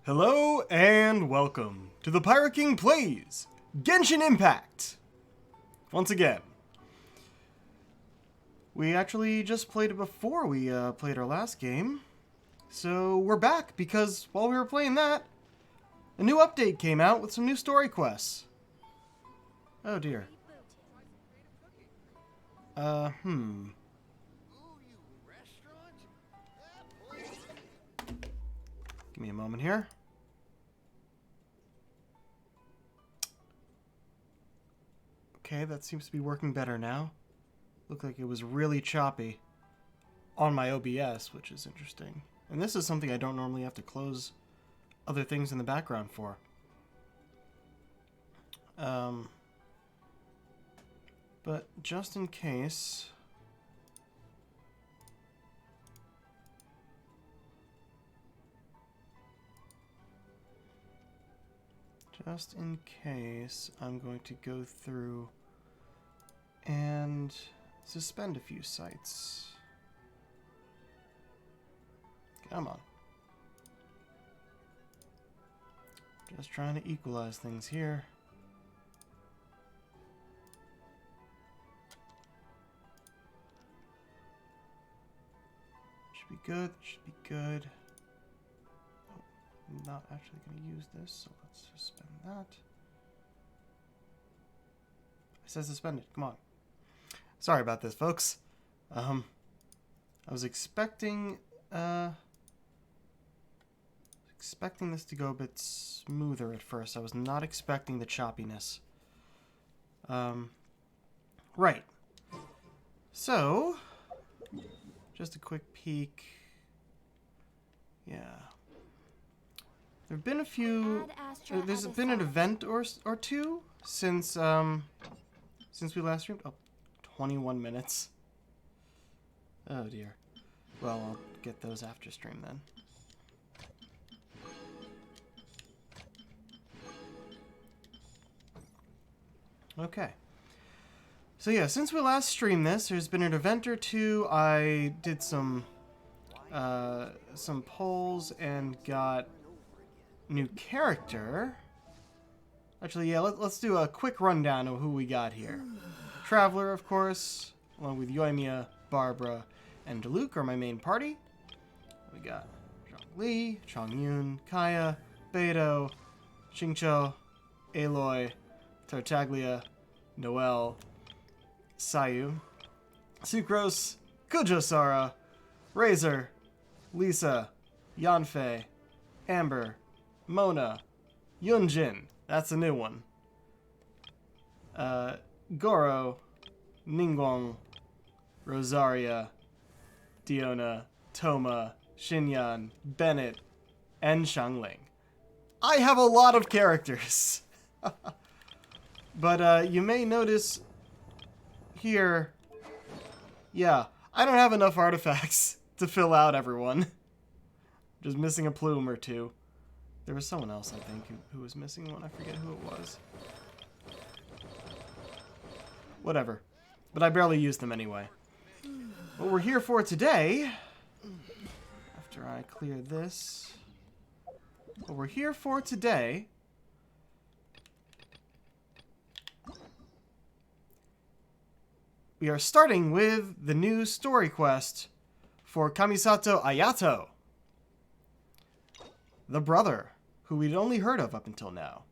Hello and welcome to the Pirate King Plays Genshin Impact! Once again. We actually just played it before we played our last game. So we're back because while we were playing that, a new update came out with some new story quests. Oh dear. Give me a moment here. Okay, that seems to be working better now. Looked like it was really choppy on my OBS, which is interesting. And this is something I don't normally have to close other things in the background for. But just in case... Just in case, I'm going to go through and suspend a few sites. Come on. Just trying to equalize things here. Should be good, should be good. Oh, I'm not actually going to use this, so let's suspend that. I said suspended, come on. Sorry about this, folks. I was expecting this to go a bit smoother at first. I was not expecting the choppiness. Right. So, just a quick peek. Yeah. There've been a few. There's been an event or two since we last streamed. Oh, 21 minutes. Oh dear. Well, I'll get those after stream then. Okay. So yeah, since we last streamed this, there's been an event or two. I did some polls and got new character. Actually, yeah, let's do a quick rundown of who we got here. Traveler, of course, along with Yoimiya, Barbara, and Diluc are my main party. We got Zhongli, Chongyun, Kaya, Beidou, Xingqiu, Aloy, Tartaglia, Noelle, Sayu, Sucrose, Kujosara, Razor, Lisa, Yanfei, Amber, Mona, Yunjin, that's a new one, Goro, Ningguang, Rosaria, Diona, Toma, Xinyan, Bennett, and Xiangling. I have a lot of characters. But you may notice here, yeah, I don't have enough artifacts to fill out everyone. Just missing a plume or two. There was someone else, I think, who was missing one. I forget who it was. Whatever. But I barely used them anyway. What we're here for today, after I clear this, what we're here for today we are starting with the new story quest for Kamisato Ayato, the brother, who we'd only heard of up until now.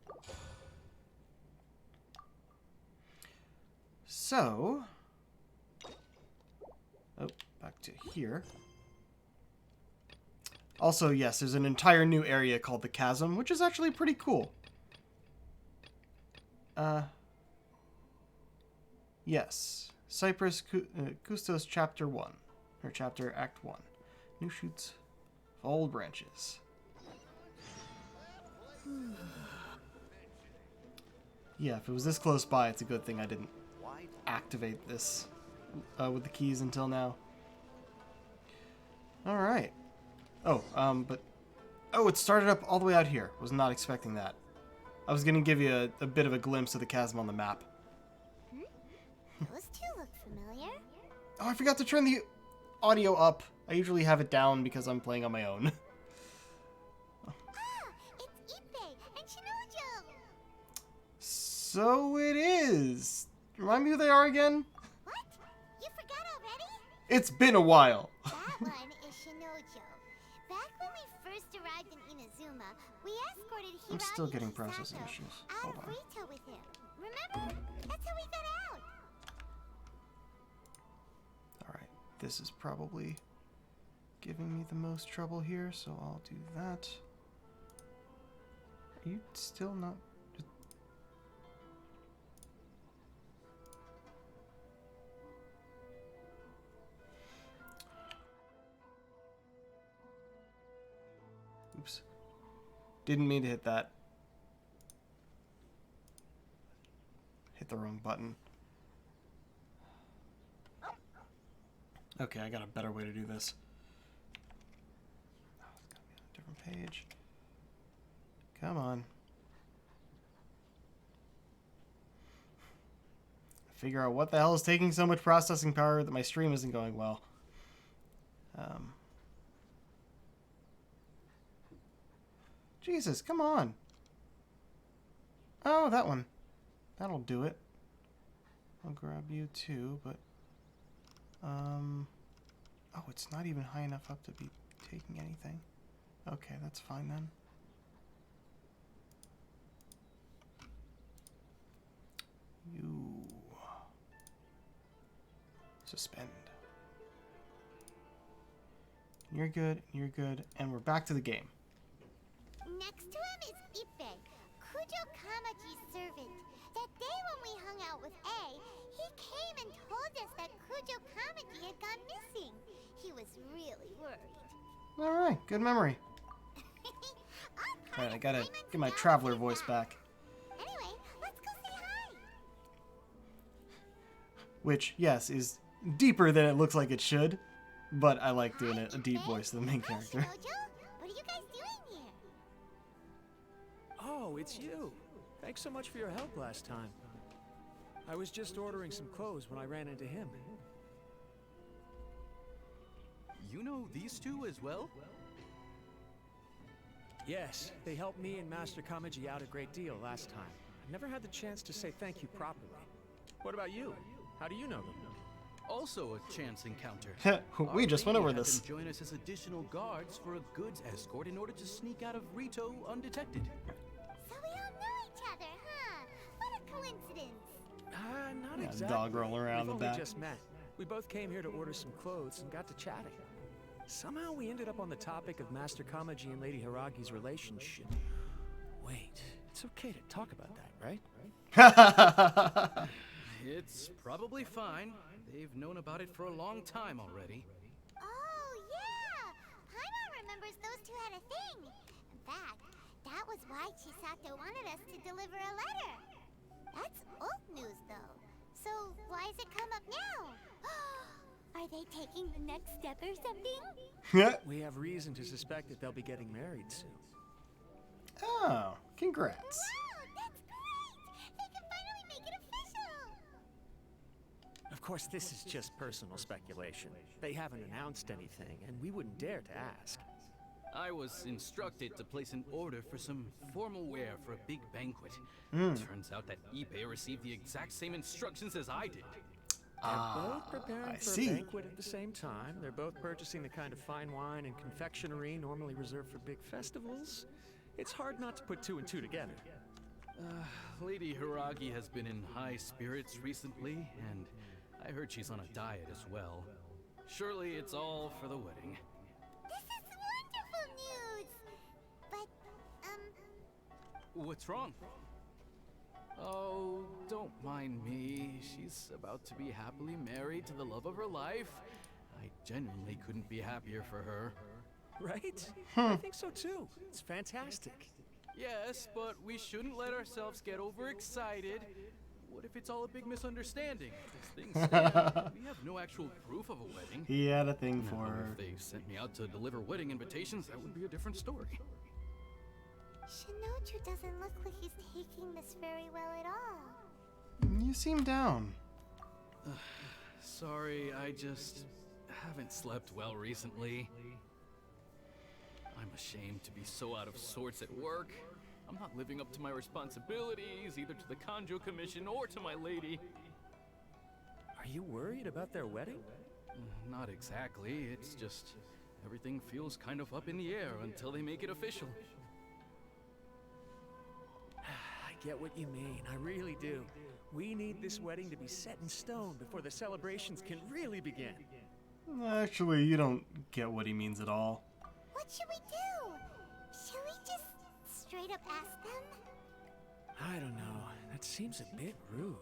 So, oh, back to here. Also, yes, there's an entire new area called the Chasm, which is actually pretty cool. Yes. Cypress Custos Chapter 1. Or Chapter Act 1. New shoots of old branches. Yeah, if it was this close by, it's a good thing I didn't activate this with the keys until now. Alright. Oh, but... Oh, it started up all the way out here. Was not expecting that. I was going to give you a bit of a glimpse of the chasm on the map. Those two look familiar. Oh, I forgot to turn the audio up. I usually have it down because I'm playing on my own. So it is. Remind me who they are again? What? You forgot already? It's been a while. That one is Shinojo. Back when we first arrived in Inazuma, we escorted Hiragi I'm still getting and processing Sato issues. out Hold of on. Rito with him. Remember? That's how we got out. Alright, this is probably giving me the most trouble here, so I'll do that. Are you still not... Oops. Didn't mean to hit that. Hit the wrong button. Okay, I got a better way to do this. Oh, it's gotta be on a different page. Come on. Figure out what the hell is taking so much processing power that my stream isn't going well. Jesus, come on. Oh, that one. That'll do it. I'll grab you too, but... Oh, it's not even high enough up to be taking anything. Okay, that's fine then. You... Suspend. You're good, and we're back to the game. Next to him is Ippei, Kujo Kamaji's servant. That day when we hung out with A, he came and told us that Kujo Kamaji had gone missing. He was really worried. Alright, good memory. Alright, I gotta get my traveler voice back. Anyway, let's go say hi. Which, yes, is deeper than it looks like it should. But I like doing a deep Ippei. voice of the main Hi, character. Shinojo. What are you guys doing here? Oh, it's you. Thanks so much for your help last time. I was just ordering some clothes when I ran into him. You know these two as well? Yes, they helped me and Master Kamaji out a great deal last time. I never had the chance to say thank you properly. What about you? How do you know them? Also a chance encounter. We just went over Had this. them join us as additional guards for a goods escort in order to sneak out of Rito undetected. So we all know each other, huh? What a coincidence. Not Yeah, exactly. dog rolling around We've the only back. just met. We both came here to order some clothes and got to chatting. Somehow we ended up on the topic of Master Kamaji and Lady Hiragi's relationship. Wait, it's okay to talk about that, right? It's probably fine. They've known about it for a long time already. Oh, yeah! Paimon remembers those two had a thing. In fact, that was why Chisato wanted us to deliver a letter. That's old news, though. So why has it come up now? Are they taking the next step or something? We have reason to suspect that they'll be getting married soon. Oh, congrats. Wow, that's great! They can finally make it official! Of course, this is just personal speculation. They haven't announced anything, and we wouldn't dare to ask. I was instructed to place an order for some formal wear for a big banquet. Turns out that Ippei received the exact same instructions as I did. They're both preparing I for see. a banquet at the same time. They're both purchasing the kind of fine wine and confectionery normally reserved for big festivals. It's hard not to put two and two together. Lady Hiragi has been in high spirits recently, and I heard she's on a diet as well. Surely it's all for the wedding. This is wonderful news! But, What's wrong? Oh, don't mind me. She's about to be happily married to the love of her life. I genuinely couldn't be happier for her. Right? I think so too. It's fantastic. Yes, but we shouldn't let ourselves get overexcited. What if it's all a big misunderstanding? As things stand, we have no actual proof of a wedding. He had a thing for Now, her. if they sent me out to deliver wedding invitations, that would be a different story. Shinoju doesn't look like he's taking this very well at all. You seem down. Sorry, I just haven't slept well recently. I'm ashamed to be so out of sorts at work. I'm not living up to my responsibilities, either to the Kanjo Commission or to my lady. Are you worried about their wedding? Not exactly. It's just everything feels kind of up in the air until they make it official. I get what you mean. I really do. We need this wedding to be set in stone before the celebrations can really begin. Actually, you don't get what he means at all. What should we do? Should we just straight up ask them? I don't know. That seems a bit rude.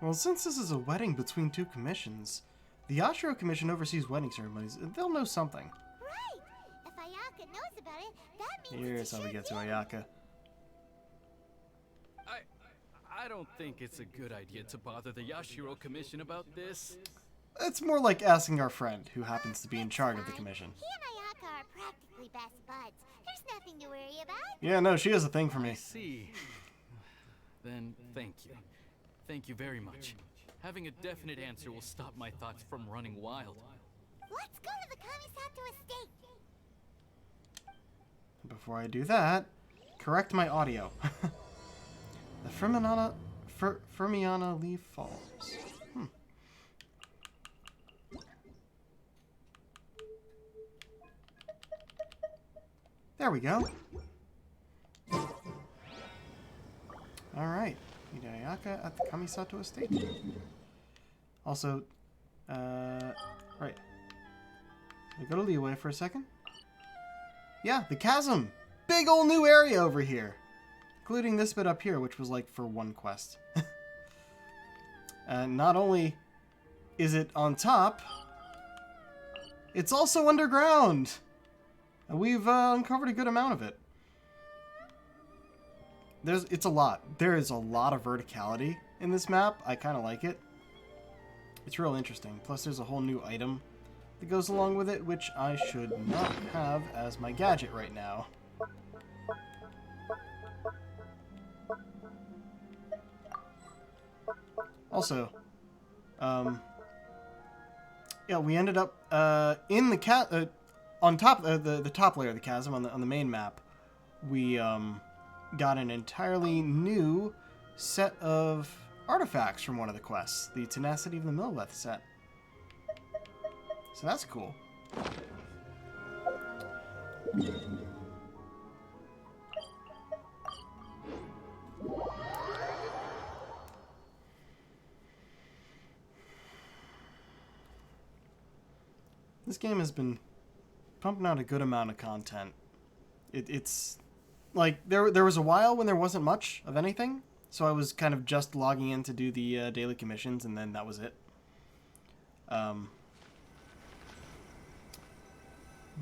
Well, since this is a wedding between two commissions, the Yashiro Commission oversees wedding ceremonies. They'll know something. Right! If Ayaka knows about it, that means Here's how we get to Ayaka. I don't think it's a good idea to bother the Yashiro Commission about this. It's more like asking our friend, who happens to be in charge of the commission. He and Ayaka are practically best buds. There's nothing to worry about. Yeah, no, she has a thing for I me. see. Then thank you. Thank you very much. Having a definite answer will stop my thoughts from running wild. Let's go to the Kamisato estate. Before I do that, correct my audio. The Fermiana Leaf Falls. There we go. Alright. Meet Ayaka at the Kamisato estate. Also, right. I go to Liyue for a second. Yeah, the chasm! Big ol' new area over here! Including this bit up here, which was like for one quest. And not only is it on top, it's also underground! And we've uncovered a good amount of it. It's a lot. There is a lot of verticality in this map. I kind of like it. It's real interesting. Plus there's a whole new item that goes along with it, which I should not have as my gadget right now. Also, yeah, we ended up in the on top the top layer of the chasm on the main map. We got an entirely new set of artifacts from one of the quests, the Tenacity of the Millweth set. So that's cool. This game has been pumping out a good amount of content. It's like there was a while when there wasn't much of anything, so I was kind of just logging in to do the daily commissions, and then that was it.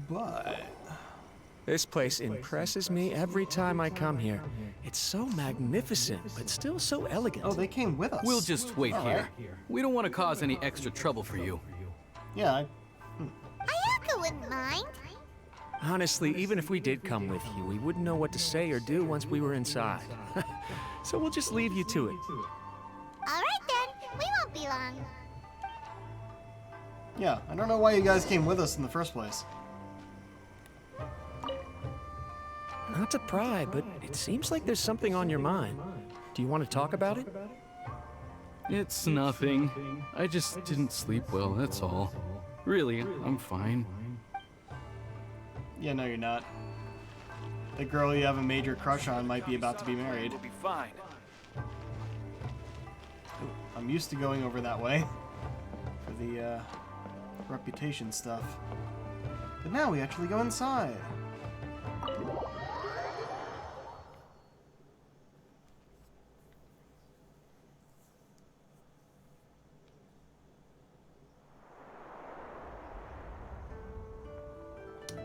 But This place impresses me every time I come here. It's so magnificent, but still so elegant. oh, they came with us. We'll just wait here. We don't want to cause any extra trouble for you. Yeah. Ayaka wouldn't mind. Honestly, even if we did come with you, we wouldn't know what to say or do once we were inside. So we'll just leave you to it. All right then, we won't be long. Yeah, I don't know why you guys came with us in the first place. Not to pry, but it seems like there's something on your mind. Do you want to talk about it? It's nothing. I just didn't sleep well, that's all. Really, I'm fine. Yeah, no, you're not. The girl you have a major crush on might be about to be married. We'll be fine. I'm used to going over that way for the reputation stuff. But now we actually go inside.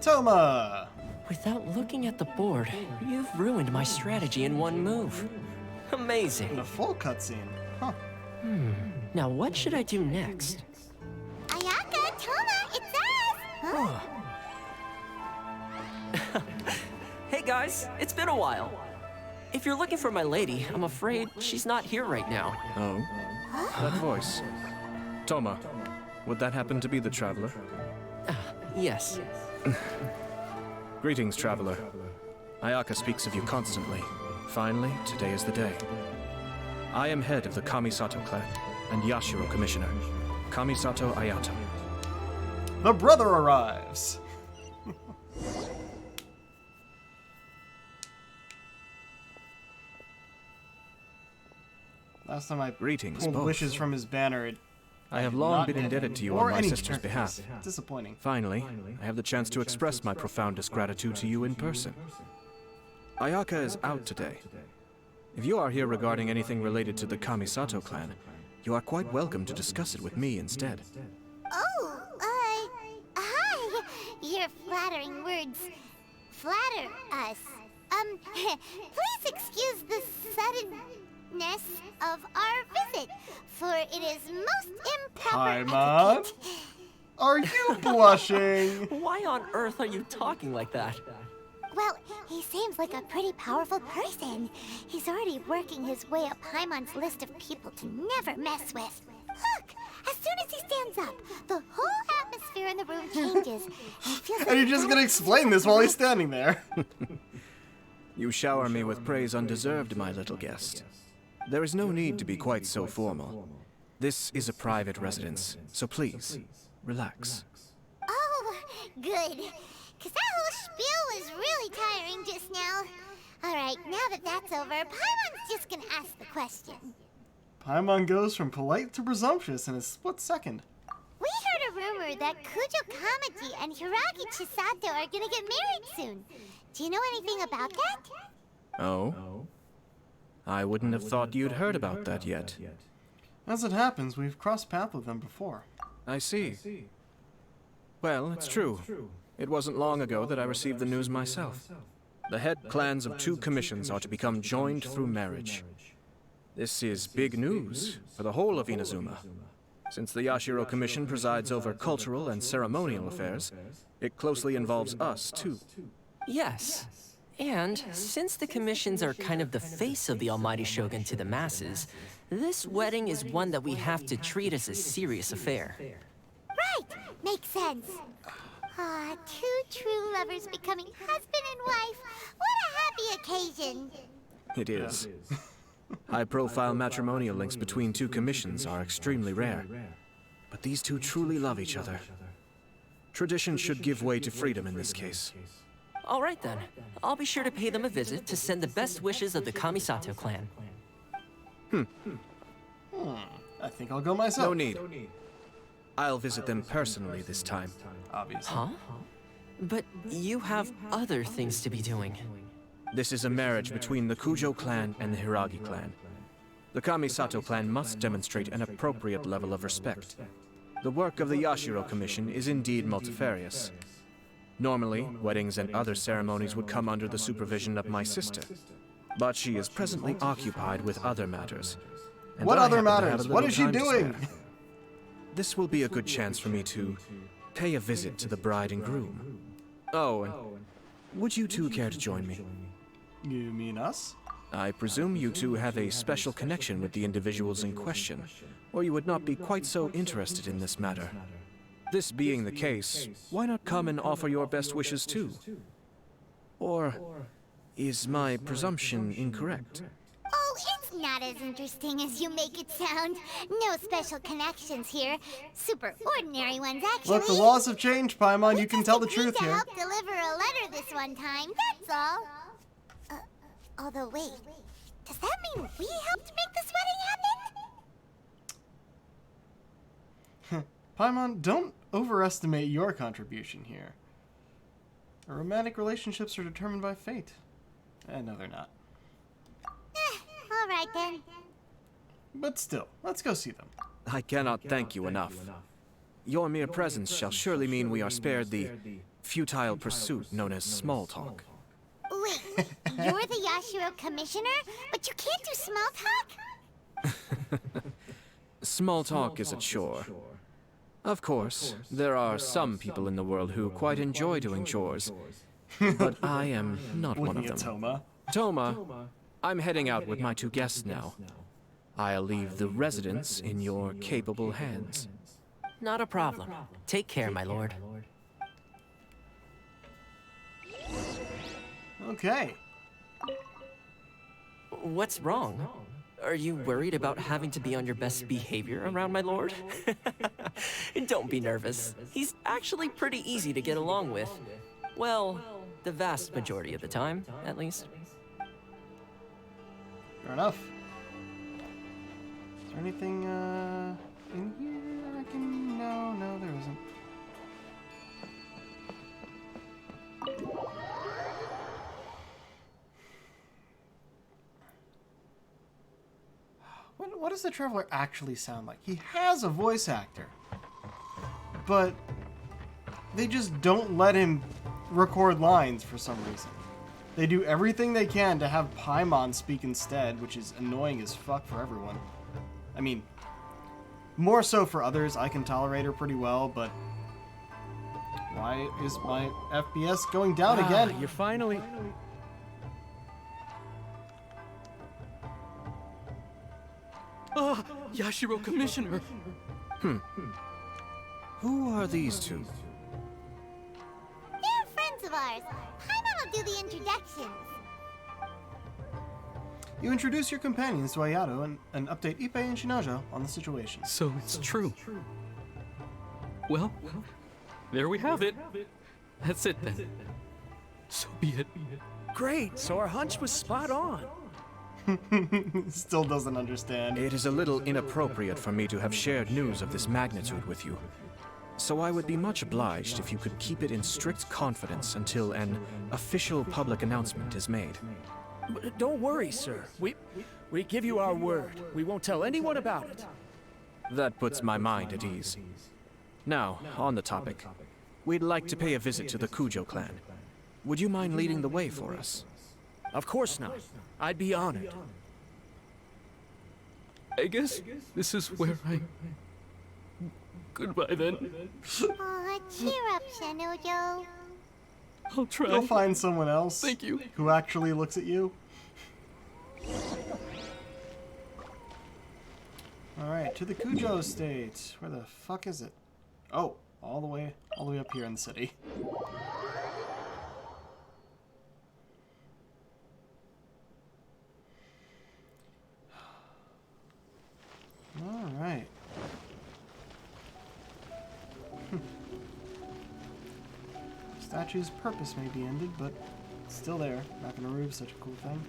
Toma! Without looking at the board, you've ruined my strategy in one move. In Amazing. a full cutscene. Huh. Now what should I do next? Ayaka, Toma, it's us! Huh? Hey guys, it's been a while. If you're looking for my lady, I'm afraid she's not here right now. Oh? That voice. Toma, would that happen to be the traveler? Yes. Greetings, traveler. Ayaka speaks of you constantly. Finally, today is the day. I am head of the Kamisato clan and Yashiro commissioner, Kamisato Ayato. The brother arrives. Last time I Greetings, pulled both. wishes from his banner, I have did long not been get indebted any, to you or on my any sister's turns. behalf. Disappointing. Finally, I have the chance to express my profoundest gratitude to you in person. Ayaka is out today. If you are here regarding anything related to the Kamisato clan, you are quite welcome to discuss it with me instead. Oh, hi. Your flattering words flatter us. Please excuse the suddenness of our visit, for it is most improper Paimon? etiquette. Are you blushing? Why on earth are you talking like that? Well, he seems like a pretty powerful person. He's already working his way up Paimon's list of people to never mess with. Look, as soon as he stands up, the whole atmosphere in the room changes. And it feels And like you're just gonna Alex explain this while he's standing there. You shower me with praise undeserved, my little guest. There is no need to be quite so formal. This is a private residence, so please, relax. Oh, good. Because that whole spiel was really tiring just now. Alright, now that that's over, Paimon's just gonna ask the question. Paimon goes from polite to presumptuous in a split second. We heard a rumor that Kujo Kamaji and Hiragi Chisato are gonna get married soon. Do you know anything about that? Oh? I wouldn't have thought you'd heard about that yet. As it happens, we've crossed paths with them before. I see. Well, it's true. It wasn't long ago that I received the news myself. The head clans of 2 commissions are to become joined through marriage. This is big news for the whole of Inazuma. Since the Yashiro Commission presides over cultural and ceremonial affairs, it closely involves us, too. Yes. And since the commissions are kind of the face of the Almighty Shogun to the masses, this wedding is one that we have to treat as a serious affair. Right, makes sense. Ah, 2 true lovers becoming husband and wife. What a happy occasion. It is. High-profile matrimonial links between 2 commissions are extremely rare. But these 2 truly love each other. Tradition should give way to freedom in this case. All right then. I'll be sure to pay them a visit to send the best wishes of the Kamisato clan. I think I'll go myself. No need. I'll visit them personally this time. Obviously. Huh? But you have other things to be doing. This is a marriage between the Kujo clan and the Hiragi clan. The Kamisato clan must demonstrate an appropriate level of respect. The work of the Yashiro Commission is indeed multifarious. Normally, weddings and other ceremonies would come under the supervision of my sister. But she is presently occupied with other matters. and What I other happen to have matters? a What little is she time to doing? spare. This will be a good chance for me to pay a visit to the bride and groom. Oh, and would you two care to join me? You mean us? I presume you two have a special connection with the individuals in question, or you would not be quite so interested in this matter. This being the case, why not come and offer your best wishes too? Or is my presumption incorrect? Oh, it's not as interesting as you make it sound. No special connections here. Super ordinary ones, actually. Look, the laws have changed, Paimon. You can tell the We just truth agreed to here. help deliver a letter this one time, that's all. Although, wait. Does that mean we helped make this wedding happen? Paimon, don't overestimate your contribution here. Romantic relationships are determined by fate. No, they're not. All right, then. But still, let's go see them. I cannot thank you enough. Your mere presence shall surely mean we are spared the futile pursuit known as small talk. Wait, you're the Yashiro commissioner, but you can't do small talk? Small talk is a chore. Of course, there are some people in the world who quite enjoy doing chores, but I am not one of Looking at them. Toma. Toma, I'm heading out with my two guests now. I'll leave the residence in your capable hands. Not a problem. Take care, my lord. Okay. What's wrong? Are you worried about having to be on your best behavior around my lord? Don't be nervous. He's actually pretty easy to get along with. Well, the vast majority of the time, at least. Fair enough. Is there anything, in here I can... No, there isn't. What does the Traveler actually sound like? He has a voice actor, but they just don't let him record lines for some reason. They do everything they can to have Paimon speak instead, which is annoying as fuck for everyone. I mean, more so for others. I can tolerate her pretty well, but why is my FPS going down again? You're finally... Yashiro Commissioner! Who are these two? They're friends of ours. Paimon will do the introductions. You introduce your companions to Ayato and update Ippei and Shinojo on the situation. So it's true. Well, there we have it. That's it then. So be it. Great, so our hunch was spot on. Still doesn't understand. It is a little inappropriate for me to have shared news of this magnitude with you. So I would be much obliged if you could keep it in strict confidence until an official public announcement is made. Don't worry, sir. We give you our word. We won't tell anyone about it. That puts my mind at ease. Now, on the topic. We'd like to pay a visit to the Kujo clan. Would you mind leading the way for us? Of course not. I'd be honored. I guess this is where I... Goodbye then. Aw, cheer up, Shinojo. I'll try. Go find someone else. Thank you. Who actually looks at you. Alright, to the Kujo estate. Where the fuck is it? Oh, all the way up here in the city. Alright. Statue's purpose may be ended, but it's still there. Not gonna remove such a cool thing.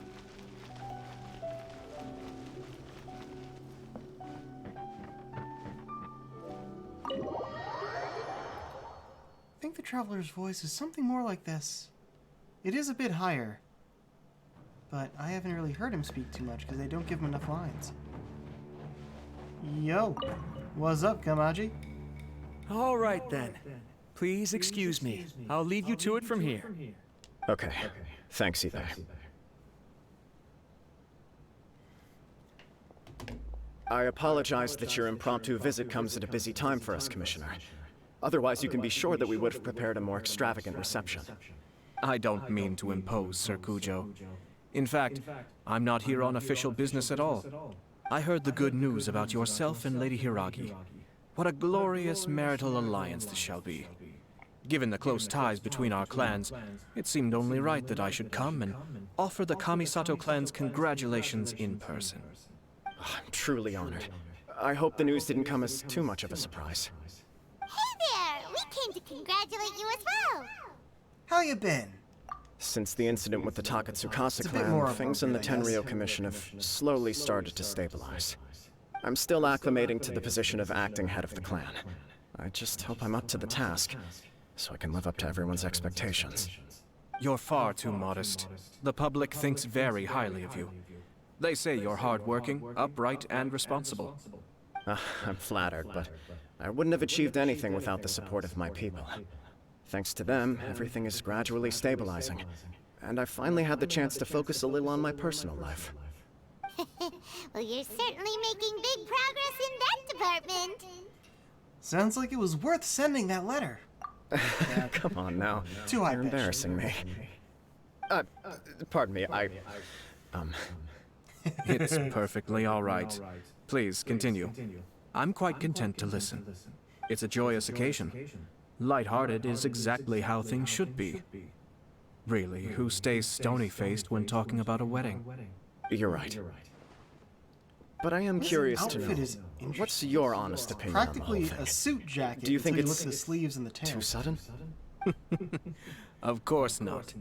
I think the Traveler's voice is something more like this. It is a bit higher, but I haven't really heard him speak too much because they don't give him enough lines. Yo, what's up, Kamaji? All right, then. Please excuse me. I'll leave you to it from here. Okay. Thanks, Ippei. I apologize that your impromptu visit comes at a busy time for us, Commissioner. Otherwise, you can be sure that we would have prepared a more extravagant reception. I don't mean to impose, Sir Kujo. In fact, I'm not here on official business at all. I heard the good news about yourself and Lady Hiragi. What a glorious marital alliance this shall be. Given the close ties between our clans, it seemed only right that I should come and offer the Kamisato clan's congratulations in person. I'm truly honored. I hope the news didn't come as too much of a surprise. Hey there! We came to congratulate you as well! How you been? Since the incident with the Takatsukasa It's a bit more clan, things in the appropriate, I guess. Tenryo Commission have slowly started to stabilize. I'm still acclimating to the position of acting head of the clan. I just hope I'm up to the task, so I can live up to everyone's expectations. You're far too modest. The public thinks very highly of you. They say you're hardworking, upright, and responsible. I'm flattered, but I wouldn't have achieved anything without the support of my people. Thanks to them, everything is gradually stabilizing, and I finally had the chance to focus a little on my personal life. Well, you're certainly making big progress in that department. Sounds like it was worth sending that letter. Come on now. Too high You're pitched. embarrassing me. Pardon me, It's perfectly all right. Please, continue. I'm quite content to listen. It's a joyous occasion. Light-hearted is exactly how things should be. Really, who stays stony-faced when talking about a wedding? You're right. But I am This curious to outfit know, is what's interesting. your honest opinion on the whole Practically thing? a suit jacket Do you think until you it's look at the sleeves and the tail. too sudden? Of course not.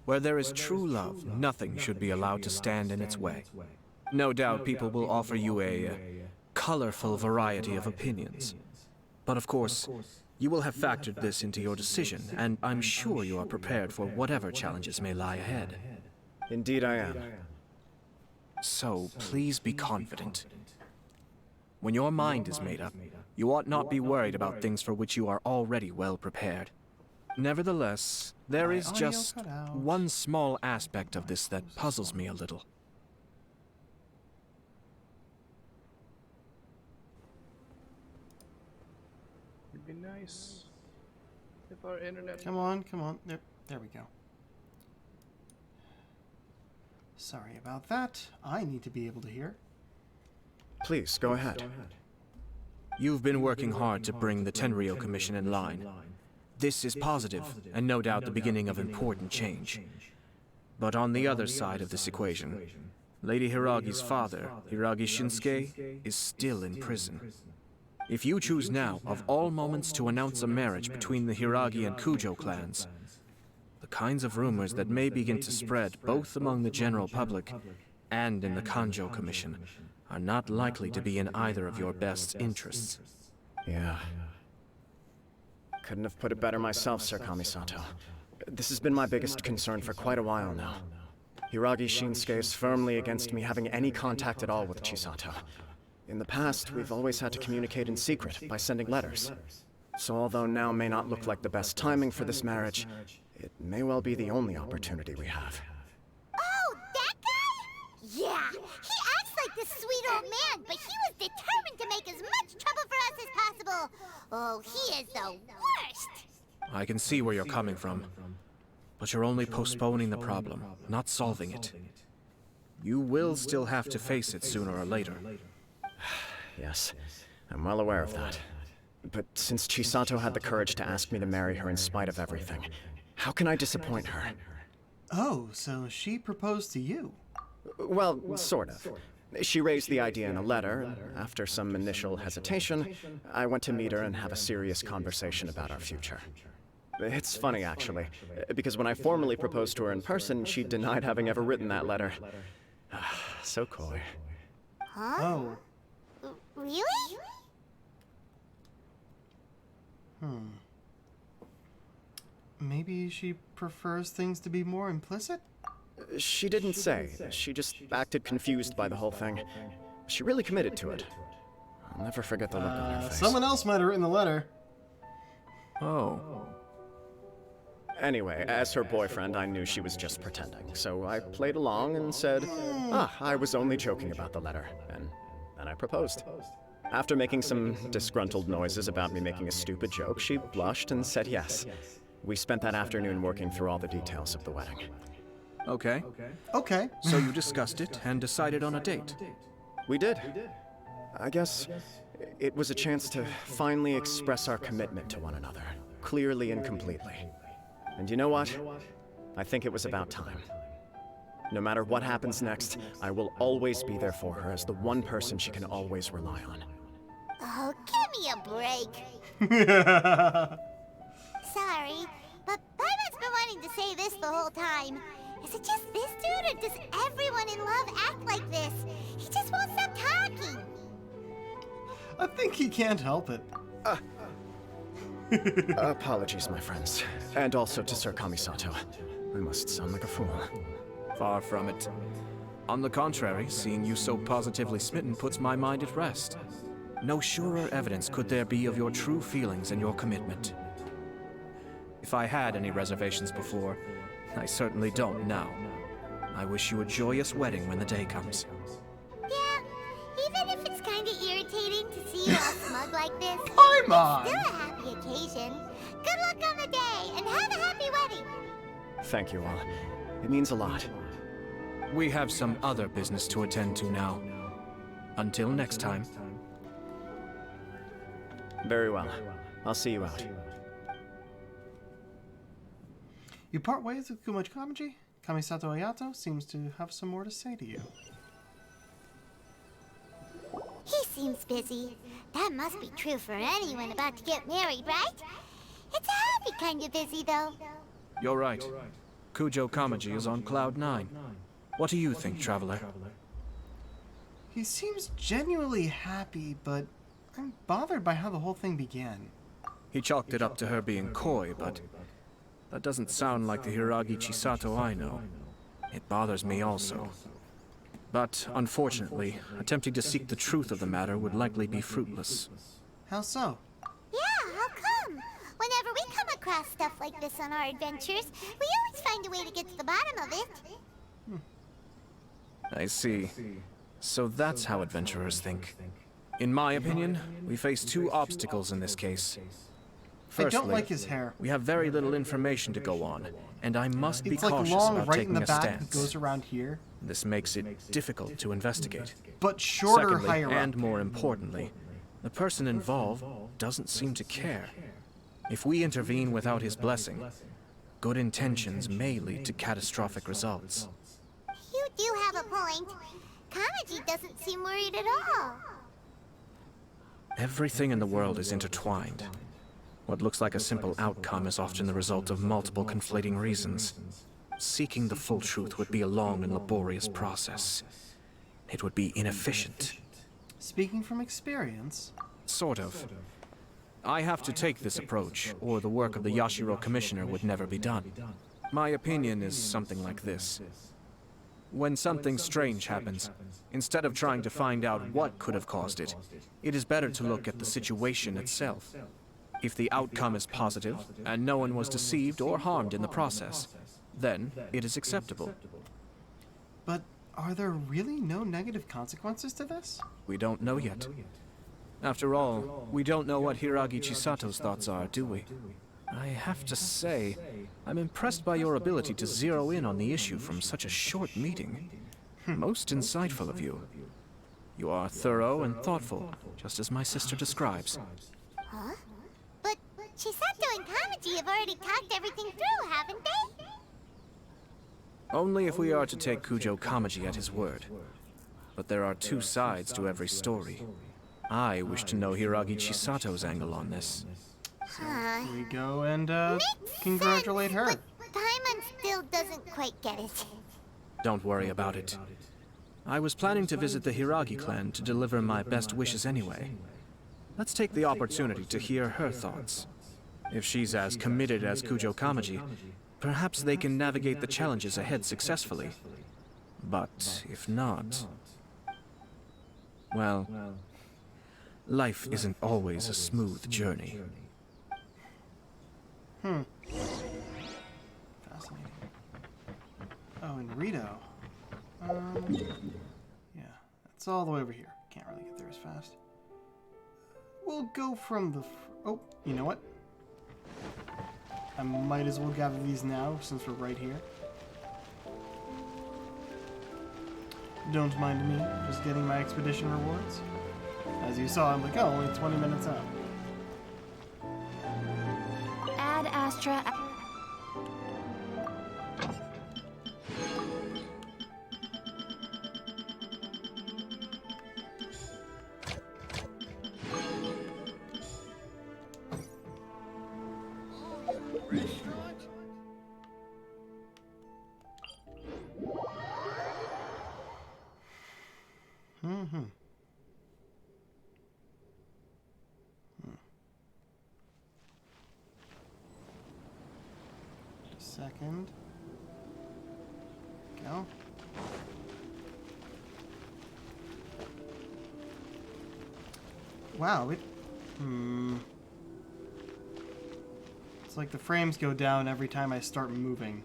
Where there is true love, nothing should be allowed to stand in its way. No doubt people will offer you a colorful variety of opinions. But of course, you will have factored this into your decision, and I'm sure you are prepared for whatever challenges may lie ahead. Indeed I am. So, please be confident. When your mind is made up, you ought not be worried about things for which you are already well prepared. Nevertheless, there is audio just cut out. one small aspect of this that puzzles me a little. It'd be nice if our internet. Come on, come on. There we go. Sorry about that. I need to be able to hear. Please, go ahead. You've been working hard to bring the Tenryou Commission in line. This is positive, and no doubt the beginning of important change. But on the other side of this equation, Lady Hiragi's father, Hiragi Shinsuke, is still in prison. If you choose now, of all moments, to announce a marriage between the Hiragi and Kujo clans, the kinds of rumors that may begin to spread both among the general public and in the Kanjo Commission are not likely to be in either of your best interests. Yeah. Couldn't have put it better myself, Sir Kamisato. This has been my biggest concern for quite a while now. Hiragi Shinsuke is firmly against me having any contact at all with Chisato. In the past, we've always had to communicate in secret by sending letters. So although now may not look like the best timing for this marriage, it may well be the only opportunity we have. Oh, that guy? Yeah, he acts like this sweet old man, but he was determined to make as much trouble for us as possible. Oh, he is the worst. I can see where you're coming from, but you're only postponing the problem, not solving it. You will still have to face it sooner or later. Yes, I'm well aware of that. But since Chisato had the courage to ask me to marry her in spite of everything, how can I disappoint her? Oh, so she proposed to you? Well, sort of. She raised the idea in a letter, and after some initial hesitation, I went to meet her and have a serious conversation about our future. It's funny, actually, because when I formally proposed to her in person, she denied having ever written that letter. So coy. Huh? Oh. Really? Maybe she prefers things to be more implicit? She didn't say. She just acted confused by the whole thing. She really committed to it. I'll never forget the look on her face. Someone else might have written the letter. Oh. Anyway, as her boyfriend, I knew she was just pretending, so I played along and said, I was only joking about the letter, and then I proposed. After making some disgruntled noises about me making a stupid joke, she blushed and said yes. We spent that afternoon working through all the details of the wedding. Okay. Okay. So you discussed it and decided on a date. We did. I guess it was a chance to finally express our commitment to one another, clearly and completely. And you know what? I think it was about time. No matter what happens next, I will always be there for her as the one person she can always rely on. Oh, give me a break. Sorry, but Paimon's been wanting to say this the whole time. Is it just this dude, or does everyone in love act like this? He just won't stop talking. I think he can't help it. Apologies, my friends. And also to Sir Kamisato. I must sound like a fool. Far from it. On the contrary, seeing you so positively smitten puts my mind at rest. No surer evidence could there be of your true feelings and your commitment. If I had any reservations before, I certainly don't now. I wish you a joyous wedding when the day comes. Yeah, even if it's kinda irritating to see you all smug like this, Come on! still a happy occasion. Good luck on the day, and have a happy wedding. Thank you all. It means a lot. We have some other business to attend to now. Until next time. Very well. I'll see you out. You part ways with Kumaji Kamaji? Kamisato Ayato seems to have some more to say to you. He seems busy. That must be true for anyone about to get married, right? It's a happy kind of busy, though. You're right. Kujo Kamaji is on cloud 9. What do you think, Traveler? He seems genuinely happy, but I'm bothered by how the whole thing began. He chalked it up to her being coy, but that doesn't sound like the Hiragi Chisato I know. It bothers me also. But, unfortunately, attempting to seek the truth of the matter would likely be fruitless. How so? Yeah, how come? Whenever we come across stuff like this on our adventures, we always find a way to get to the bottom of it. I see. So that's how adventurers think. In my opinion, we face two obstacles in this case. I Firstly, don't like his hair. we have very little information to go on, and I must be It's like cautious long about right in taking the a back that stance. goes around here, This makes it difficult to investigate. but shorter Secondly, higher and up. more importantly, the person involved doesn't seem to care. If we intervene without his blessing, good intentions may lead to catastrophic results. You do have a point. Kamaji doesn't seem worried at all. Everything in the world is intertwined. What looks like a simple outcome is often the result of multiple conflating reasons. Seeking the full truth would be a long and laborious process. It would be inefficient. Speaking from experience, Sort of. I have to take this approach, or the work of the Yashiro Commissioner would never be done. My opinion is something like this. When something strange happens, instead of trying to find out what could have caused it, it is better to look at the situation itself. If the outcome is positive, and no one was deceived or harmed in the process, then it is acceptable. but are there really no negative consequences to this? We don't know yet. After all, we don't know what Hiragi Chisato's thoughts are, do we? I have to say, I'm impressed by your ability to zero in on the issue from such a short meeting. Most insightful of you. You are thorough and thoughtful, just as my sister describes. Huh? But Chisato and Kamaji have already talked everything through, haven't they? Only if we are to take Kujo Kamaji at his word. But there are two sides to every story. I wish to know Hiragi Chisato's angle on this. Huh. Here we go and Makes congratulate sense, her. But Paimon still doesn't quite get it. Don't worry about it. I was planning to visit the Hiragi clan to deliver my best wishes anyway. Let's take the opportunity to hear her thoughts. If she's as committed as Kujo Kamaji, perhaps they can navigate the challenges ahead successfully. But if not... well, life isn't always a smooth journey. Fascinating. Oh, and Rito. Yeah, that's all the way over here. Can't really get there as fast. We'll go from the... oh, you know what? I might as well gather these now, since we're right here. Don't mind me, just getting my expedition rewards. As you saw, I'm like, oh, only 20 minutes out. Ad Astra. Second. Go. Wow, it... It's like the frames go down every time I start moving.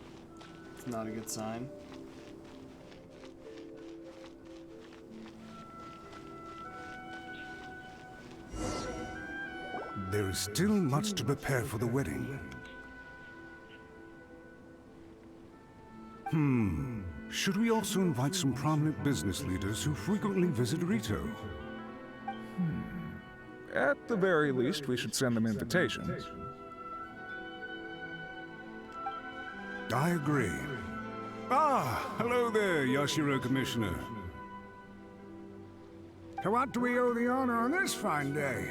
It's not a good sign. There is still much to prepare for the wedding. Should we also invite some prominent business leaders who frequently visit Rito? At the very least, we should send them invitations. I agree. Ah, hello there, Yashiro Commissioner. To what do we owe the honor on this fine day?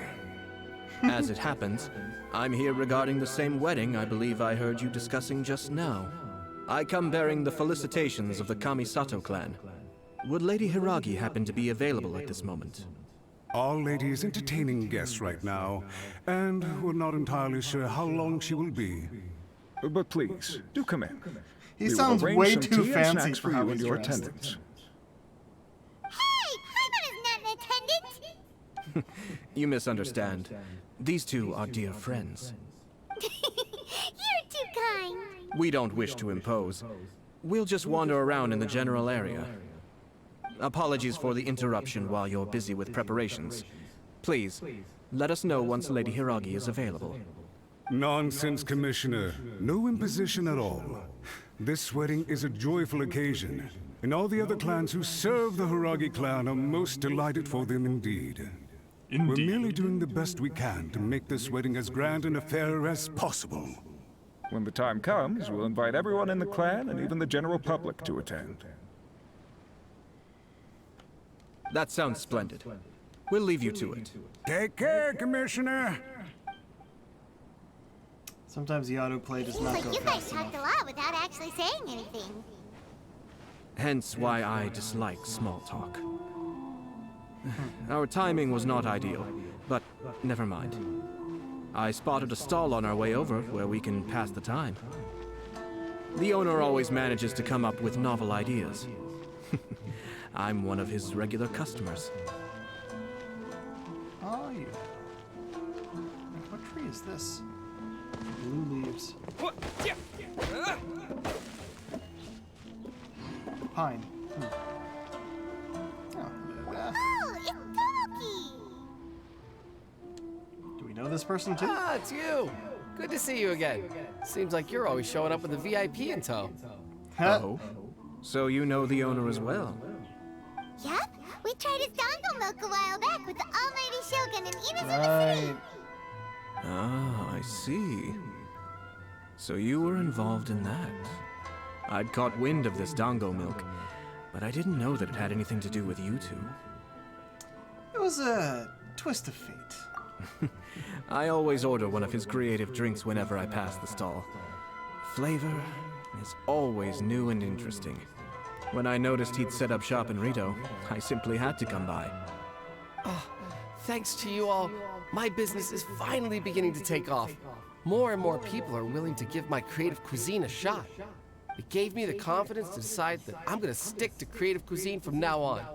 As it happens, I'm here regarding the same wedding I believe I heard you discussing just now. I come bearing the felicitations of the Kamisato clan. Would Lady Hiragi happen to be available at this moment? Our lady is entertaining guests right now, and we're not entirely sure how long she will be. But please, do come in. He We will sounds arrange way some too tea and fancy snacks for for how you and he's your dressed. attendants. Hey, Paimon is not an attendant! You misunderstand. These two are dear friends. You're too kind. We don't wish to impose. We'll just wander around in the general area. Apologies for the interruption while you're busy with preparations. Please, let us know once Lady Hiragi is available. Nonsense, Commissioner. No imposition at all. This wedding is a joyful occasion, and all the other clans who serve the Hiragi clan are most delighted for them indeed. We're merely doing the best we can to make this wedding as grand an affair as possible. When the time comes, we'll invite everyone in the clan and even the general public to attend. That sounds splendid. We'll leave you to it. Take care, Commissioner. Sometimes the autoplay does Seems not like go you guys fast talked enough. a lot without actually saying anything. Hence why I dislike small talk. Our timing was not ideal, but never mind. I spotted a stall on our way over where we can pass the time. The owner always manages to come up with novel ideas. I'm one of his regular customers. Oh, yeah. What tree is this? Blue leaves. Pine. Oh, hello there. Oh, it's Tomoki! Do we know this person too? Ah, it's you. Good to see you again. Seems like you're always showing up with a VIP in tow. Oh? So you know the owner as well? Yep, we tried his dango milk a while back with the almighty Shogun in Inazuma Right. City. Ah, I see. So you were involved in that. I'd caught wind of this dango milk, but I didn't know that it had anything to do with you two. It was a twist of fate. I always order one of his creative drinks whenever I pass the stall. Flavor is always new and interesting. When I noticed he'd set up shop in Rito, I simply had to come by. Thanks to you all, my business is finally beginning to take off. More and more people are willing to give my creative cuisine a shot. It gave me the confidence to decide that I'm gonna stick to creative cuisine from now on.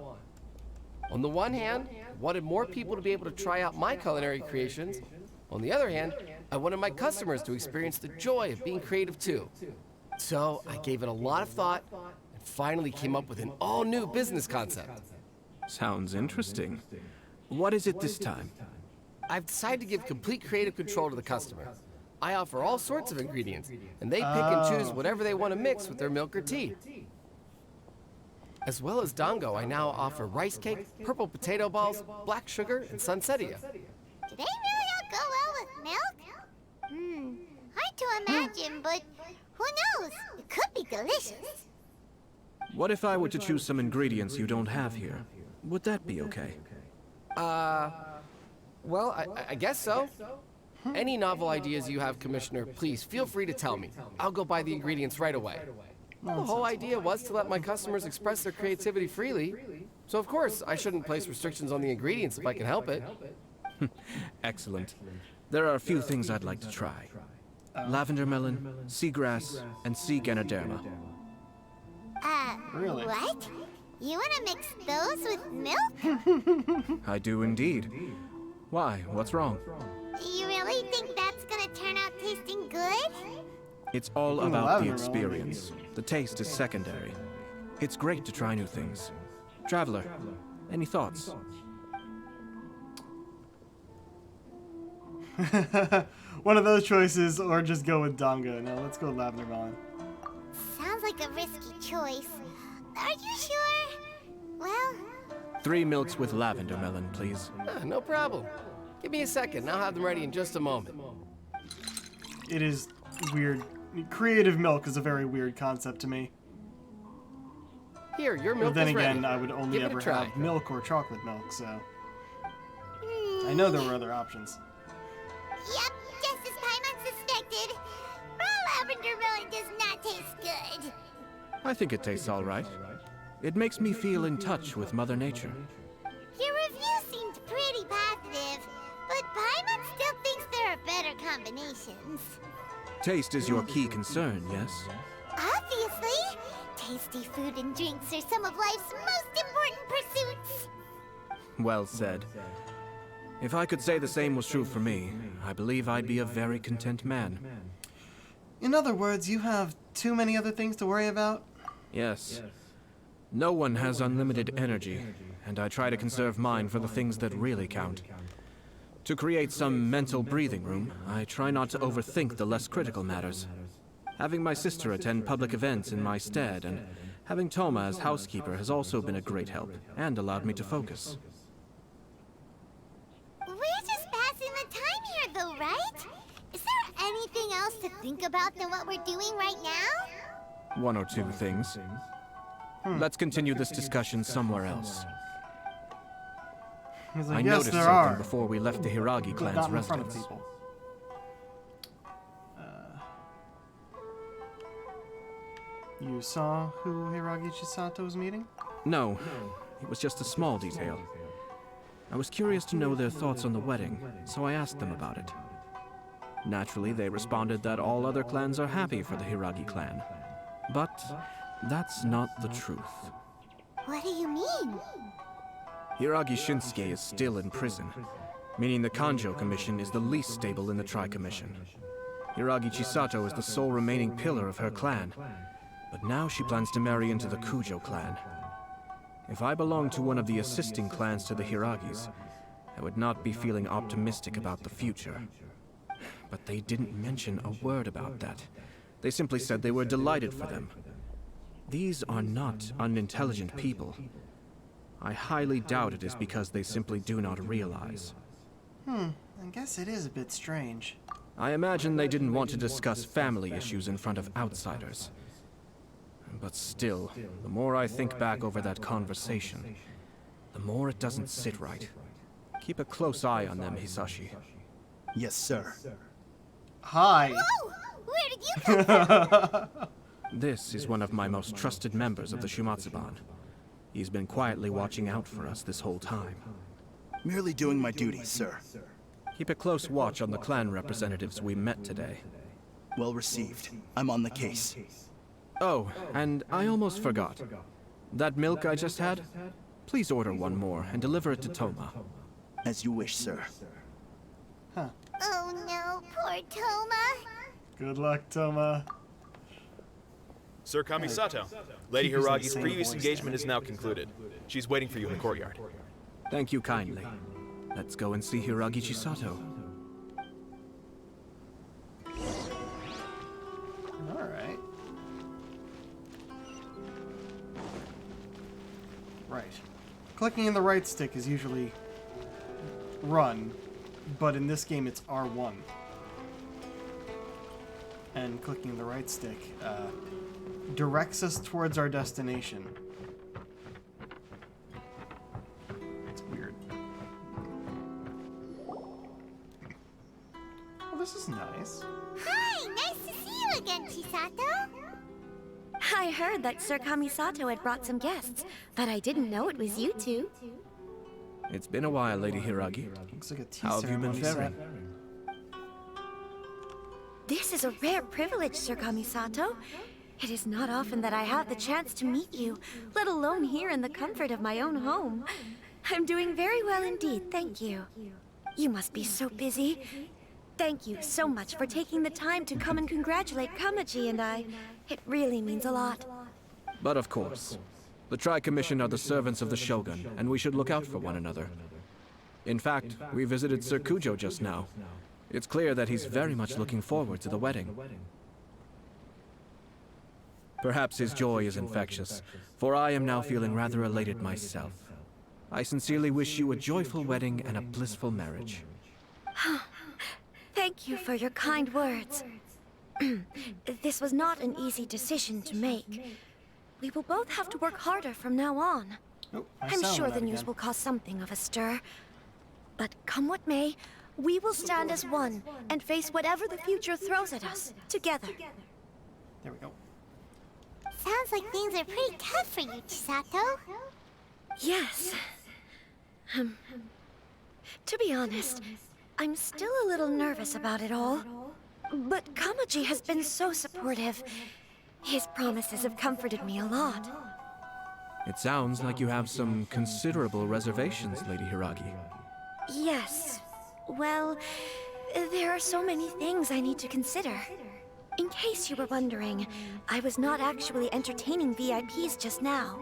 On the one hand, I wanted more people to be able to try out my culinary creations. On the other hand, I wanted my customers to experience the joy of being creative too. So I gave it a lot of thought and finally came up with an all-new business concept. Sounds interesting. What is it this time? I've decided to give complete creative control to the customer. I offer all sorts of ingredients, and they pick and choose whatever they want to mix with their milk or tea. As well as dango, I now offer rice cake, purple potato balls, black sugar, and sunsettia. Do they really all go well with milk? Hard to imagine, but who knows? It could be delicious. What if I were to choose some ingredients you don't have here? Would that be okay? Well, I guess so. Any novel ideas you have, Commissioner, please feel free to tell me. I'll go buy the ingredients right away. The whole idea was to let my customers express their creativity freely. So of course, I shouldn't place restrictions on the ingredients if I can help it. Excellent. There are a few things I'd like to try. Lavender melon, seagrass, and sea ganoderma. Really? What? You want to mix those with milk? I do indeed. Why? What's wrong? You really think that's gonna turn out tasting good? It's all the about the lavender melon. experience. The taste is secondary. It's great to try new things. Traveler, any thoughts? One of those choices, or just go with dango. No, let's go with lavender melon. Sounds like a risky choice. Are you sure? Well, 3 milks with lavender melon, please. No problem. Give me a second, I'll have them ready in just a moment. It is weird Creative milk is a very weird concept to me. Here, your milk But then is again, ready. I would only Give it a ever try. have milk or chocolate milk, so... I know there were other options. Yep, just as Paimon suspected. Raw lavender melon does not taste good. I think it tastes all right. It makes me feel in touch with Mother Nature. Your review seemed pretty positive, but Paimon still thinks there are better combinations. Taste is your key concern, yes? Obviously! Tasty food and drinks are some of life's most important pursuits. Well said. If I could say the same was true for me, I believe I'd be a very content man. In other words, you have too many other things to worry about? Yes. No one has unlimited energy, and I try to conserve mine for the things that really count. To create some mental breathing room, I try not to overthink the less critical matters. Having my sister attend public events in my stead, and having Toma as housekeeper has also been a great help, and allowed me to focus. We're just passing the time here though, right? Is there anything else to think about than what we're doing right now? One or two things. Let's continue this discussion somewhere else. He's like, I yes, noticed there something are. before we left the Hiragi But clan's not in front of residence. people. You saw who Hiragi Chisato was meeting? No, it was just a small detail. I was curious to know their thoughts on the wedding, so I asked them about it. Naturally, they responded that all other clans are happy for the Hiragi clan. But that's not the truth. What do you mean? Hiragi Shinsuke is still in prison, meaning the Kanjo Commission is the least stable in the Tri-Commission. Hiragi Chisato is the sole remaining pillar of her clan, but now she plans to marry into the Kujo clan. If I belonged to one of the assisting clans to the Hiragis, I would not be feeling optimistic about the future. But they didn't mention a word about that. They simply said they were delighted for them. These are not unintelligent people. I highly doubt it is because they simply do not realize. I guess it is a bit strange. I imagine they didn't want to discuss family issues in front of outsiders. But still, the more I think back over that conversation, the more it doesn't sit right. Keep a close eye on them, Hisashi. Yes, sir. Hi. Whoa! Where did you come from? This is one of my most trusted members of the Shumatsuban. He's been quietly watching out for us this whole time. Merely doing my duty, sir. Keep a close watch on the clan representatives we met today. Well received. I'm on the case. Oh, and I almost forgot. That milk I just had? Please order one more and deliver it to Toma. As you wish, sir. Huh. Oh no, poor Toma. Good luck, Toma. Sir Kamisato, Lady Keep using the Hiragi's same previous voice engagement then. is now concluded. She's waiting for you in the courtyard. Thank you kindly. Let's go and see Hiragi Chisato. Alright. Right. Clicking in the right stick is usually run, but in this game it's R1. And clicking the right stick directs us towards our destination. It's weird. Well, this is nice. Hi, nice to see you again, Chisato. I heard that Sir Kamisato had brought some guests, but I didn't know it was you two. It's been a while, Lady Hiragi. Looks like a tea How have you been ceremony set. faring? This is a rare privilege, Sir Kamisato. It is not often that I have the chance to meet you, let alone here in the comfort of my own home. I'm doing very well indeed, thank you. You must be so busy. Thank you so much for taking the time to come and congratulate Kamaji and I. It really means a lot. But of course, the Tri-Commission are the servants of the Shogun, and we should look out for one another. In fact, we visited Sir Kujo just now. It's clear that he's very much looking forward to the wedding. Perhaps his joy is infectious, for I am now feeling rather elated myself. I sincerely wish you a joyful wedding and a blissful marriage. Thank you for your kind words. This was not an easy decision to make. We will both have to work harder from now on. Oh, I'm sure the news will cause something of a stir. But come what may, we will stand as one and face whatever the future throws at us, together. There we go. Sounds like things are pretty tough for you, Chisato. Yes. To be honest, I'm still a little nervous about it all. But Kamaji has been so supportive. His promises have comforted me a lot. It sounds like you have some considerable reservations, Lady Hiragi. Yes. Well, there are so many things I need to consider. In case you were wondering, I was not actually entertaining VIPs just now.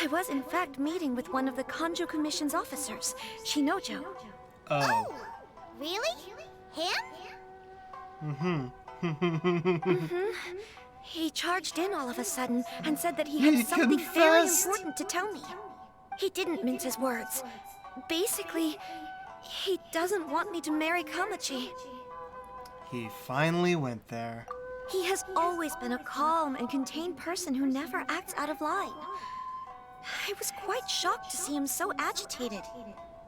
I was in fact meeting with one of the Kanjo Commission's officers, Shinojo. Oh, really? Him? He charged in all of a sudden and said that he had something very important to tell me. He didn't mince his words. Basically, he doesn't want me to marry Kamachi. He finally went there. He has always been a calm and contained person who never acts out of line. I was quite shocked to see him so agitated.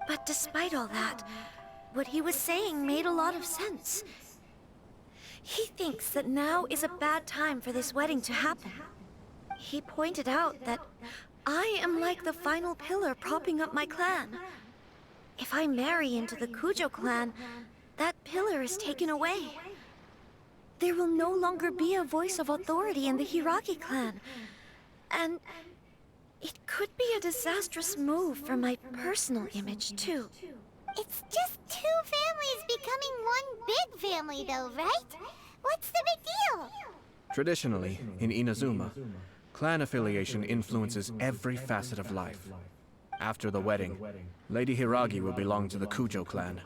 But despite all that, what he was saying made a lot of sense. He thinks that now is a bad time for this wedding to happen. He pointed out that I am like the final pillar propping up my clan. If I marry into the Kujo clan, that pillar is taken away. There will no longer be a voice of authority in the Hiragi clan. And it could be a disastrous move for my personal image, too. It's just two families becoming one big family, though, right? What's the big deal? Traditionally, in Inazuma, clan affiliation influences every facet of life. After the wedding, Lady Hiragi will belong to the Kujo clan.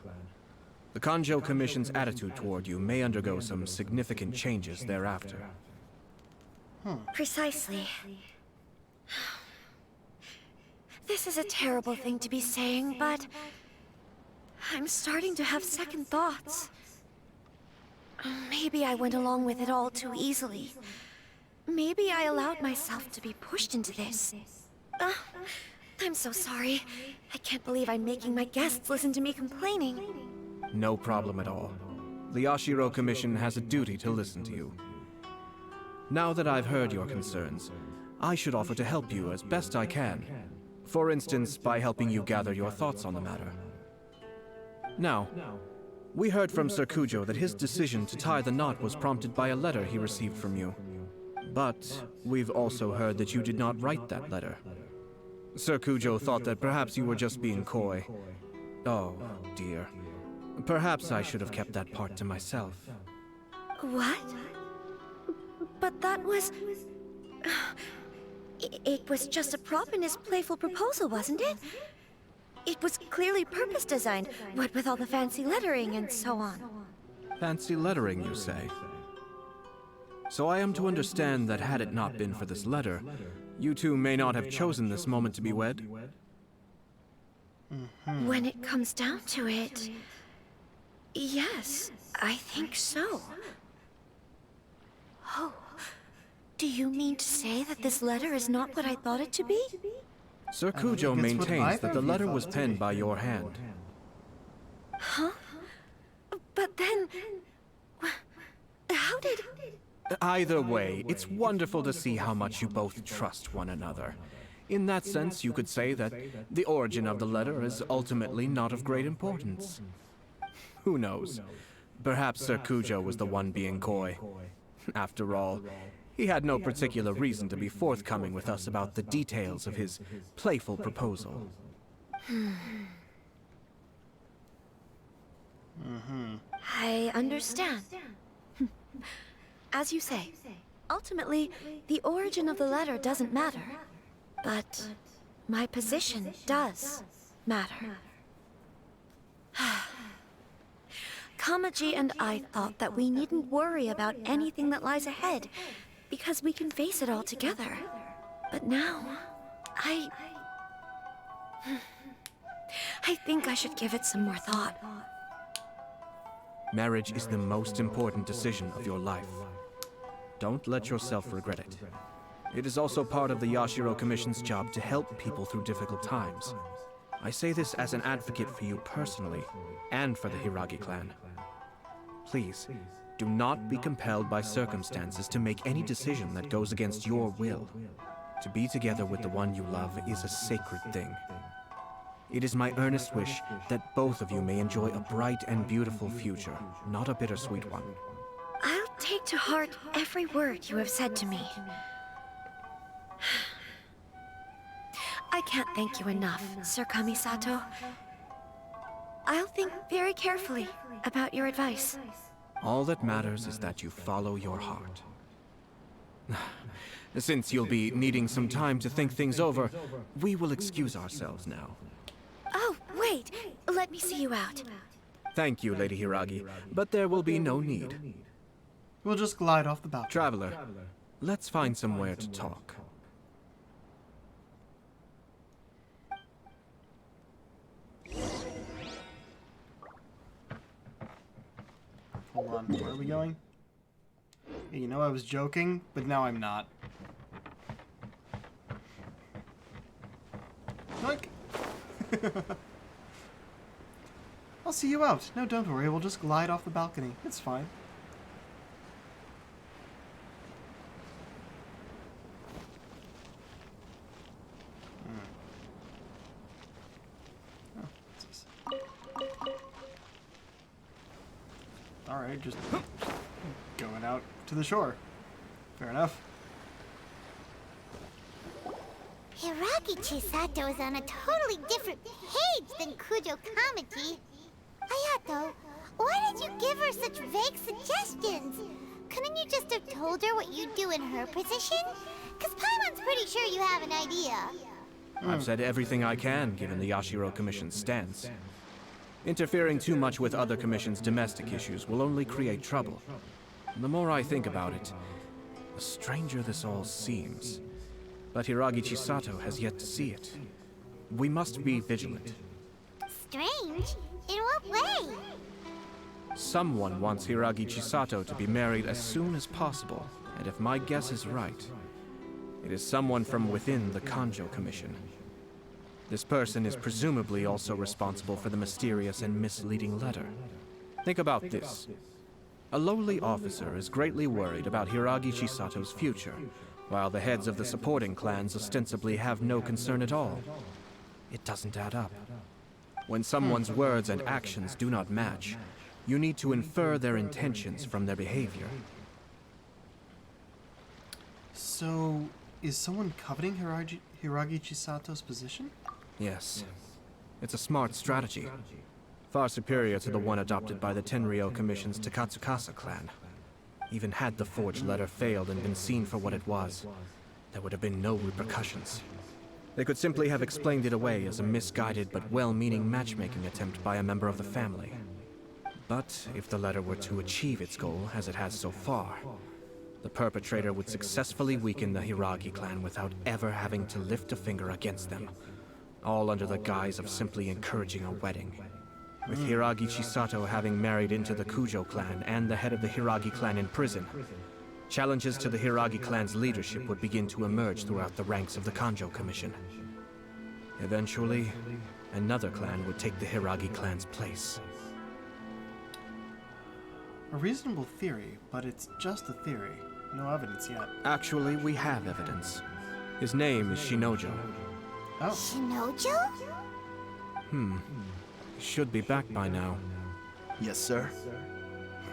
The Kanjo Commission's attitude toward you may undergo some significant changes thereafter. Precisely. This is a terrible thing to be saying, but I'm starting to have second thoughts. Maybe I went along with it all too easily. Maybe I allowed myself to be pushed into this. I'm so sorry. I can't believe I'm making my guests listen to me complaining. No problem at all. The Yashiro Commission has a duty to listen to you. Now that I've heard your concerns, I should offer to help you as best I can. For instance, by helping you gather your thoughts on the matter. Now, we heard from Sir Kujo that his decision to tie the knot was prompted by a letter he received from you. But we've also heard that you did not write that letter. Sir Kujo thought that perhaps you were just being coy. Oh, dear. Perhaps I should have kept that part to myself. What? But that was... It was just a prop in his playful proposal, wasn't it? It was clearly purpose-designed, what with all the fancy lettering and so on. Fancy lettering, you say? So I am to understand that had it not been for this letter, you two may not have chosen this moment to be wed? When it comes down to it... Yes, I think so. Oh, do you mean to say that this letter is not what I thought it to be? Sir Kujo maintains that the letter was penned by your hand. Huh? But then... How did... Either way, it's wonderful to see how much you both trust one another. In that sense, you could say that the origin of the letter is ultimately not of great importance. Who knows? Perhaps Sir Kujo was the one being coy. After all, he had no particular reason to be forthcoming with us about the details of his playful proposal. I understand. As you say, ultimately, the origin of the letter doesn't matter. But my position does matter. Kamaji and I thought that we needn't worry about anything that lies ahead, because we can face it all together. But now, I think I should give it some more thought. Marriage is the most important decision of your life. Don't let yourself regret it. It is also part of the Yashiro Commission's job to help people through difficult times. I say this as an advocate for you personally, and for the Hiragi clan. Please, do not be compelled by circumstances to make any decision that goes against your will. To be together with the one you love is a sacred thing. It is my earnest wish that both of you may enjoy a bright and beautiful future, not a bittersweet one. I'll take to heart every word you have said to me. I can't thank you enough, Sir Kamisato. I'll think very carefully about your advice. All that matters is that you follow your heart. Since you'll be needing some time to think things over, we will excuse ourselves now. Oh, wait! Let me see you out. Thank you, Lady Hiragi, but there will be no need. We'll just glide off the balcony. Traveler, let's find somewhere to talk. Hold on, where are we going? Hey, you know I was joking, but now I'm not. Like, I'll see you out. No, don't worry. We'll just glide off the balcony. It's fine. Oh, what's this? Alright, just going out to the shore. Fair enough. Hiragi Chisato is on a totally different page than Kujo Kamaji. Ayato, why did you give her such vague suggestions? Couldn't you just have told her what you'd do in her position? Because Paimon's pretty sure you have an idea. I've said everything I can, given the Yashiro Commission's stance. Interfering too much with other commissions' domestic issues will only create trouble. The more I think about it, the stranger this all seems. But Hiragi Chisato has yet to see it. We must be vigilant. Strange? In what way? Someone wants Hiragi Chisato to be married as soon as possible, and if my guess is right, it is someone from within the Kanjo Commission. This person is presumably also responsible for the mysterious and misleading letter. Think about this. A lowly officer is greatly worried about Hiragi Chisato's future, while the heads of the supporting clans ostensibly have no concern at all. It doesn't add up. When someone's words and actions do not match, you need to infer their intentions from their behavior. So, is someone coveting Hiragi Chisato's position? Yes. It's a smart strategy. Far superior to the one adopted by the Tenryou Commission's Takatsukasa clan. Even had the forged letter failed and been seen for what it was, there would have been no repercussions. They could simply have explained it away as a misguided but well-meaning matchmaking attempt by a member of the family. But if the letter were to achieve its goal, as it has so far, the perpetrator would successfully weaken the Hiragi clan without ever having to lift a finger against them, all under the guise of simply encouraging a wedding. With Hiragi Chisato having married into the Kujo clan and the head of the Hiragi clan in prison, challenges to the Hiragi clan's leadership would begin to emerge throughout the ranks of the Kanjo Commission. Eventually, another clan would take the Hiragi clan's place. A reasonable theory, but it's just a theory. No evidence yet. Actually, we have evidence. His name is Shinojo. Oh. Shinojo? He should be back by now. Yes, sir.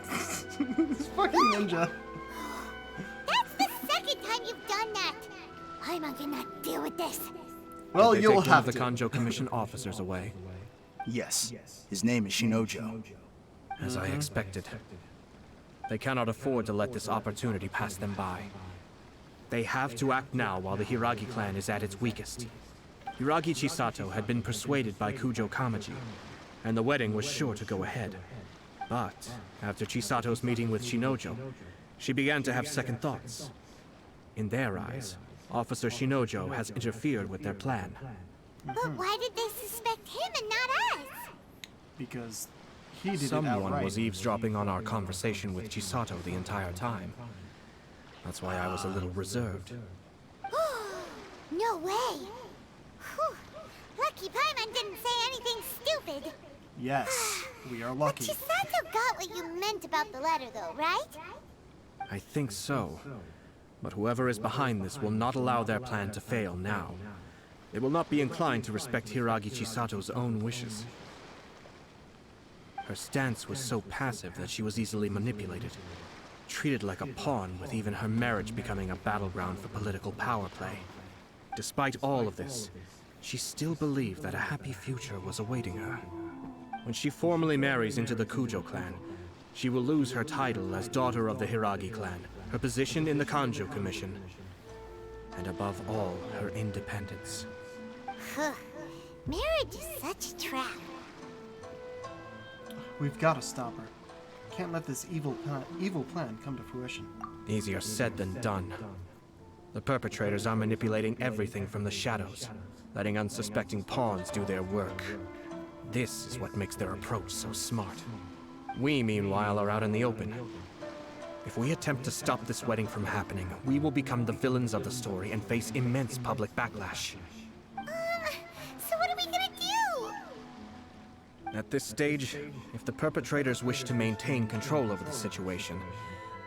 This fucking ninja. That's the second time you've done that. I'm gonna deal with this. Well, Did they you'll take one have of to. the Kanjo Commission officers away. Yes. His name is Shinojo. As I expected. They cannot afford to let this opportunity pass them by. They have to act now while the Hiragi clan is at its weakest. Hiragi Chisato had been persuaded by Kujo Kamaji, and the wedding was sure to go ahead. But after Chisato's meeting with Shinojo, she began to have second thoughts. In their eyes, Officer Shinojo has interfered with their plan. But why did they suspect him and not us? Because he did it Someone outright. was eavesdropping on our conversation with Chisato the entire time. That's why I was a little reserved. No way! Whew. Lucky Paimon didn't say anything stupid. Yes, we are lucky. But Chisato got what you meant about the letter, though, right? I think so. But whoever is behind this will not allow their plan to fail now. They will not be inclined to respect Hiragi Chisato's own wishes. Her stance was so passive that she was easily manipulated, treated like a pawn, with even her marriage becoming a battleground for political power play. Despite all of this, she still believed that a happy future was awaiting her. When she formally marries into the Kujo clan, she will lose her title as daughter of the Hiragi clan, her position in the Kanjo Commission, and above all, her independence. Marriage is such a trap. We've got to stop her. Can't let this evil plan come to fruition. Easier said than done. The perpetrators are manipulating everything from the shadows, letting unsuspecting pawns do their work. This is what makes their approach so smart. We, meanwhile, are out in the open. If we attempt to stop this wedding from happening, we will become the villains of the story and face immense public backlash. So what are we gonna do? At this stage, if the perpetrators wish to maintain control over the situation,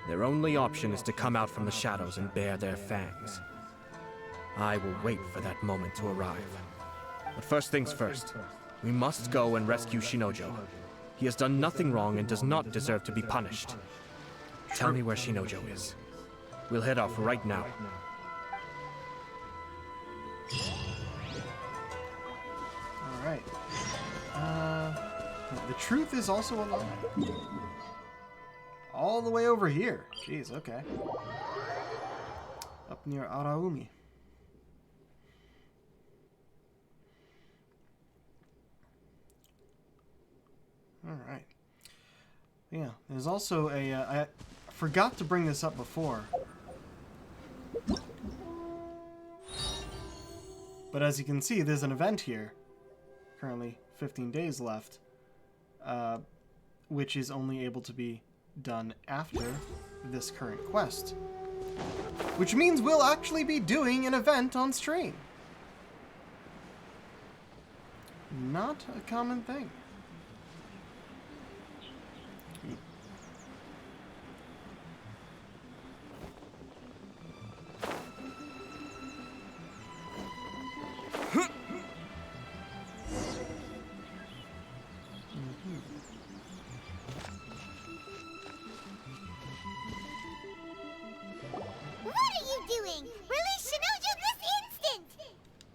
their only option is to come out from the shadows and bare their fangs. I will wait for that moment to arrive. But first things first, we must go and rescue Shinojo. He has done nothing wrong and does not deserve to be punished. Tell me where Shinojo is. We'll head off right now. Alright. The truth is also a lie. All the way over here. Jeez, okay. Up near Araumi. Alright. Yeah, there's also a... I forgot to bring this up before. But as you can see, there's an event here. Currently 15 days left. Which is only able to be done after this current quest. Which means we'll actually be doing an event on stream. Not a common thing.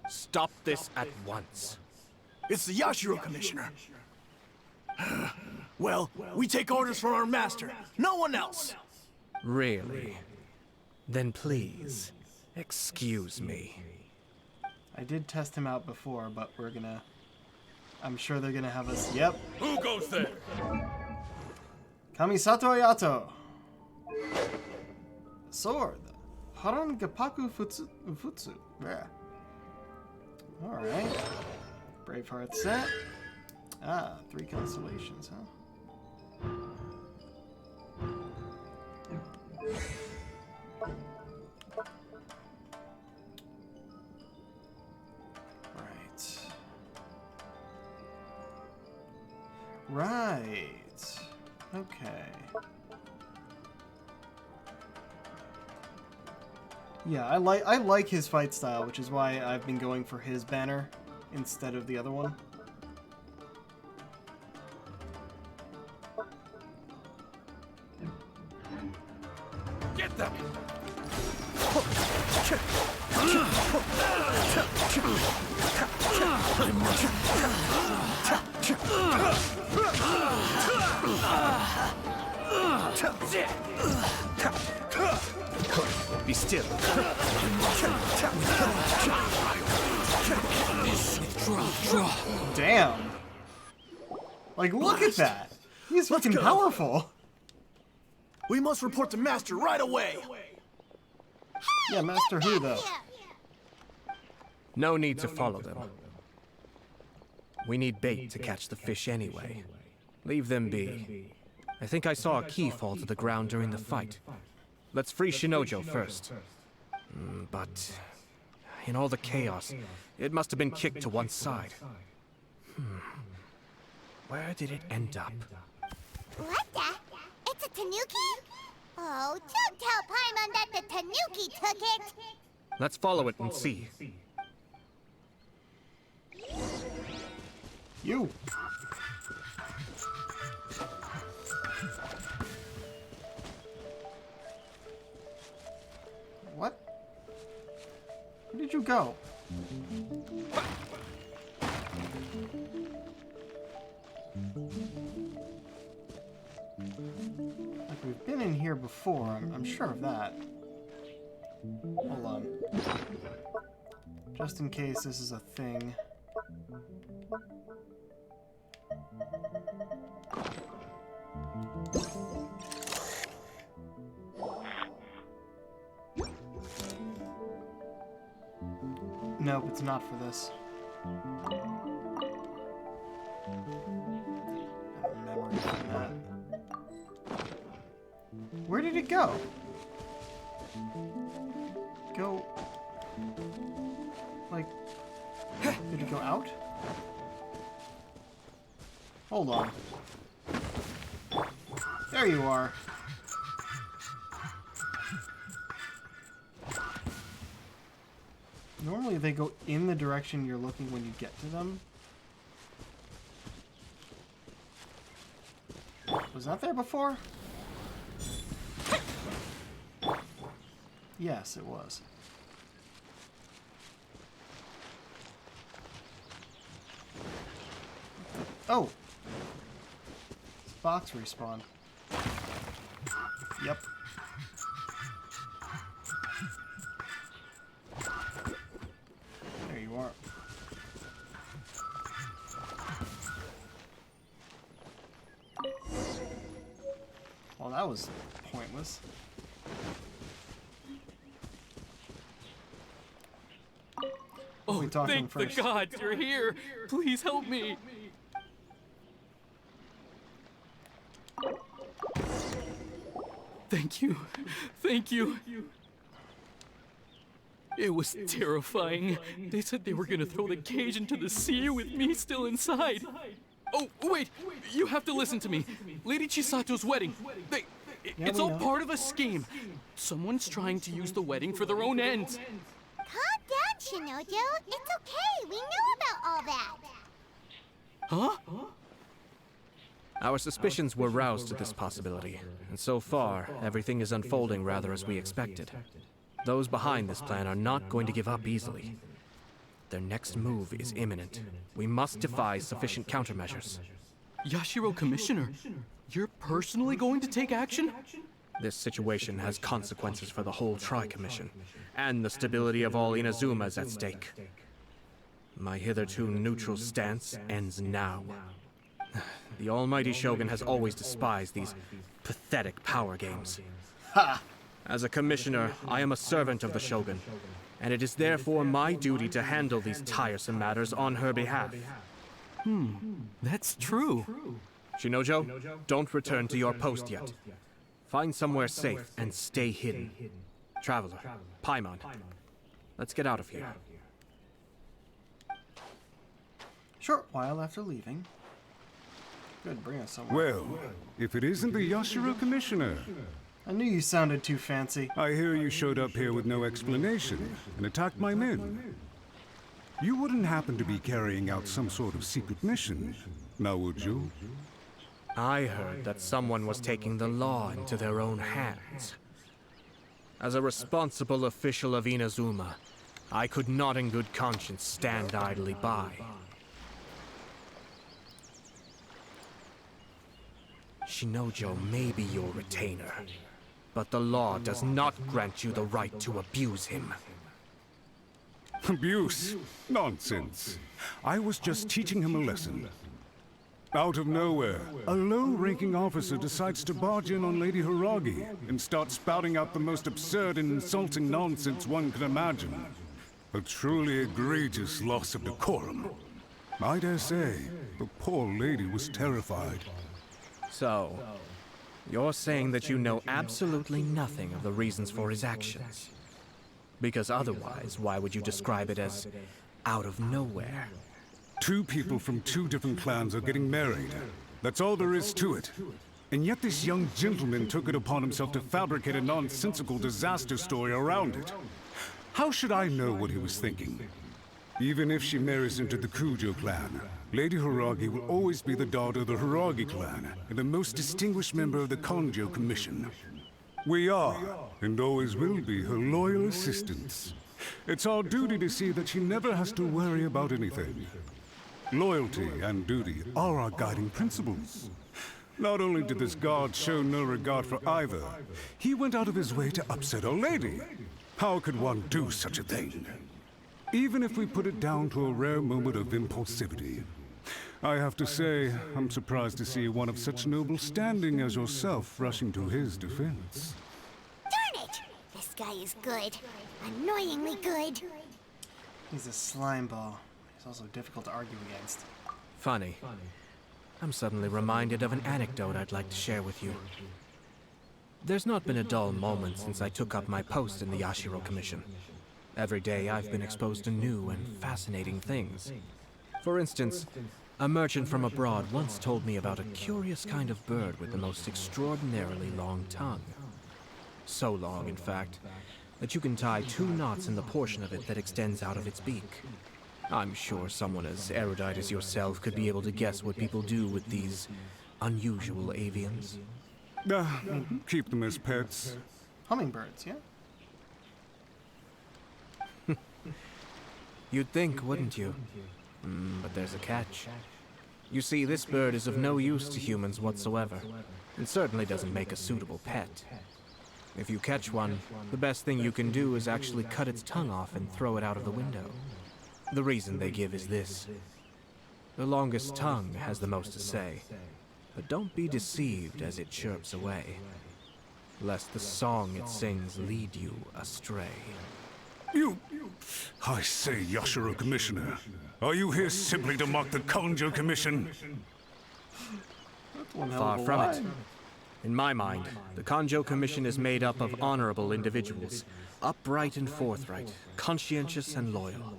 Stop this at once. It's the Yashiro Commissioner. Well, we take orders from our master. No one else. Really? Then please, excuse me. I did test him out before, but we're gonna... I'm sure they're gonna have us... Yep. Who goes there? Kamisato Ayato. Sword. Haran Gapaku Futsu. Yeah. Alright. Braveheart set. Ah, 3 constellations, huh? Right. Okay. Yeah, I like his fight style, which is why I've been going for his banner instead of the other one. Get them! Be still. Damn. Like, look at that. He's fucking powerful. We must report to Master right away. Yeah, Master who, though? No need to follow them. We need bait to catch the fish anyway. Leave them be. I think I saw a key fall to the ground during the fight. Let's free Shinojo first. But in all the chaos, it must have been kicked to one side. Where did it end up? What the? It's a tanuki? Oh, don't tell Paimon that the tanuki took it! Let's follow it and see. You! What? Where did you go? Like we've been in here before, I'm sure of that. Hold on. Just in case this is a thing. Nope, it's not for this. I have a memory of that. Where did it go? Go... Like... Did it go out? Hold on. There you are. Normally they go in the direction you're looking when you get to them. Was that there before? Yes, it was. Oh! This box respawned. Yep. There you are. Well, that was pointless. Oh, thank the gods you're here! Please help me! Thank you. Thank you. It was terrifying. They said they were gonna throw the cage into the sea with me still inside. Oh, wait! You have to listen to me. Lady Chisato's wedding. It's all part of a scheme. Someone's trying to use the wedding for their own ends. Calm down, Shinojo. It's okay. We knew about all that. Huh? Our suspicions were roused to this possibility, and so far, everything is unfolding rather as we expected. Those behind this plan are not going to give up easily. Their next move is imminent. We must devise sufficient countermeasures. Yashiro Commissioner, you're personally going to take action? This situation has consequences for the whole Tri-Commission, and the stability of all Inazuma is at stake. My hitherto neutral stance ends now. The almighty Shogun has always despised these pathetic power games. Ha! As a commissioner, I am a servant of the Shogun, and it is therefore my duty to handle these tiresome matters on her behalf. That's true. Shinojo, don't return to your post yet. Find somewhere safe and stay hidden. Traveler, Paimon, let's get out of here. Short while after leaving. Good, bring us somewhere. Well, if it isn't the Yashiro Commissioner. I knew you sounded too fancy. I hear you showed up here with no explanation and attacked my men. You wouldn't happen to be carrying out some sort of secret mission, now would you? I heard that someone was taking the law into their own hands. As a responsible official of Inazuma, I could not in good conscience stand idly by. Shinojo may be your retainer, but the law does not grant you the right to abuse him. Abuse? Nonsense. I was just teaching him a lesson. Out of nowhere, a low-ranking officer decides to barge in on Lady Hiragi and start spouting out the most absurd and insulting nonsense one can imagine. A truly egregious loss of decorum. I dare say, the poor lady was terrified. So, you're saying that you know absolutely nothing of the reasons for his actions? Because otherwise, why would you describe it as out of nowhere? Two people from two different clans are getting married. That's all there is to it. And yet this young gentleman took it upon himself to fabricate a nonsensical disaster story around it. How should I know what he was thinking? Even if she marries into the Kujo clan, Lady Hiragi will always be the daughter of the Hiragi clan and the most distinguished member of the Kanjo Commission. We are, and always will be, her loyal assistants. It's our duty to see that she never has to worry about anything. Loyalty and duty are our guiding principles. Not only did this guard show no regard for either, he went out of his way to upset our lady. How could one do such a thing? Even if we put it down to a rare moment of impulsivity. I have to say, I'm surprised to see one of such noble standing as yourself rushing to his defense. Darn it! This guy is good. Annoyingly good. He's a slime ball. He's also difficult to argue against. Funny. I'm suddenly reminded of an anecdote I'd like to share with you. There's not been a dull moment since I took up my post in the Yashiro Commission. Every day I've been exposed to new and fascinating things. For instance, a merchant from abroad once told me about a curious kind of bird with the most extraordinarily long tongue. So long, in fact, that you can tie 2 knots in the portion of it that extends out of its beak. I'm sure someone as erudite as yourself could be able to guess what people do with these unusual avians. Keep them as pets. Hummingbirds, yeah? You'd think, wouldn't you? But there's a catch. You see, this bird is of no use to humans whatsoever, and certainly doesn't make a suitable pet. If you catch one, the best thing you can do is actually cut its tongue off and throw it out of the window. The reason they give is this. The longest tongue has the most to say, but don't be deceived as it chirps away, lest the song it sings lead you astray. I say, Yashiro Commissioner, are you here simply to mock the Kanjo Commission? Far from it. In my mind, the Kanjo Commission is made up of honorable individuals, upright and forthright, conscientious and loyal.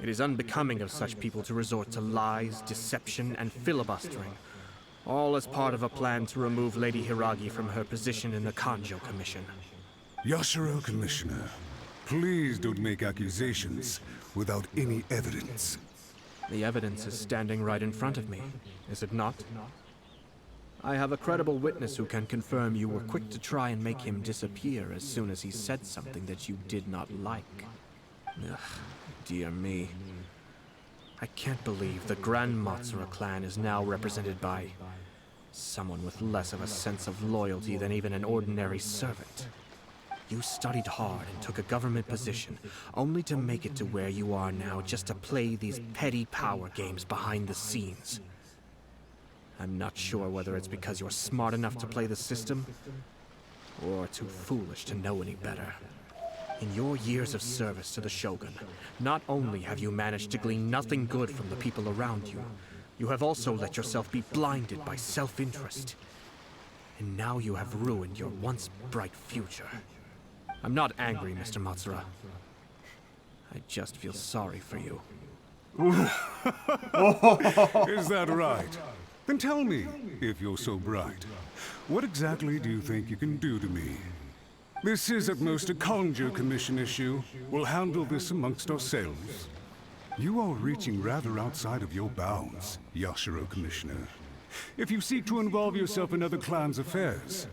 It is unbecoming of such people to resort to lies, deception, and filibustering, all as part of a plan to remove Lady Hiragi from her position in the Kanjo Commission. Yashiro Commissioner, please don't make accusations without any evidence. The evidence is standing right in front of me, is it not? I have a credible witness who can confirm you were quick to try and make him disappear as soon as he said something that you did not like. Ugh, dear me. I can't believe the Grand Matsura clan is now represented by someone with less of a sense of loyalty than even an ordinary servant. You studied hard and took a government position, only to make it to where you are now just to play these petty power games behind the scenes. I'm not sure whether it's because you're smart enough to play the system, or too foolish to know any better. In your years of service to the Shogun, not only have you managed to glean nothing good from the people around you, you have also let yourself be blinded by self-interest. And now you have ruined your once bright future. I'm not angry, Mr. Matsura. I just feel sorry for you. Is that right? Then tell me, if you're so bright, what exactly do you think you can do to me? This is at most a Kanjo Commission issue. We'll handle this amongst ourselves. You are reaching rather outside of your bounds, Yashiro Commissioner. If you seek to involve yourself in other clans' affairs,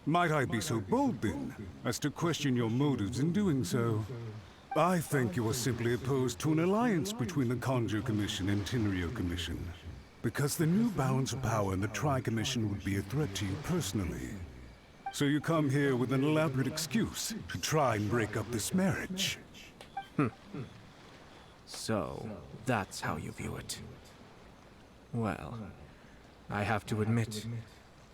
might I be so bold, then, as to question your motives in doing so? I think you are simply opposed to an alliance between the Kanjo Commission and Tenryo Commission, because the new balance of power in the Tri-Commission would be a threat to you personally. So you come here with an elaborate excuse to try and break up this marriage. So, that's how you view it. Well, I have to admit,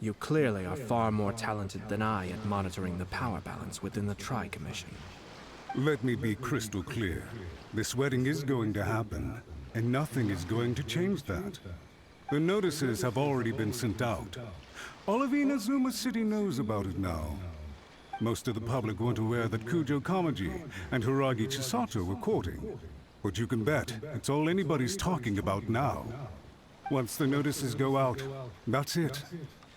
you clearly are far more talented than I at monitoring the power balance within the Tri-Commission. Let me be crystal clear. This wedding is going to happen, and nothing is going to change that. The notices have already been sent out. All of Inazuma City knows about it now. Most of the public weren't aware that Kujo Kamaji and Hiragi Chisato were courting. But you can bet it's all anybody's talking about now. Once the notices go out, that's it.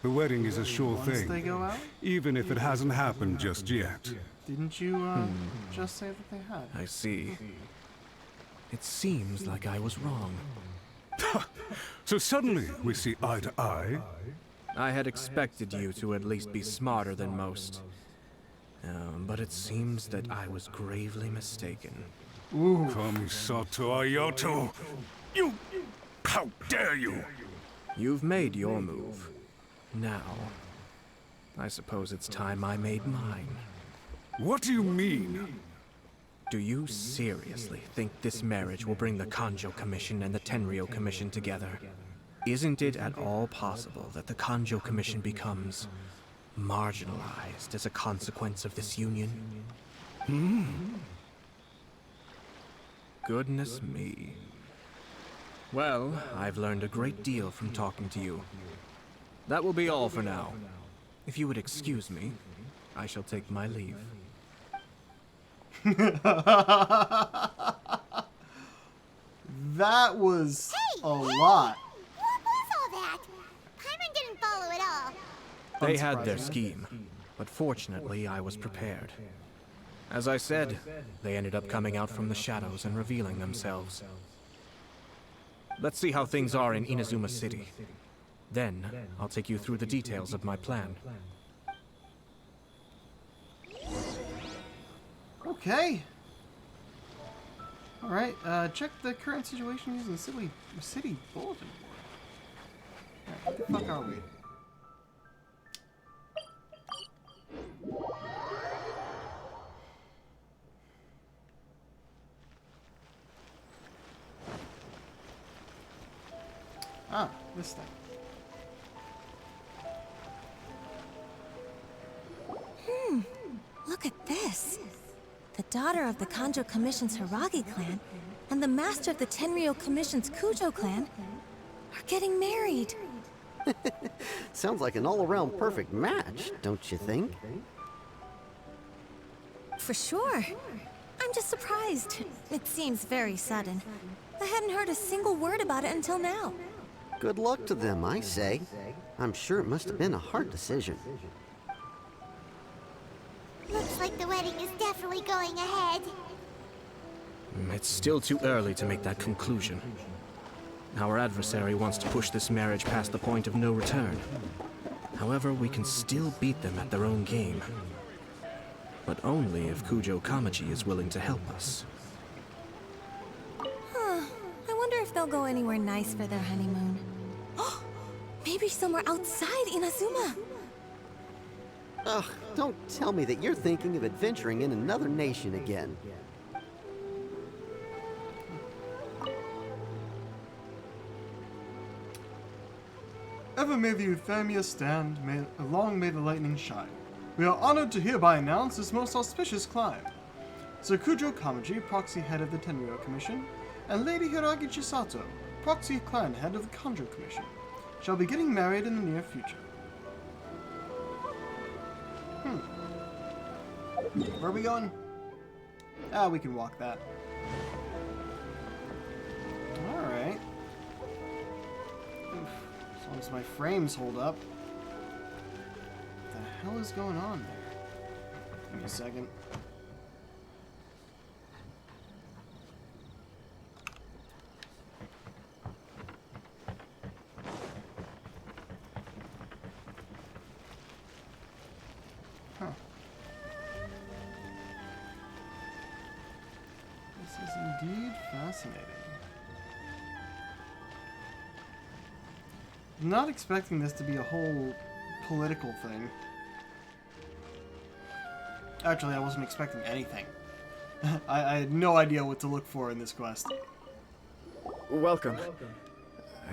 The wedding is a sure thing. Once they go out? Even if it hasn't happened just yet. Didn't you, just say that they had? I see. It seems like I was wrong. So suddenly, we see eye to eye. I had expected you to at least be smarter than most. But it seems that I was gravely mistaken. Ooh. Kamisato Ayato! You! How dare you! You've made your move. Now, I suppose it's time I made mine. What do you mean? Do you seriously think this marriage will bring the Kanjo Commission and the Tenryou Commission together? Isn't it at all possible that the Kanjo Commission becomes marginalized as a consequence of this union? Goodness me. Well, I've learned a great deal from talking to you. That will be all for now. If you would excuse me, I shall take my leave. That was a lot. What was all that? Paimon didn't follow at all. They had their scheme, but fortunately I was prepared. As I said, they ended up coming out from the shadows and revealing themselves. Let's see how things are in Inazuma City. Then, I'll take you through the details of my plan. Okay. Alright, check the current situation using the city bulletin board. Alright, what the fuck are we? Ah, this thing. Look at this. The daughter of the Kanjo Commission's Hiragi clan and the master of the Tenryou Commission's Kujo clan are getting married. Sounds like an all-around perfect match, don't you think? For sure. I'm just surprised. It seems very sudden. I hadn't heard a single word about it until now. Good luck to them, I say. I'm sure it must have been a hard decision. Looks like the wedding is definitely going ahead. It's still too early to make that conclusion. Our adversary wants to push this marriage past the point of no return. However, we can still beat them at their own game. But only if Kujo Kamaji is willing to help us. I wonder if they'll go anywhere nice for their honeymoon. Maybe somewhere outside Inazuma. Ugh, don't tell me that you're thinking of adventuring in another nation again. Ever may the Euphemia stand, long may the lightning shine. We are honored to hereby announce this most auspicious climb. Sir Kujo Kamaji, proxy head of the Tenryou Commission, and Lady Hiragi Chisato, proxy clan head of the Kanjo Commission, shall be getting married in the near future. Where are we going? Ah, we can walk that. Alright. As long as my frames hold up. What the hell is going on there? Give me a second. This is indeed fascinating. I'm not expecting this to be a whole political thing. Actually, I wasn't expecting anything. I had no idea what to look for in this quest. Welcome.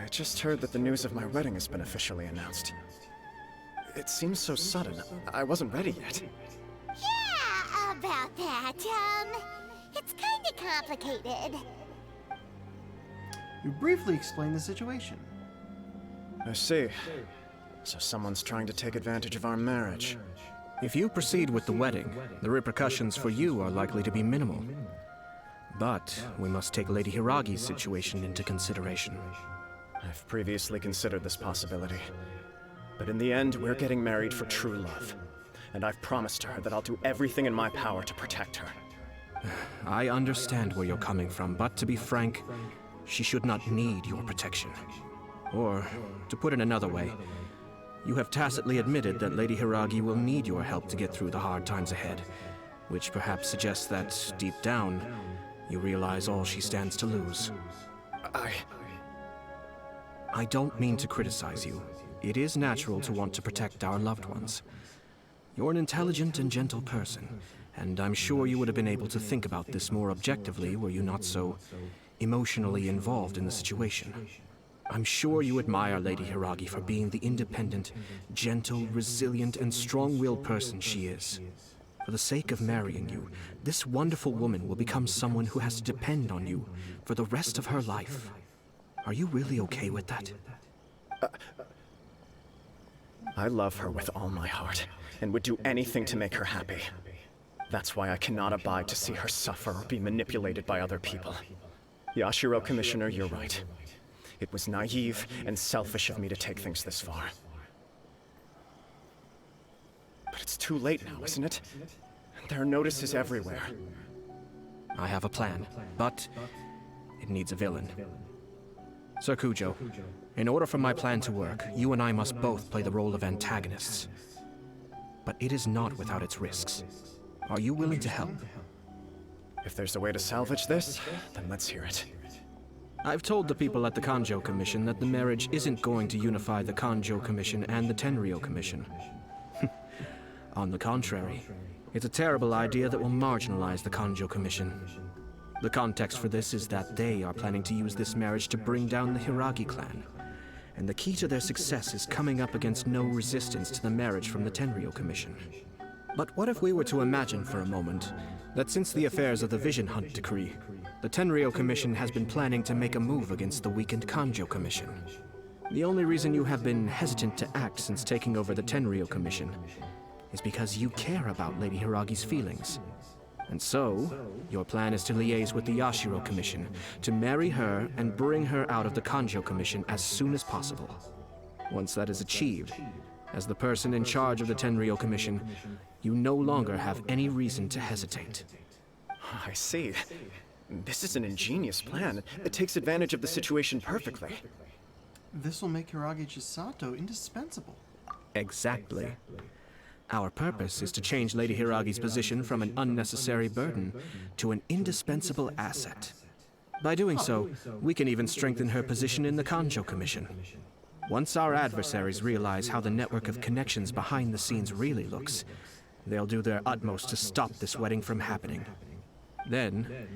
I just heard that the news of my wedding has been officially announced. It seems so sudden. I wasn't ready yet. Yeah, about that. It's kinda complicated. You briefly explained the situation. I see. So someone's trying to take advantage of our marriage. If you proceed with the wedding, the repercussions for you are likely to be minimal. But we must take Lady Hiragi's situation into consideration. I've previously considered this possibility. But in the end, we're getting married for true love. And I've promised her that I'll do everything in my power to protect her. I understand where you're coming from, but to be frank, she should not need your protection. Or, to put it another way, you have tacitly admitted that Lady Hiragi will need your help to get through the hard times ahead, which perhaps suggests that, deep down, you realize all she stands to lose. I don't mean to criticize you. It is natural to want to protect our loved ones. You're an intelligent and gentle person, and I'm sure you would have been able to think about this more objectively were you not so emotionally involved in the situation. I'm sure you admire Lady Hiragi for being the independent, gentle, resilient, and strong-willed person she is. For the sake of marrying you, this wonderful woman will become someone who has to depend on you for the rest of her life. Are you really okay with that? I love her with all my heart, and would do anything to make her happy. That's why I cannot abide to see her suffer or be manipulated by other people. Yashiro, Commissioner, you're right. It was naive and selfish of me to take things this far. But it's too late now, isn't it? There are notices everywhere. I have a plan, but it needs a villain. Sir Kujo, in order for my plan to work, you and I must both play the role of antagonists. But it is not without its risks. Are you willing to help? If there's a way to salvage this, then let's hear it. I've told the people at the Kanjo Commission that the marriage isn't going to unify the Kanjo Commission and the Tenryou Commission. On the contrary, it's a terrible idea that will marginalize the Kanjo Commission. The context for this is that they are planning to use this marriage to bring down the Hiragi clan. And the key to their success is coming up against no resistance to the marriage from the Tenryou Commission. But what if we were to imagine for a moment that since the affairs of the Vision Hunt Decree, the Tenryou Commission has been planning to make a move against the weakened Kanjo Commission? The only reason you have been hesitant to act since taking over the Tenryou Commission is because you care about Lady Hiragi's feelings. And so, your plan is to liaise with the Yashiro Commission, to marry her and bring her out of the Kanjo Commission as soon as possible. Once that is achieved, as the person in charge of the Tenryou Commission, you no longer have any reason to hesitate. I see. This is an ingenious plan. It takes advantage of the situation perfectly. This will make Hiragi Chisato indispensable. Exactly. Our purpose is to change Lady Hiragi's position from an unnecessary burden to an indispensable asset. By doing so, we can even strengthen her position in the Kanjo Commission. Once our adversaries realize how the network of connections behind the scenes really looks, they'll do their utmost to stop this wedding from happening. Then,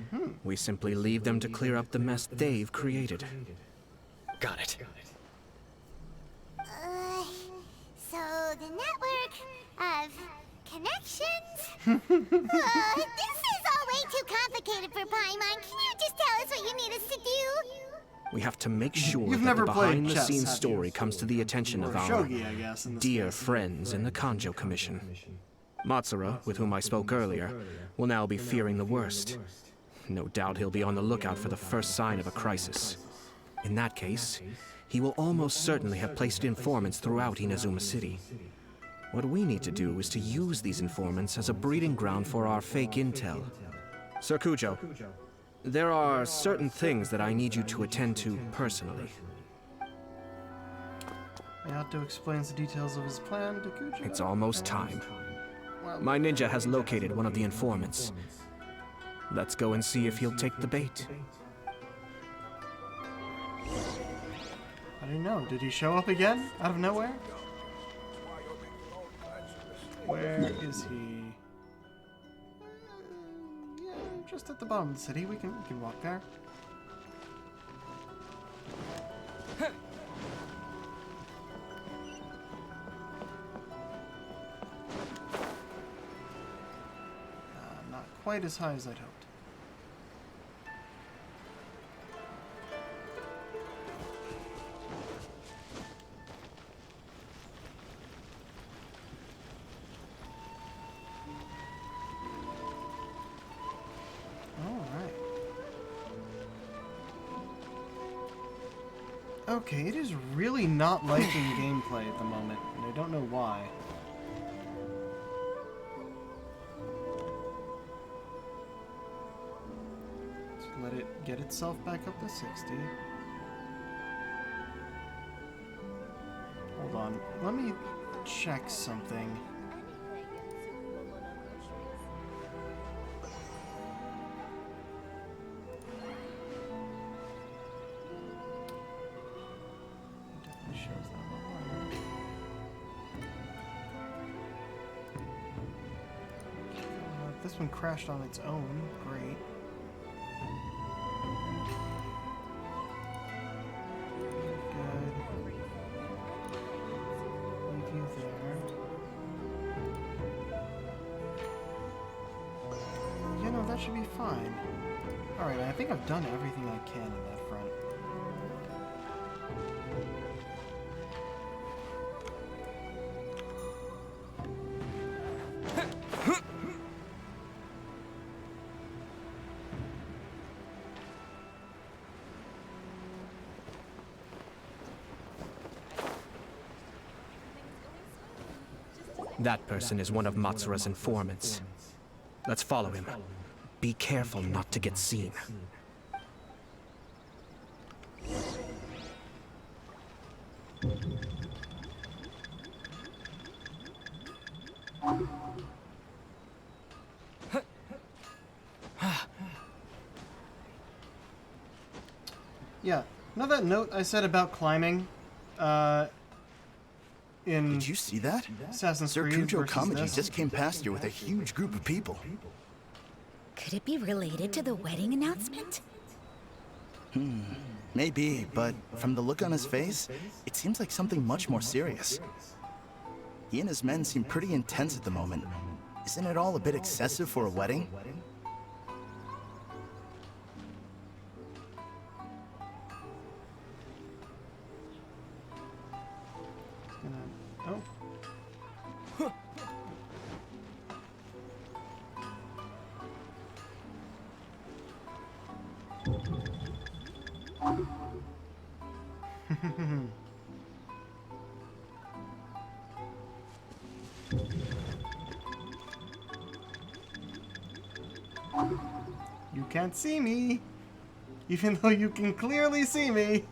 we simply leave them to clear up the mess they've created. Got it. So the network of connections? This is all way too complicated for Paimon. Can you just tell us what you need us to do? We have to make sure You've that never the played behind-the-scenes chess, have story you? comes to the attention of Or our shogi, I guess, in this dear case. friends in the Kanjo Commission. Matsura, with whom I spoke earlier, will now be fearing the worst. No doubt he'll be on the lookout for the first sign of a crisis. In that case, he will almost certainly have placed informants throughout Inazuma City. What we need to do is to use these informants as a breeding ground for our fake intel. Sir Kujo, there are certain things that I need you to attend to personally. Yato explains the details of his plan to Kujo. It's almost time. My ninja has located one of the informants. Let's go and see if he'll take the bait. I don't know. Did he show up again? Out of nowhere? Where is he? Yeah, just at the bottom of the city. We can walk there. Not quite as high as I'd hoped. Okay, it is really not liking gameplay at the moment, and I don't know why. Let's let it get itself back up to 60. Hold on, let me check something. This one crashed on its own. Great. Good. Leave you there. You know, that should be fine. Alright, I think I've done everything I can in that front. That person is one of Matsura's informants. Let's follow him. Be careful not to get seen. Yeah, know that note I said about climbing? Did you see that? Assassin's Sir Creed Kujo versus Kamaji this. just came past here with a huge group of people. Could it be related to the wedding announcement? Maybe, but from the look on his face, it seems like something much more serious. He and his men seem pretty intense at the moment. Isn't it all a bit excessive for a wedding? Oh. You can't see me, even though you can clearly see me.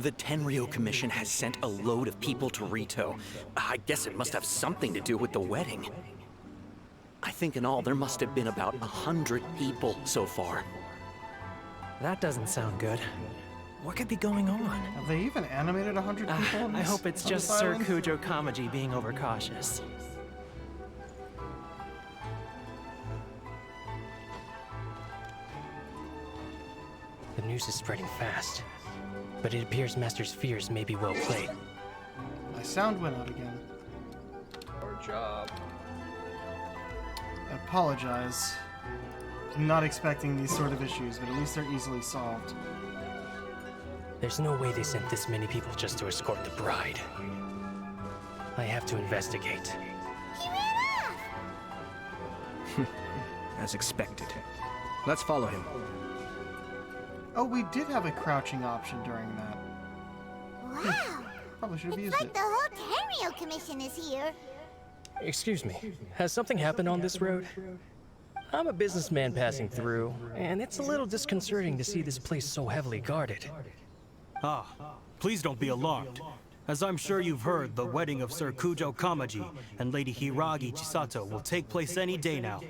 The Tenryo Commission has sent a load of people to Rito. I guess it must have something to do with the wedding. I think in all there must have been about 100 people so far. That doesn't sound good. What could be going on? Have they even animated 100 people? I hope it's just Sir Kujo Kamaji being overcautious. The news is spreading fast, but it appears Master's fears may be well played. My sound went out again. Our job. I apologize. I'm not expecting these sort of issues, but at least they're easily solved. There's no way they sent this many people just to escort the bride. I have to investigate. He ran off! As expected. Let's follow him. Oh, we did have a crouching option during that. Wow! Probably should have It's used like it. the whole Tenryo Commission is here. Excuse me, has something happened on this road? I'm a businessman passing through, and it's a little disconcerting to see this place so heavily guarded. Ah, please don't be alarmed. As I'm sure you've heard, the wedding of Sir Kujo Kamaji and Lady Hiragi Chisato will take place any day now.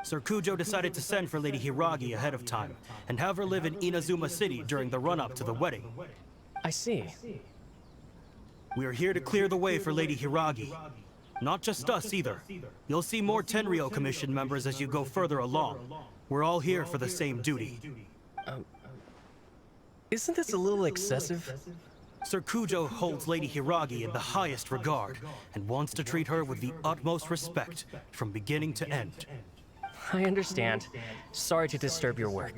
Sir Kujo decided to send for Lady Hiragi ahead of time, and have her live in Inazuma City during the run-up to the wedding. I see. We are here to clear the way for Lady Hiragi. Not just us, either. You'll see more Tenryo Commission members as you go further along. We're all here for the same duty. Isn't this a little excessive? Sir Kujo holds Lady Hiragi in the highest regard, and wants to treat her with the utmost respect, from beginning to end. I understand. Sorry to disturb your work.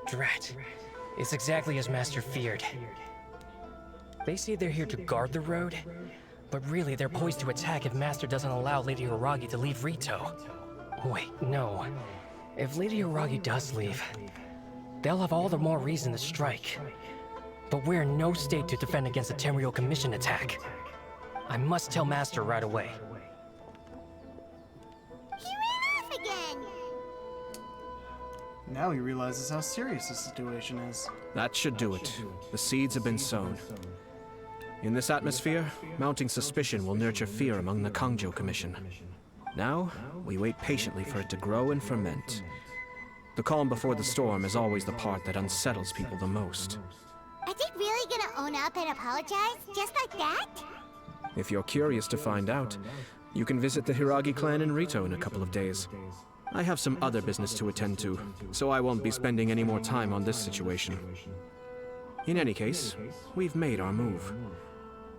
Drat. It's exactly as Master feared. They say they're here to guard the road, But really, they're poised to attack if Master doesn't allow Lady Hiragi to leave Rito. Wait, no. If Lady Hiragi does leave, they'll have all the more reason to strike. But we're in no state to defend against a Tenryou Commission attack. I must tell Master right away. He ran off again! Now he realizes how serious the situation is. That should do it. The seeds have been sown. In this atmosphere, mounting suspicion will nurture fear among the Kangjo Commission. Now, we wait patiently for it to grow and ferment. The calm before the storm is always the part that unsettles people the most. Are they really gonna own up and apologize? Just like that? If you're curious to find out, you can visit the Hiragi clan in Rito in a couple of days. I have some other business to attend to, so I won't be spending any more time on this situation. In any case, we've made our move.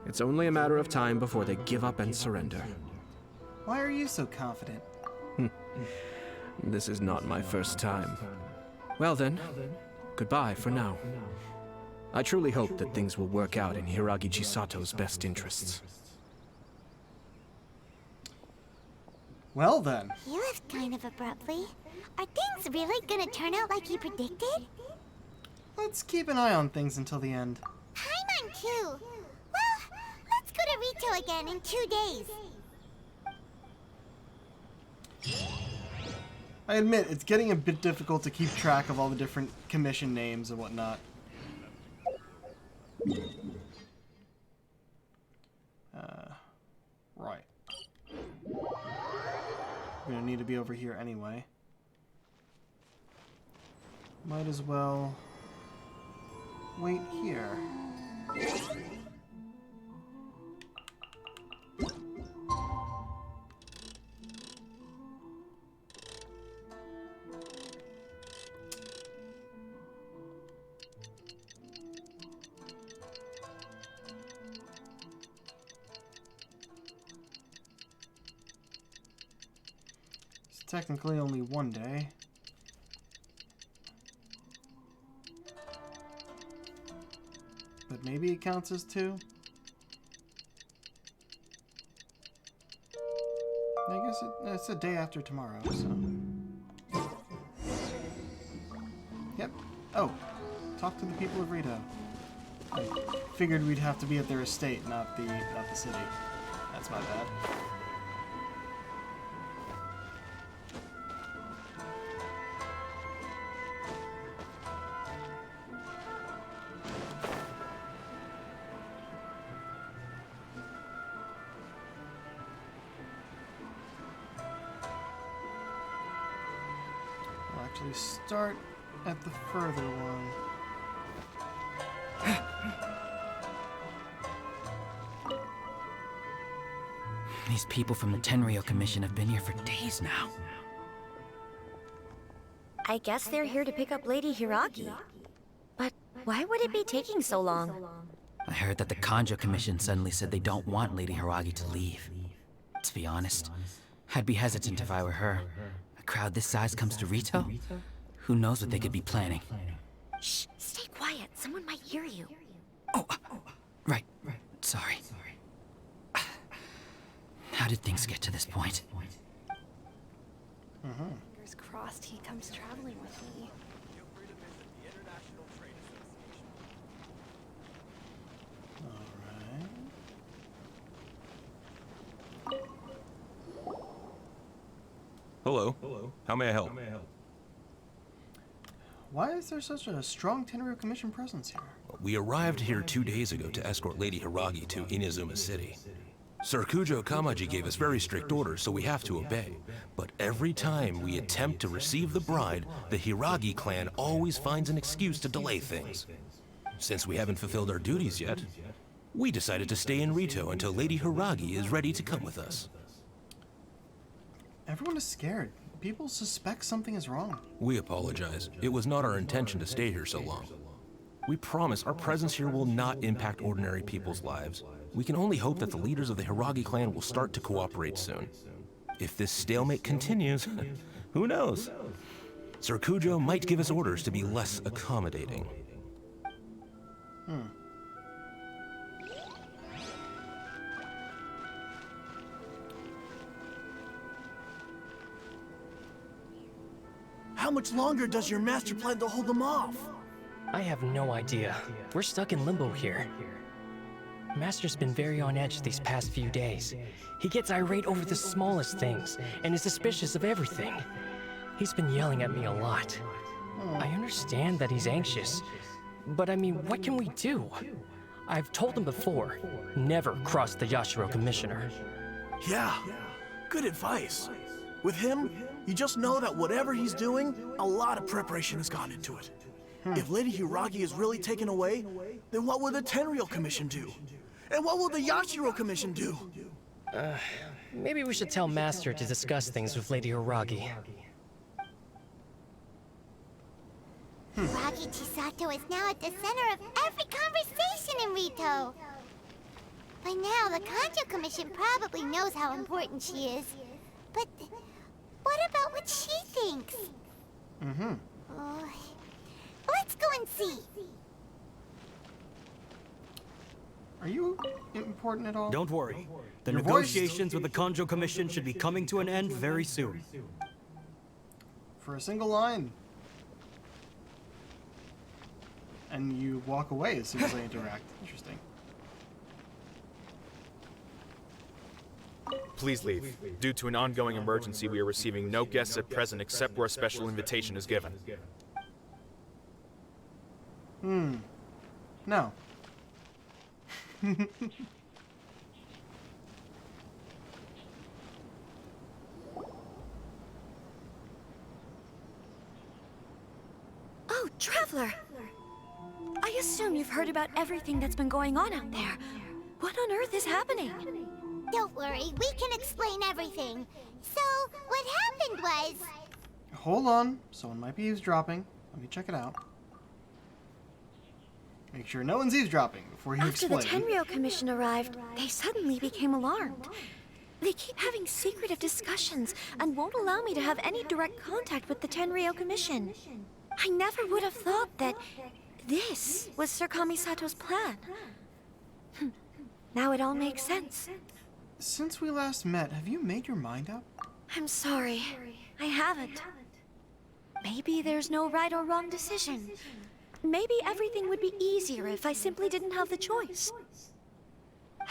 It's only a matter of time before they give up and surrender. Why are you so confident? This is not my first time. Well then, goodbye for now. I truly hope that things will work out in Hiragi Chisato's best interests. Well then. He left kind of abruptly. Are things really gonna turn out like he predicted? Let's keep an eye on things until the end. Paimon too. Well, let's go to Rito again in 2 days. I admit, it's getting a bit difficult to keep track of all the different commission names and whatnot. Right. We're gonna need to be over here anyway. Might as well wait here. Technically only 1 day. But maybe it counts as 2? I guess it's a day after tomorrow, so... Yep. Oh, talk to the people of Rito. I figured we'd have to be at their estate, not the city. That's my bad. Actually start at the further one. These people from the Tenryou Commission have been here for days now. I guess they're here to pick up Lady Hiragi. But why would it be taking so long? I heard that the Kangjo Commission suddenly said they don't want Lady Hiragi to leave. To be honest, I'd be hesitant if I were her. A crowd this size comes to Rito? Who knows what they could be planning? Shh, stay quiet. Someone might hear you. Oh, right. Sorry. How did things get to this point? Fingers crossed he comes traveling with me. Hello. How may I help? Why is there such a strong Tenryou Commission presence here? We arrived here 2 days ago to escort Lady Hiragi to Inazuma City. Sir Kujo Kamaji gave us very strict orders, so we have to obey. But every time we attempt to receive the bride, the Hiragi clan always finds an excuse to delay things. Since we haven't fulfilled our duties yet, we decided to stay in Rito until Lady Hiragi is ready to come with us. Everyone is scared. People suspect something is wrong. We apologize. It was not our intention to stay here so long. We promise our presence here will not impact ordinary people's lives. We can only hope that the leaders of the Hiragi clan will start to cooperate soon. If this stalemate continues, who knows? Sir Kujo might give us orders to be less accommodating. How much longer does your master plan to hold them off? I have no idea. We're stuck in limbo here. Master's been very on edge these past few days. He gets irate over the smallest things, and is suspicious of everything. He's been yelling at me a lot. I understand that he's anxious, but I mean, what can we do? I've told him before, never cross the Yashiro Commissioner. Yeah, good advice. With him, you just know that whatever he's doing, a lot of preparation has gone into it. If Lady Hiragi is really taken away, then what will the Tenryou Commission do? And what will the Yashiro Commission do? Maybe we should tell Master to discuss things with Lady Hiragi. Hiragi Chisato is now at the center of every conversation in Rito. By now, the Kanjo Commission probably knows how important she is. But what about what she thinks? Let's go and see. Are you important at all? Don't worry. The Your voice- negotiations with the Kanjo Commission should be coming to an end very soon. For a single line. And you walk away as soon as they interact. Interesting. Please leave. Due to an ongoing emergency, we are receiving no guests at present except where a special invitation is given. No. Oh, Traveler! I assume you've heard about everything that's been going on out there. What on earth is happening? Don't worry, we can explain everything. So, what happened was... Hold on. Someone might be eavesdropping. Let me check it out. Make sure no one's eavesdropping before you After explain. the Tenryou Commission arrived, they suddenly became alarmed. They keep having secretive discussions and won't allow me to have any direct contact with the Tenryou Commission. I never would have thought that this was Sir Kamisato's plan. Now it all makes sense. Since we last met, have you made your mind up? I'm sorry. I haven't. Maybe there's no right or wrong decision. Maybe everything would be easier if I simply didn't have the choice.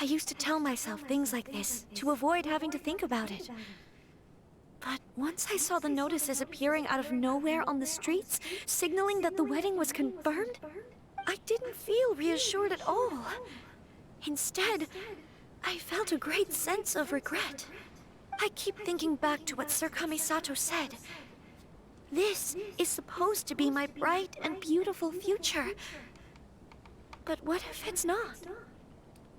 I used to tell myself things like this to avoid having to think about it. But once I saw the notices appearing out of nowhere on the streets, signaling that the wedding was confirmed, I didn't feel reassured at all. Instead, I felt a great sense of regret. I keep thinking back to what Sir Kamisato said. This is supposed to be my bright and beautiful future. But what if it's not?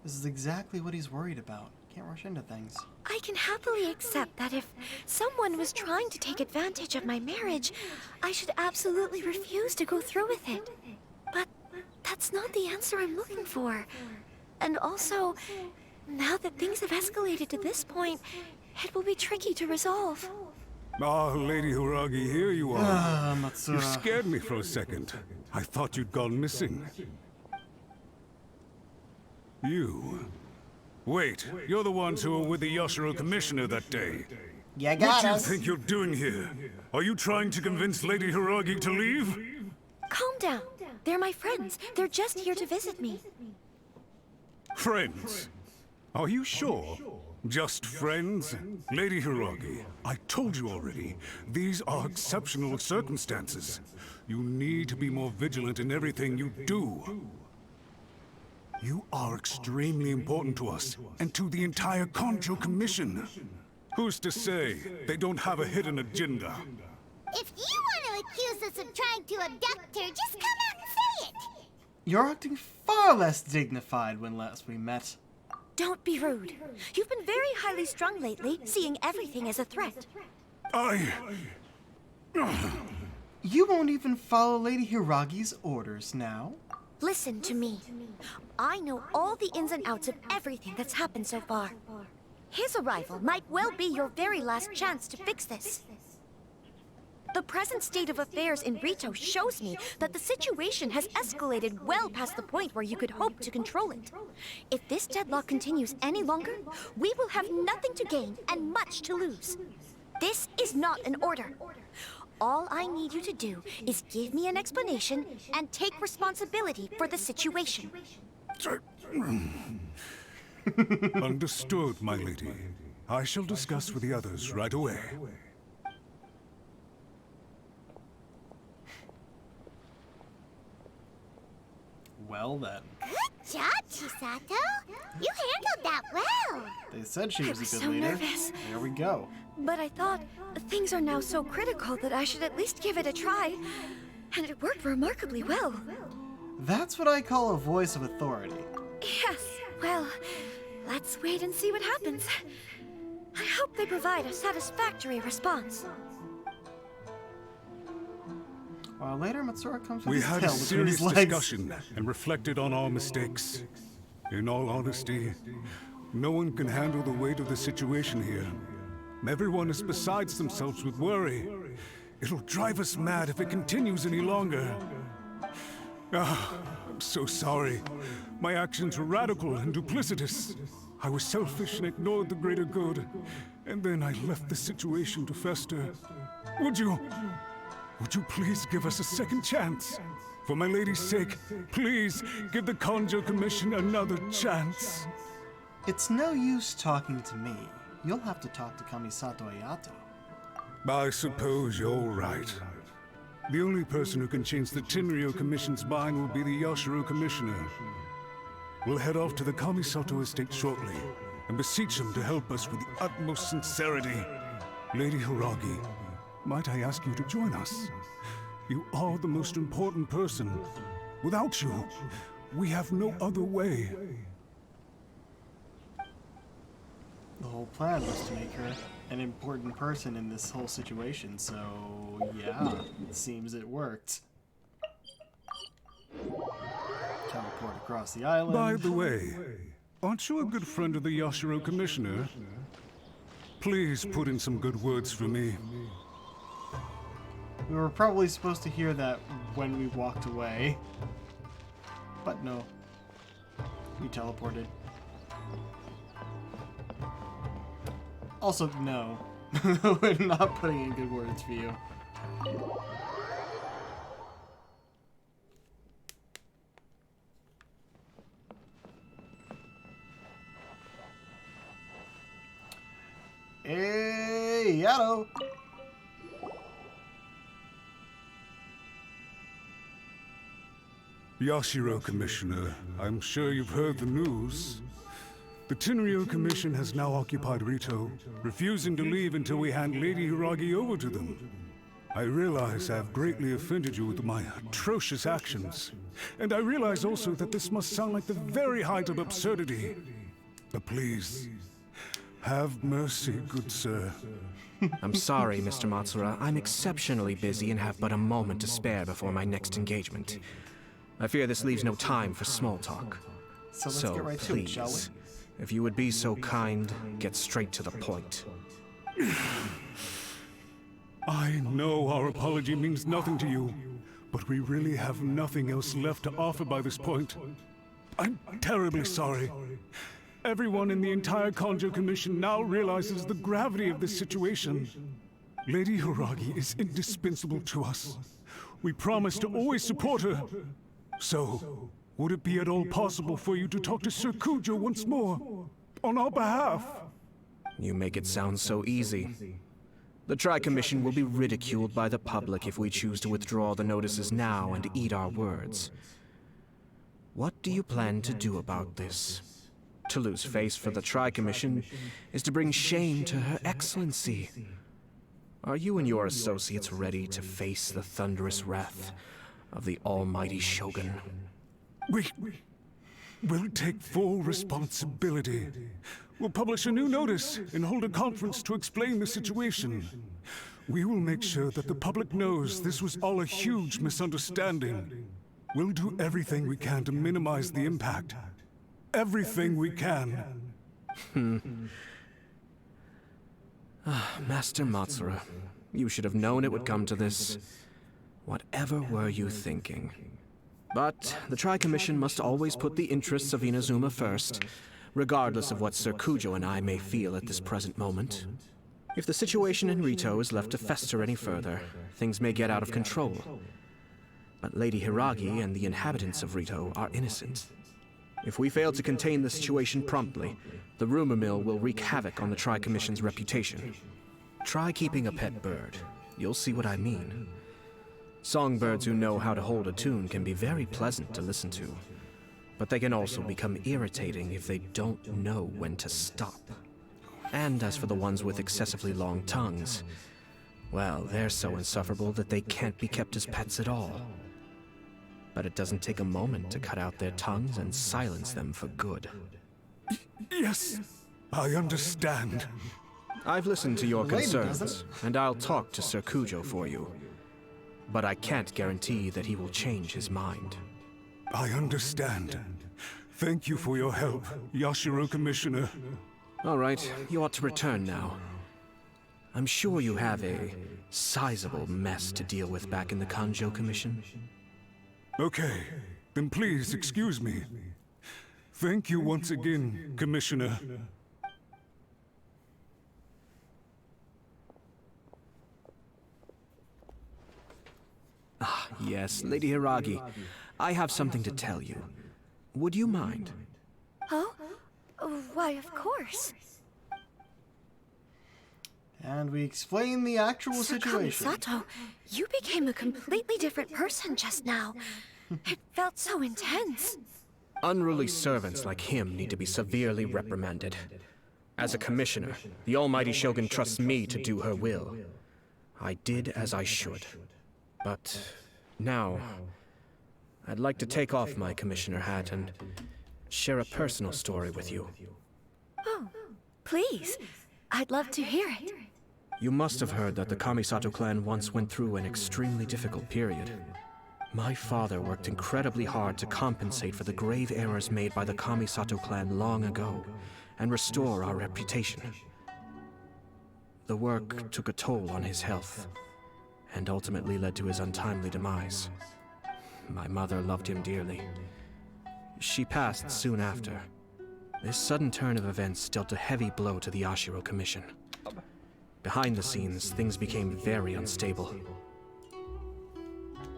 This is exactly what he's worried about. Can't rush into things. I can happily accept that if someone was trying to take advantage of my marriage, I should absolutely refuse to go through with it. But that's not the answer I'm looking for. And also, now that things have escalated to this point, it will be tricky to resolve. Ah, Lady Hiragi, here you are. Matsura. You scared me for a second. I thought you'd gone missing. You? Wait, you're the ones who were with the Yashiro Commissioner that day. Yeah, What got do you us. think you're doing here? Are you trying to convince Lady Hiragi to leave? Calm down. They're my friends. They're just here to visit me. Friends? Are you sure? Just friends? Lady Hiragi, I told you already, these are exceptional circumstances. You need to be more vigilant in everything you do. You are extremely important to us, and to the entire Kanjo Commission. Who's to say they don't have a hidden agenda? If you want to accuse us of trying to abduct her, just come out and say it! You're acting far less dignified when last we met. Don't be rude. You've been very highly strung lately, seeing everything as a threat. You won't even follow Lady Hiragi's orders now. Listen to me. I know all the ins and outs of everything that's happened so far. His arrival might well be your very last chance to fix this. The present state of affairs in Rito shows me that the situation has escalated well past the point where you could hope to control it. If this deadlock continues any longer, we will have nothing to gain and much to lose. This is not an order. all I need you to do is give me an explanation and take responsibility for the situation. Understood, my lady. I shall discuss with the others right away. Well then. Good job, Chisato. You handled that well. They said she was a good so leader. nervous. There we go. But I thought things are now so critical that I should at least give it a try. And it worked remarkably well. That's what I call a voice of authority. Yes, well, let's wait and see what happens. I hope they provide a satisfactory response. While later, Matsura comes with We his had tail a between serious his legs. discussion and reflected on our mistakes. In all honesty, no one can handle the weight of the situation here. Everyone is besides themselves with worry. It'll drive us mad if it continues any longer. I'm so sorry. My actions were radical and duplicitous. I was selfish and ignored the greater good. And then I left the situation to fester. Would you please give us a second chance? For my lady's sake, please give the Conjo Commission another chance. It's no use talking to me. You'll have to talk to Kamisato Ayato. I suppose you're right. The only person who can change the Tenryo Commission's mind will be the Yashiro Commissioner. We'll head off to the Kamisato estate shortly and beseech him to help us with the utmost sincerity. Lady Hiragi, might I ask you to join us? You are the most important person. Without you, we have no other way. The whole plan was to make her an important person in this whole situation, so yeah, it seems it worked. Teleport across the island. By the way, aren't you a good friend of the Yashiro Commissioner? Please put in some good words for me. We were probably supposed to hear that when we walked away. But no. We teleported. Also, no. We're not putting in good words for you. Hey, Yato! Yashiro Commissioner, I'm sure you've heard the news. The Tenryo Commission has now occupied Rito, refusing to leave until we hand Lady Hiragi over to them. I realize I have greatly offended you with my atrocious actions, and I realize also that this must sound like the very height of absurdity. But please, have mercy, good sir. I'm sorry, Mr. Matsura. I'm exceptionally busy and have but a moment to spare before my next engagement. I fear this leaves no time for small talk. So let's get right to it, shall we? If you would be so kind, get straight to the point. I know our apology means nothing to you, but we really have nothing else left to offer by this point. I'm terribly sorry. Everyone in the entire Conjo Commission now realizes the gravity of this situation. Lady Hiragi is indispensable to us. We promise to always support her. So, would it be at all possible for you to talk to Sir Kujo once more, on our behalf? You make it sound so easy. The Tri-Commission will be ridiculed by the public if we choose to withdraw the notices now and eat our words. What do you plan to do about this? To lose face for the Tri-Commission is to bring shame to Her Excellency. Are you and your associates ready to face the thunderous wrath of the almighty Shogun? We'll take full responsibility. We'll publish a new notice and hold a conference to explain the situation. We will make sure that the public knows this was all a huge misunderstanding. We'll do everything we can to minimize the impact. Everything we can. Master Matsura, you should have known it would come to this. Whatever were you thinking? But the Tri-Commission must always put the interests of Inazuma first, regardless of what Sir Kujo and I may feel at this present moment. If the situation in Rito is left to fester any further, things may get out of control. But Lady Hiragi and the inhabitants of Rito are innocent. If we fail to contain the situation promptly, the rumor mill will wreak havoc on the Tri-Commission's reputation. Try keeping a pet bird. You'll see what I mean. Songbirds who know how to hold a tune can be very pleasant to listen to, but they can also become irritating if they don't know when to stop. And as for the ones with excessively long tongues, well, they're so insufferable that they can't be kept as pets at all. But it doesn't take a moment to cut out their tongues and silence them for good. Yes, I understand. I've listened to your concerns, and I'll talk to Sir Kujo for you. But I can't guarantee that he will change his mind. I understand. Thank you for your help, Yashiro Commissioner. All right, you ought to return now. I'm sure you have a sizable mess to deal with back in the Kanjo Commission. Okay, then please excuse me. Thank you once again, Commissioner. Ah, yes, Lady Hiragi. I have something to tell you. Would you mind? Oh? Why, of course. And we explain the actual situation. Sato, you became a completely different person just now. It felt so intense. Unruly servants like him need to be severely reprimanded. As a commissioner, the Almighty Shogun trusts me to do her will. I did as I should. But now, I'd like to take off my commissioner hat and share a personal story with you. Oh, please. I'd love to hear it. You must have heard that the Kamisato clan once went through an extremely difficult period. My father worked incredibly hard to compensate for the grave errors made by the Kamisato clan long ago and restore our reputation. The work took a toll on his health and ultimately led to his untimely demise. My mother loved him dearly. She passed soon after. This sudden turn of events dealt a heavy blow to the Yashiro Commission. Behind the scenes, things became very unstable.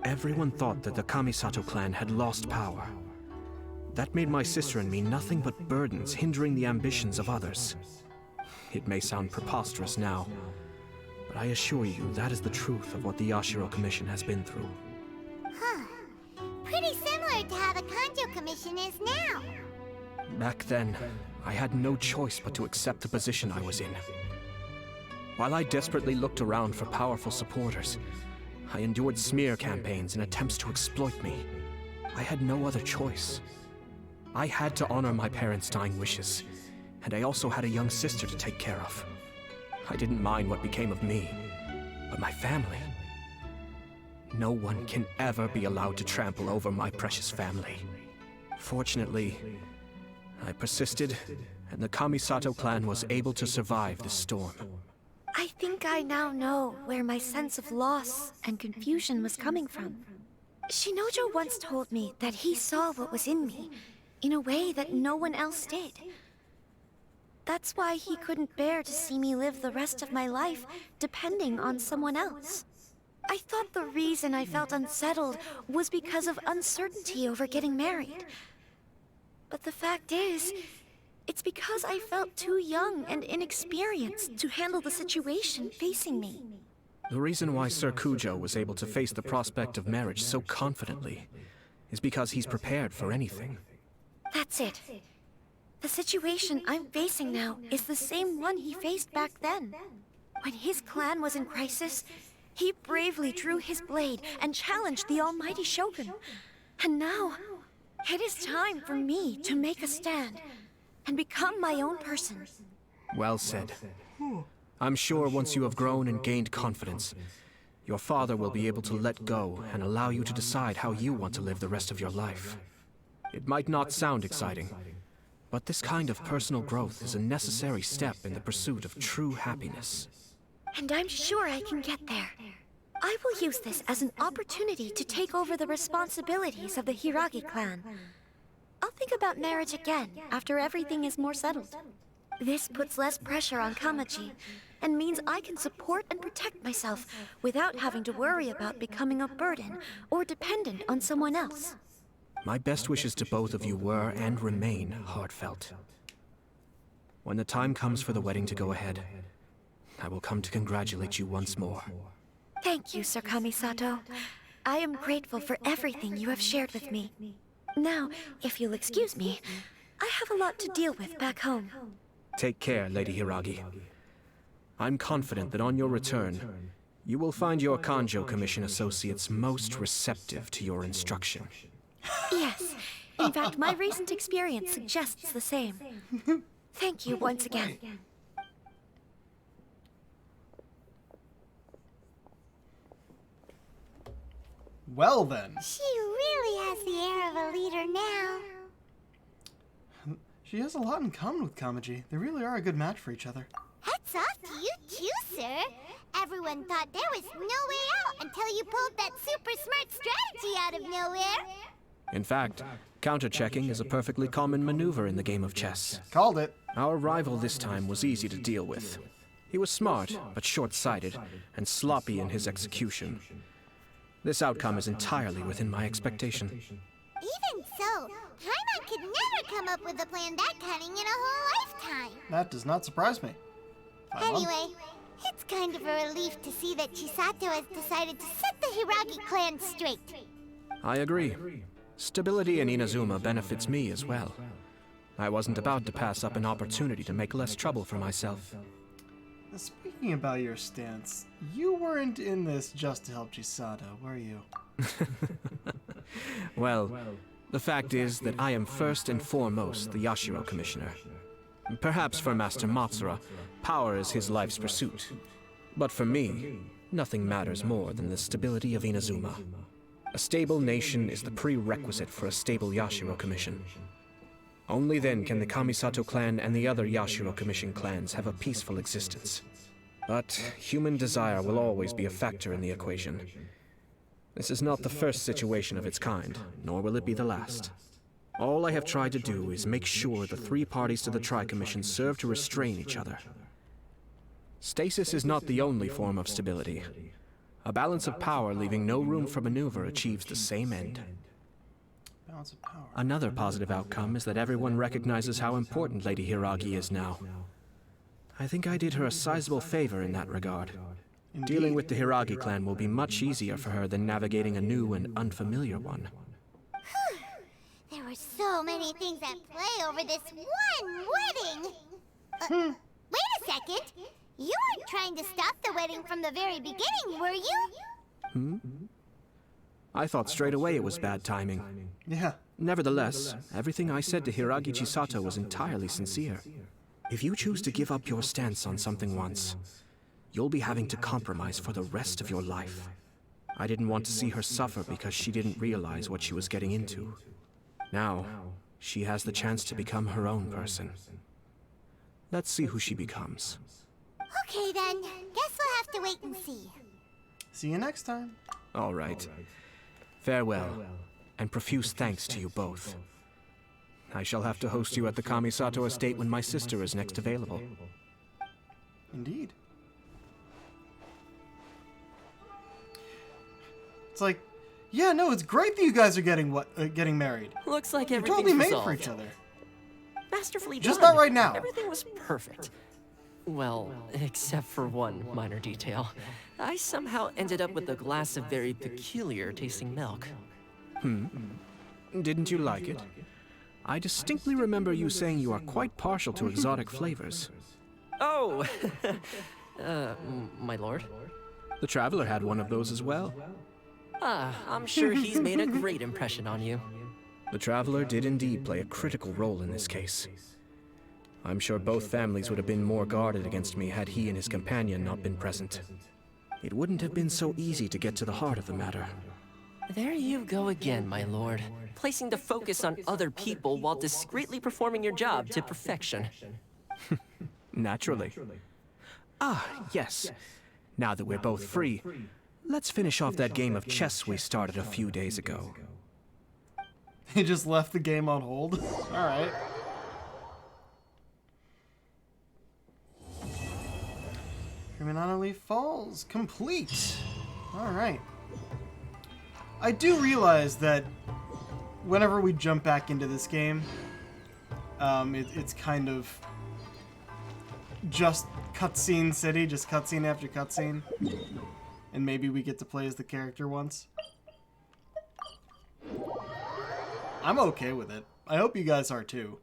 Everyone thought that the Kamisato clan had lost power. That made my sister and me nothing but burdens, hindering the ambitions of others. It may sound preposterous now, but I assure you that is the truth of what the Yashiro Commission has been through. Huh. Pretty similar to how the Kanjo Commission is now. Back then, I had no choice but to accept the position I was in. While I desperately looked around for powerful supporters, I endured smear campaigns and attempts to exploit me. I had no other choice. I had to honor my parents' dying wishes, and I also had a young sister to take care of. I didn't mind what became of me, but my family. No one can ever be allowed to trample over my precious family. Fortunately, I persisted, and the Kamisato clan was able to survive the storm. I think I now know where my sense of loss and confusion was coming from. Shinojo once told me that he saw what was in me, in a way that no one else did. That's why he couldn't bear to see me live the rest of my life depending on someone else. I thought the reason I felt unsettled was because of uncertainty over getting married. But the fact is, it's because I felt too young and inexperienced to handle the situation facing me. The reason why Sir Kujo was able to face the prospect of marriage so confidently is because he's prepared for anything. That's it. The situation I'm facing now is the same one he faced back then. When his clan was in crisis, he bravely drew his blade and challenged the Almighty Shogun. And now, it is time for me to make a stand and become my own person. Well said. I'm sure once you have grown and gained confidence, your father will be able to let go and allow you to decide how you want to live the rest of your life. It might not sound exciting, but this kind of personal growth is a necessary step in the pursuit of true happiness. And I'm sure I can get there. I will use this as an opportunity to take over the responsibilities of the Hiragi clan. I'll think about marriage again after everything is more settled. This puts less pressure on Kamaji, and means I can support and protect myself without having to worry about becoming a burden or dependent on someone else. My best wishes to both of you were and remain heartfelt. When the time comes for the wedding to go ahead, I will come to congratulate you once more. Thank you, Sir Kamisato. I am grateful for everything you have shared with me. Now, if you'll excuse me, I have a lot to deal with back home. Take care, Lady Hiragi. I'm confident that on your return, you will find your Kanjo Commission associates most receptive to your instruction. Yes. In fact, my recent experience suggests the same. Thank you once again. Well then. She really has the air of a leader now. She has a lot in common with Kamaji. They really are a good match for each other. Hats off to you too, sir. Everyone thought there was no way out until you pulled that super smart strategy out of nowhere. In fact, counter-checking is a perfectly common maneuver in the game of chess. Called it. Our rival this time was easy to deal with. He was smart, but short-sighted, and sloppy in his execution. This outcome is entirely within my expectation. Even so, Paimon could never come up with a plan that cunning in a whole lifetime. That does not surprise me. Anyway, it's kind of a relief to see that Chisato has decided to set the Hiragi clan straight. I agree. Stability in Inazuma benefits me as well. I wasn't about to pass up an opportunity to make less trouble for myself. Speaking about your stance, you weren't in this just to help Chisato, were you? Well, the fact is that I am first and foremost the Yashiro Commissioner. Perhaps for Master Matsura, power is his life's pursuit. But for me, nothing matters more than the stability of Inazuma. A stable nation is the prerequisite for a stable Yashiro Commission. Only then can the Kamisato clan and the other Yashiro Commission clans have a peaceful existence. But human desire will always be a factor in the equation. This is not the first situation of its kind, nor will it be the last. All I have tried to do is make sure the three parties to the Tri-Commission serve to restrain each other. Stasis is not the only form of stability. A balance of power leaving no room for maneuver achieves the same end. Balance of power. Another positive outcome is that everyone recognizes how important Lady Hiragi is now. I think I did her a sizable favor in that regard. Indeed. Dealing with the Hiragi clan will be much easier for her than navigating a new and unfamiliar one. There were so many things at play over this one wedding. Wait a second. You weren't trying to stop the wedding from the very beginning, were you? I thought straight away it was bad timing. Yeah. Nevertheless, everything I said to Hiragi Chisato was entirely sincere. If you choose to give up your stance on something once, you'll be having to compromise for the rest of your life. I didn't want to see her suffer because she didn't realize what she was getting into. Now, she has the chance to become her own person. Let's see who she becomes. Okay then, guess we'll have to wait and see. See you next time. All right. Farewell, and profuse thanks to you both. I shall have to host you at the Kamisato estate when my sister is next available. Indeed. It's like, yeah, no, it's great that you guys are getting married. Looks like You're everything's totally made resolved. for each other. Masterfully Just done. not right now. Everything was perfect. Well, except for one minor detail. I somehow ended up with a glass of very peculiar tasting milk. Didn't you like it? I distinctly remember you saying you are quite partial to exotic flavors. Oh! My lord? The Traveler had one of those as well. I'm sure he's made a great impression on you. The Traveler did indeed play a critical role in this case. I'm sure both families would have been more guarded against me had he and his companion not been present. It wouldn't have been so easy to get to the heart of the matter. There you go again, my lord. Placing the focus on other people while discreetly performing your job to perfection. Naturally. Ah, yes. Now that we're both free, let's finish off that game of chess we started a few days ago. He just left the game on hold. All right. Primanana Leaf Falls complete. All right. I do realize that whenever we jump back into this game, it's kind of just cutscene city, just cutscene after cutscene, and maybe we get to play as the character once. I'm okay with it. I hope you guys are too.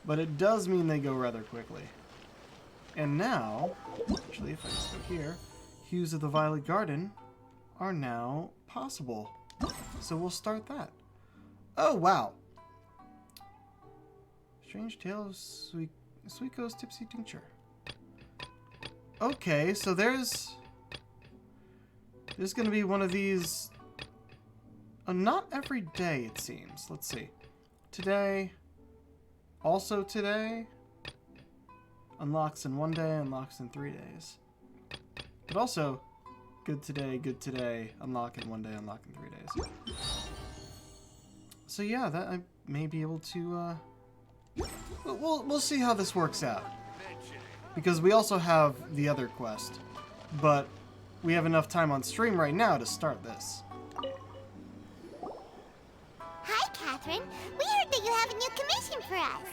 But it does mean they go rather quickly. And now, actually, if I just go here, Hues of the Violet Garden are now possible. So we'll start that. Oh, wow. Strange Tale of Suiko's Tipsy Tincture. Okay, so there's going to be one of these. Not every day, it seems. Let's see. Today. Also today. Unlocks in 1 day, unlocks in 3 days. But also, good today, unlock in 1 day, unlock in 3 days. So yeah, that I may be able to, we'll see how this works out. Because we also have the other quest. But we have enough time on stream right now to start this. Hi, Catherine. We heard that you have a new commission for us.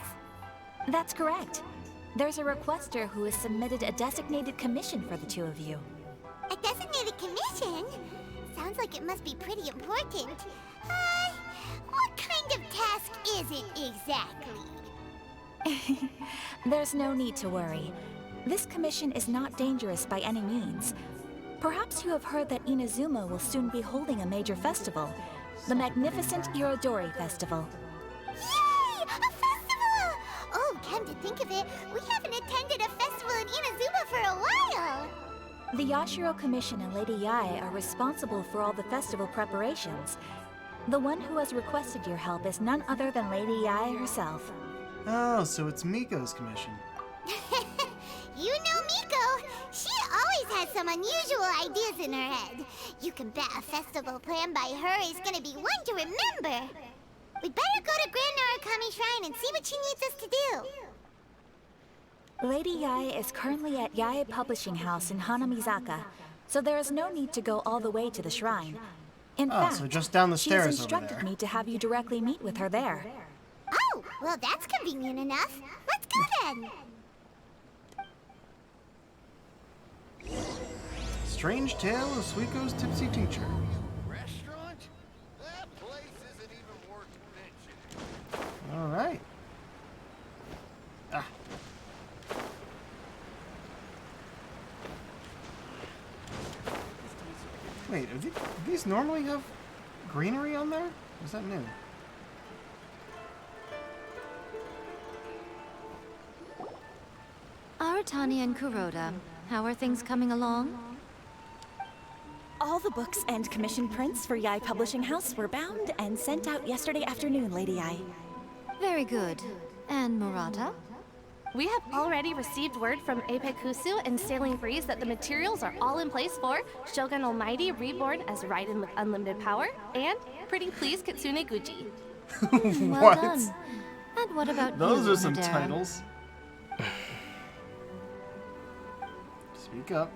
That's correct. There's a requester who has submitted a designated commission for the two of you. A designated commission? Sounds like it must be pretty important. What kind of task is it exactly? There's no need to worry. This commission is not dangerous by any means. Perhaps you have heard that Inazuma will soon be holding a major festival, the magnificent Irodori Festival. Yay! A festival! Oh, come to think of it, we haven't attended a festival in Inazuma for a while! The Yashiro Commission and Lady Yae are responsible for all the festival preparations. The one who has requested your help is none other than Lady Yae herself. Oh, so it's Miko's commission. You know Miko! She always has some unusual ideas in her head. You can bet a festival planned by her is gonna be one to remember. We'd better go to Grand Narukami Shrine and see what she needs us to do. Lady Yae is currently at Yae Publishing House in Hanamizaka, so there is no need to go all the way to the shrine. In fact, so just down the stairs she's instructed over there. me to have you directly meet with her there. Oh, well that's convenient enough. Let's go then. Strange Tale of Suiko's Tipsy Tincture. Restaurant? That place isn't even worth mentioning. All right. Ah. Wait, do these normally have greenery on there? Or is that new? Aratani and Kuroda, how are things coming along? All the books and commission prints for Yae Publishing House were bound and sent out yesterday afternoon, Lady Yae. Very good. And Murata? We have already received word from Apekusu and Sailing Breeze that the materials are all in place for Shogun Almighty Reborn as Raiden with Unlimited Power and Pretty Please Kitsune Guji. Well What? done. And what about Those you, are some Onodera? titles. Speak up.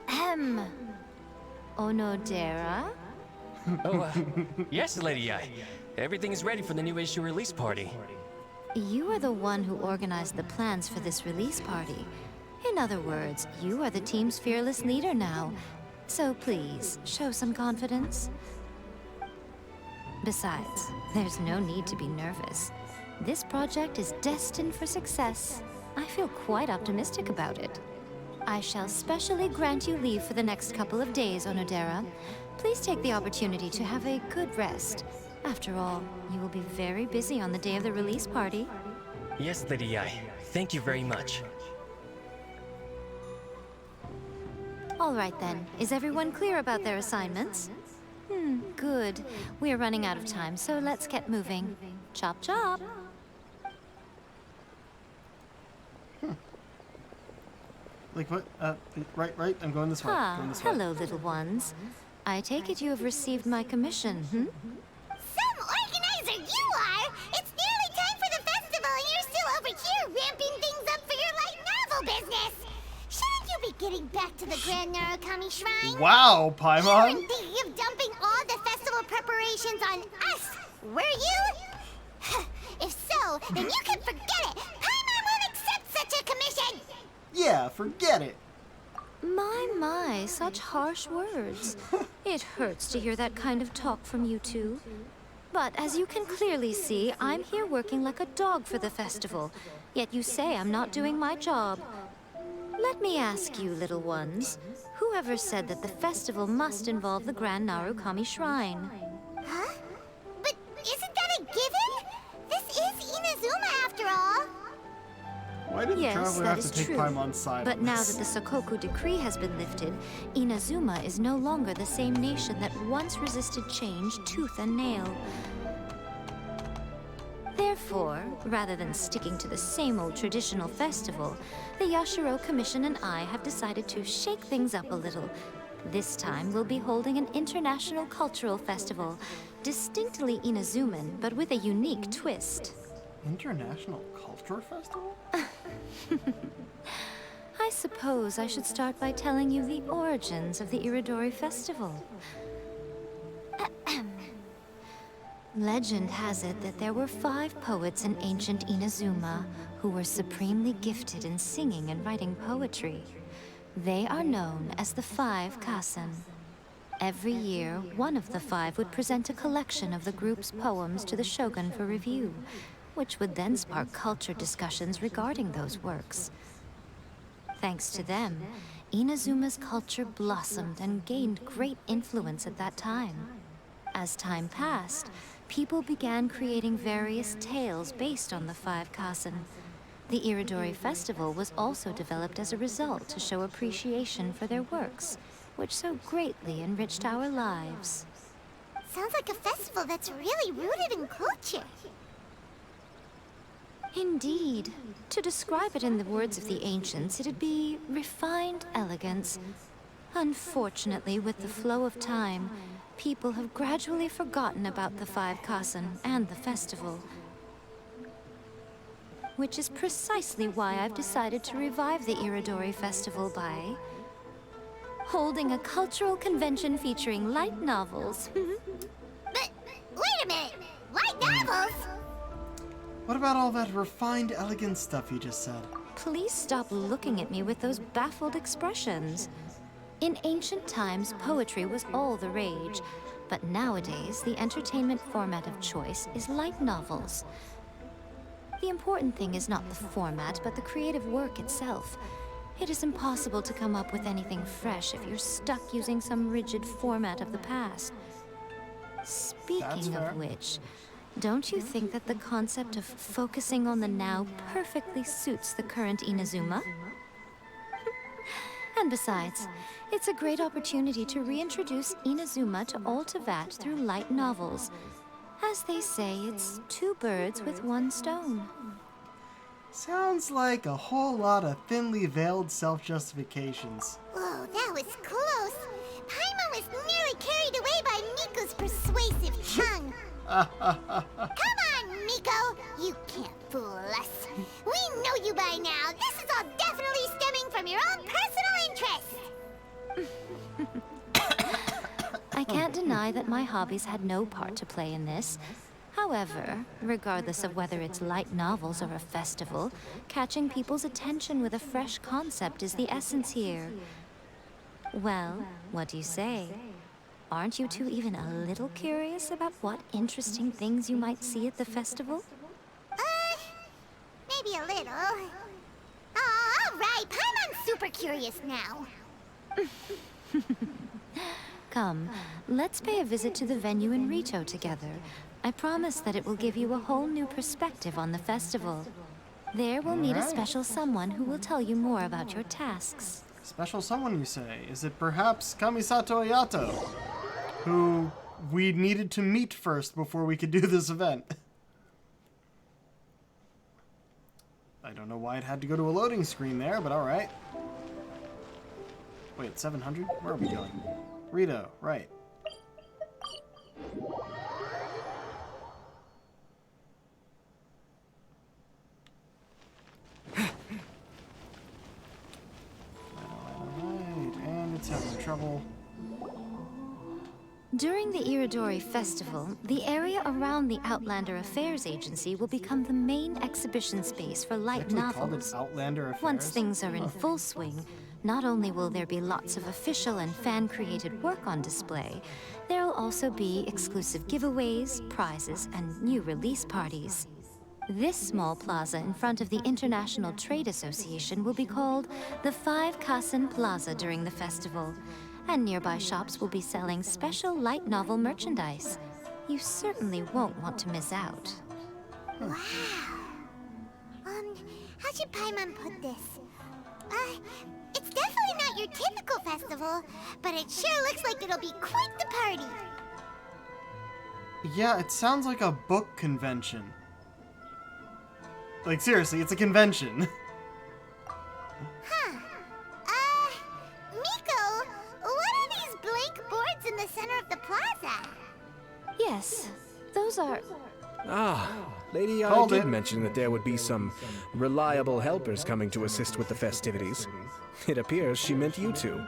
Ahem. Onodera? Oh, yes, Lady Yae. Everything is ready for the new issue release party. You are the one who organized the plans for this release party. In other words, you are the team's fearless leader now. So please, show some confidence. Besides, there's no need to be nervous. This project is destined for success. I feel quite optimistic about it. I shall specially grant you leave for the next couple of days, Onodera. Please take the opportunity to have a good rest. After all, you will be very busy on the day of the release party. Yes, Lady Yae. Thank you very much. All right then, is everyone clear about their assignments? Good. We're running out of time, so let's get moving. Chop chop! Like what? Right. I'm going this way. Going this way. Hello, little ones. I take it you have received my commission, Some organizer you are! It's nearly time for the festival and you're still over here ramping things up for your light novel getting back to the Grand Narukami Shrine? Wow, You weren't Paimon. thinking of dumping all the festival preparations on us, were you? If so, then you can forget it. Paimon won't accept such a commission. Yeah, forget it. My, such harsh words. It hurts to hear that kind of talk from you two. But as you can clearly see, I'm here working like a dog for the festival. Yet you say I'm not doing my job. Let me ask you, little ones. Whoever said that the festival must involve the Grand Narukami Shrine? Huh? But isn't that a given? This is Inazuma after all. Why did the Yes, traveler that have is to take true. Paimon's side But on now this? that the Sokoku decree has been lifted, Inazuma is no longer the same nation that once resisted change tooth and nail. Therefore, rather than sticking to the same old traditional festival, the Yashiro Commission and I have decided to shake things up a little. This time, we'll be holding an international cultural festival, distinctly Inazuman, but with a unique twist. International Culture Festival? I suppose I should start by telling you the origins of the Iridori Festival. Legend has it that there were 5 poets in ancient Inazuma who were supremely gifted in singing and writing poetry. They are known as the 5 Kasen. Every year, one of the 5 would present a collection of the group's poems to the shogun for review, which would then spark culture discussions regarding those works. Thanks to them, Inazuma's culture blossomed and gained great influence at that time. As time passed, people began creating various tales based on the 5 Kasen. The Iridori Festival was also developed as a result to show appreciation for their works, which so greatly enriched our lives. Sounds like a festival that's really rooted in culture. Indeed. To describe it in the words of the ancients, it'd be refined elegance. Unfortunately, with the flow of time, people have gradually forgotten about the 5 Kasen and the festival. Which is precisely why I've decided to revive the Iridori Festival by holding a cultural convention featuring light novels. But wait a minute! Light novels? What about all that refined, elegant stuff you just said? Please stop looking at me with those baffled expressions. In ancient times, poetry was all the rage, but nowadays, the entertainment format of choice is light novels. The important thing is not the format, but the creative work itself. It is impossible to come up with anything fresh if you're stuck using some rigid format of the past. Speaking of which, don't you think that the concept of focusing on the now perfectly suits the current Inazuma? And besides, it's a great opportunity to reintroduce Inazuma to all Teyvat through light novels. As they say, it's 2 birds with 1 stone. Sounds like a whole lot of thinly veiled self-justifications. Whoa, that was close. Paimon was nearly carried away by Miko's persuasive tongue. Come on, Miko! You can't fool us. We know you by now. This is all definitely stemming from your own personal interest. I can't deny that my hobbies had no part to play in this. However, regardless of whether it's light novels or a festival, catching people's attention with a fresh concept is the essence here. Well, what do you say? Aren't you two even a little curious about what interesting things you might see at the festival? Maybe a little. Oh, all right. Paimon's super curious now. Come, let's pay a visit to the venue in Rito together. I promise that it will give you a whole new perspective on the festival. There we'll meet a special someone who will tell you more about your tasks. Special someone, you say? Is it perhaps Kamisato Ayato, who we needed to meet first before we could do this event? I don't know why it had to go to a loading screen there, but alright. Wait, 700? Where are we going? Rito, right. During the Iridori Festival, the area around the Outlander Affairs Agency will become the main exhibition space for light novels. Outlander Affairs? Once things are in full swing, not only will there be lots of official and fan-created work on display, there'll also be exclusive giveaways, prizes, and new release parties. This small plaza in front of the International Trade Association will be called the 5 Kasen Plaza during the festival, and nearby shops will be selling special light novel merchandise. You certainly won't want to miss out. Wow. How should Paimon put this? It's definitely not your typical festival, but it sure looks like it'll be quite the party. Yeah, it sounds like a book convention. Like, seriously, it's a convention. Huh. Miko, what are these blank boards in the center of the plaza? Yes, those are... Ah, Lady I did mention that there would be some reliable helpers coming to assist with the festivities. It appears she meant you two.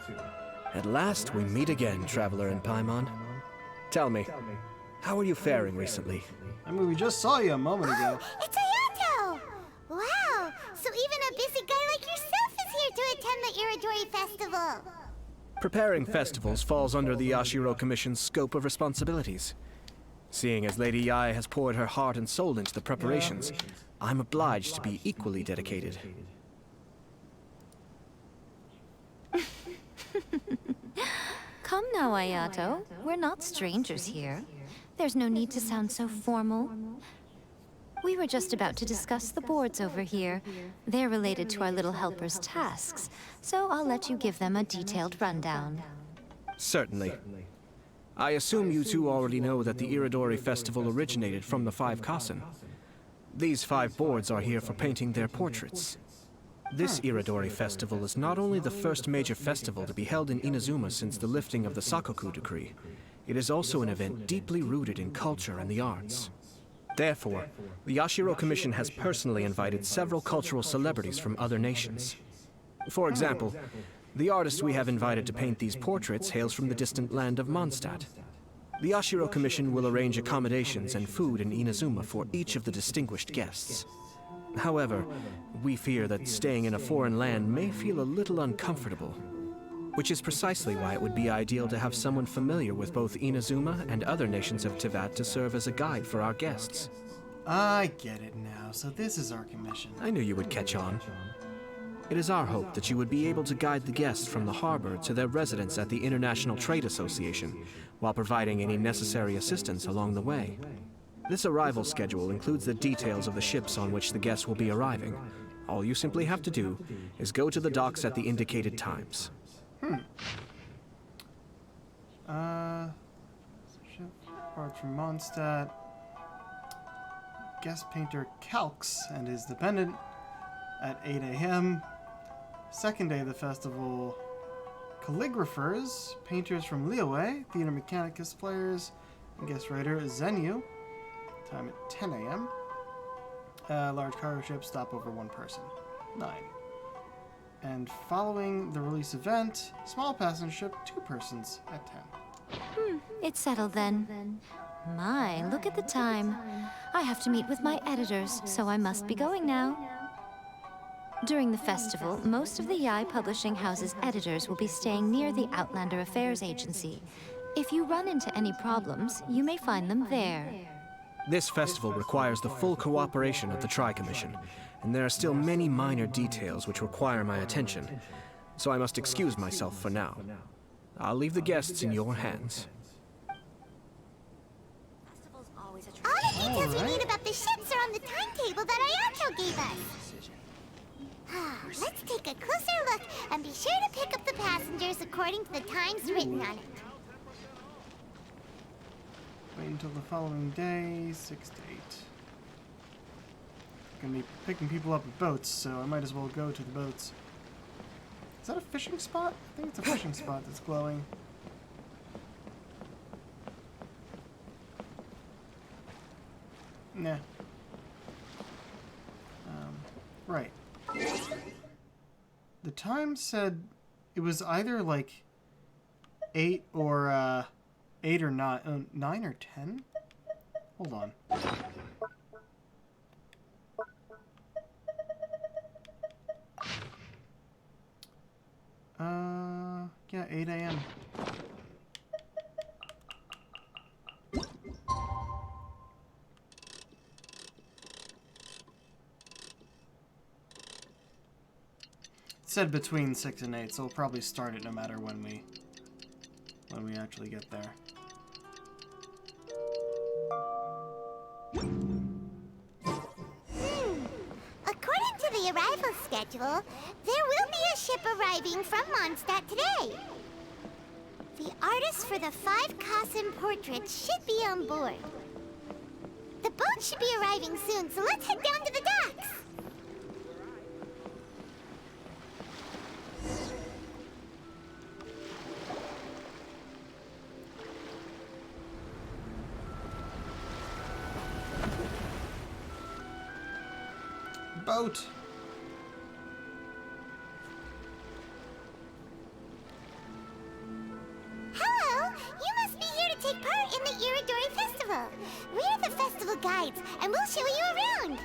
At last we meet again, Traveler and Paimon. Tell me, how are you faring recently? I mean, we just saw you a moment ago. It's Ayato! Wow, so even a busy guy like yourself is here to attend the Iridori Festival. Preparing festivals falls under the Yashiro Commission's scope of responsibilities. Seeing as Lady Yae has poured her heart and soul into the preparations, I'm obliged to be equally dedicated. Come now, Ayato. We're not strangers here. There's no need to sound so formal. We were just about to discuss the boards over here. They're related to our little helper's tasks, so I'll let you give them a detailed rundown. Certainly. I assume you two already know that the Iridori Festival originated from the 5 Kasen. These 5 boards are here for painting their portraits. This Iridori Festival is not only the first major festival to be held in Inazuma since the lifting of the Sakoku Decree, it is also an event deeply rooted in culture and the arts. Therefore, the Yashiro Commission has personally invited several cultural celebrities from other nations. For example, the artist we have invited to paint these portraits hails from the distant land of Mondstadt. The Yashiro Commission will arrange accommodations and food in Inazuma for each of the distinguished guests. However, we fear that staying in a foreign land may feel a little uncomfortable, which is precisely why it would be ideal to have someone familiar with both Inazuma and other nations of Teyvat to serve as a guide for our guests. I get it now, so this is our commission. I knew you would catch on. It is our hope that you would be able to guide the guests from the harbor to their residence at the International Trade Association, while providing any necessary assistance along the way. This arrival schedule includes the details of the ships on which the guests will be arriving. All you simply have to do is go to the docks at the indicated times. Ship apart from Mondstadt. Guest painter Calx and his dependent at 8 a.m. Second day of the festival, calligraphers, painters from Liyue, Theater Mechanicus players, and guest writer Zenyu. Time at 10 a.m. Large cargo ship, stop over 1 person. 9. And following the release event, small passenger ship, 2 persons at 10. It's settled then. My, look at the time. I have to meet with my editors, so I must be going now. During the festival, most of the Yae Publishing House's editors will be staying near the Outlander Affairs Agency. If you run into any problems, you may find them there. This festival requires the full cooperation of the Tri-Commission, and there are still many minor details which require my attention, so I must excuse myself for now. I'll leave the guests in your hands. All the details we need about the ships are on the timetable that Ayato gave us. Let's take a closer look and be sure to pick up the passengers according to the times written on it. Wait until the following day, 6 to 8. I'm gonna be picking people up with boats, so I might as well go to the boats. Is that a fishing spot? I think it's a fishing spot that's glowing. Nah. Right. The time said it was either like 8 or 8 or 9. 9 or 10? Hold on. Yeah, 8 a.m. It said between 6 and 8, so we'll probably start it no matter when we actually get there. According to the arrival schedule, there will be a ship arriving from Mondstadt today. The artist for the 5 Kasim portraits should be on board. The boat should be arriving soon, so let's head down to the docks. Boat. Hello! You must be here to take part in the Iridori Festival. We're the festival guides, and we'll show you around.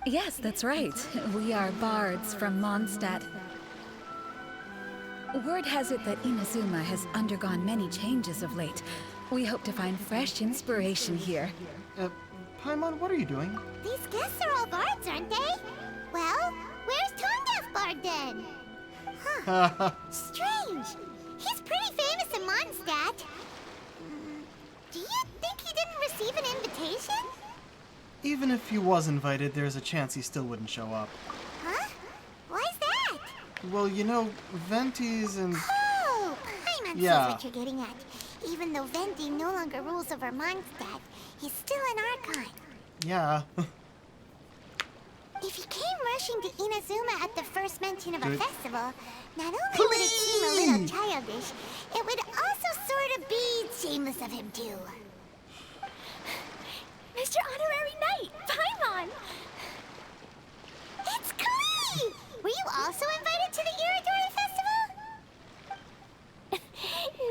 Yes, that's right. We are bards from Mondstadt. Word has it that Inazuma has undergone many changes of late. We hope to find fresh inspiration here. Paimon, what are you doing? These guests are all bards, aren't they? Well, where's Tone-Deaf Bard then? Huh. Strange. He's pretty famous in Mondstadt. Do you think he didn't receive an invitation? Even if he was invited, there's a chance he still wouldn't show up. Huh? Why's that? Well, you know, Venti's and... Oh! Paimon sees Yeah. what you're getting at. Even though Venti no longer rules over Mondstadt, he's still an Archon. Yeah. If he came rushing to Inazuma at the first mention of a Good. festival, not only would it seem a little childish, it would also sort of be shameless of him too. Mr. Honorary Knight, Paimon! It's Klee! Were you also invited to the Iridori Festival?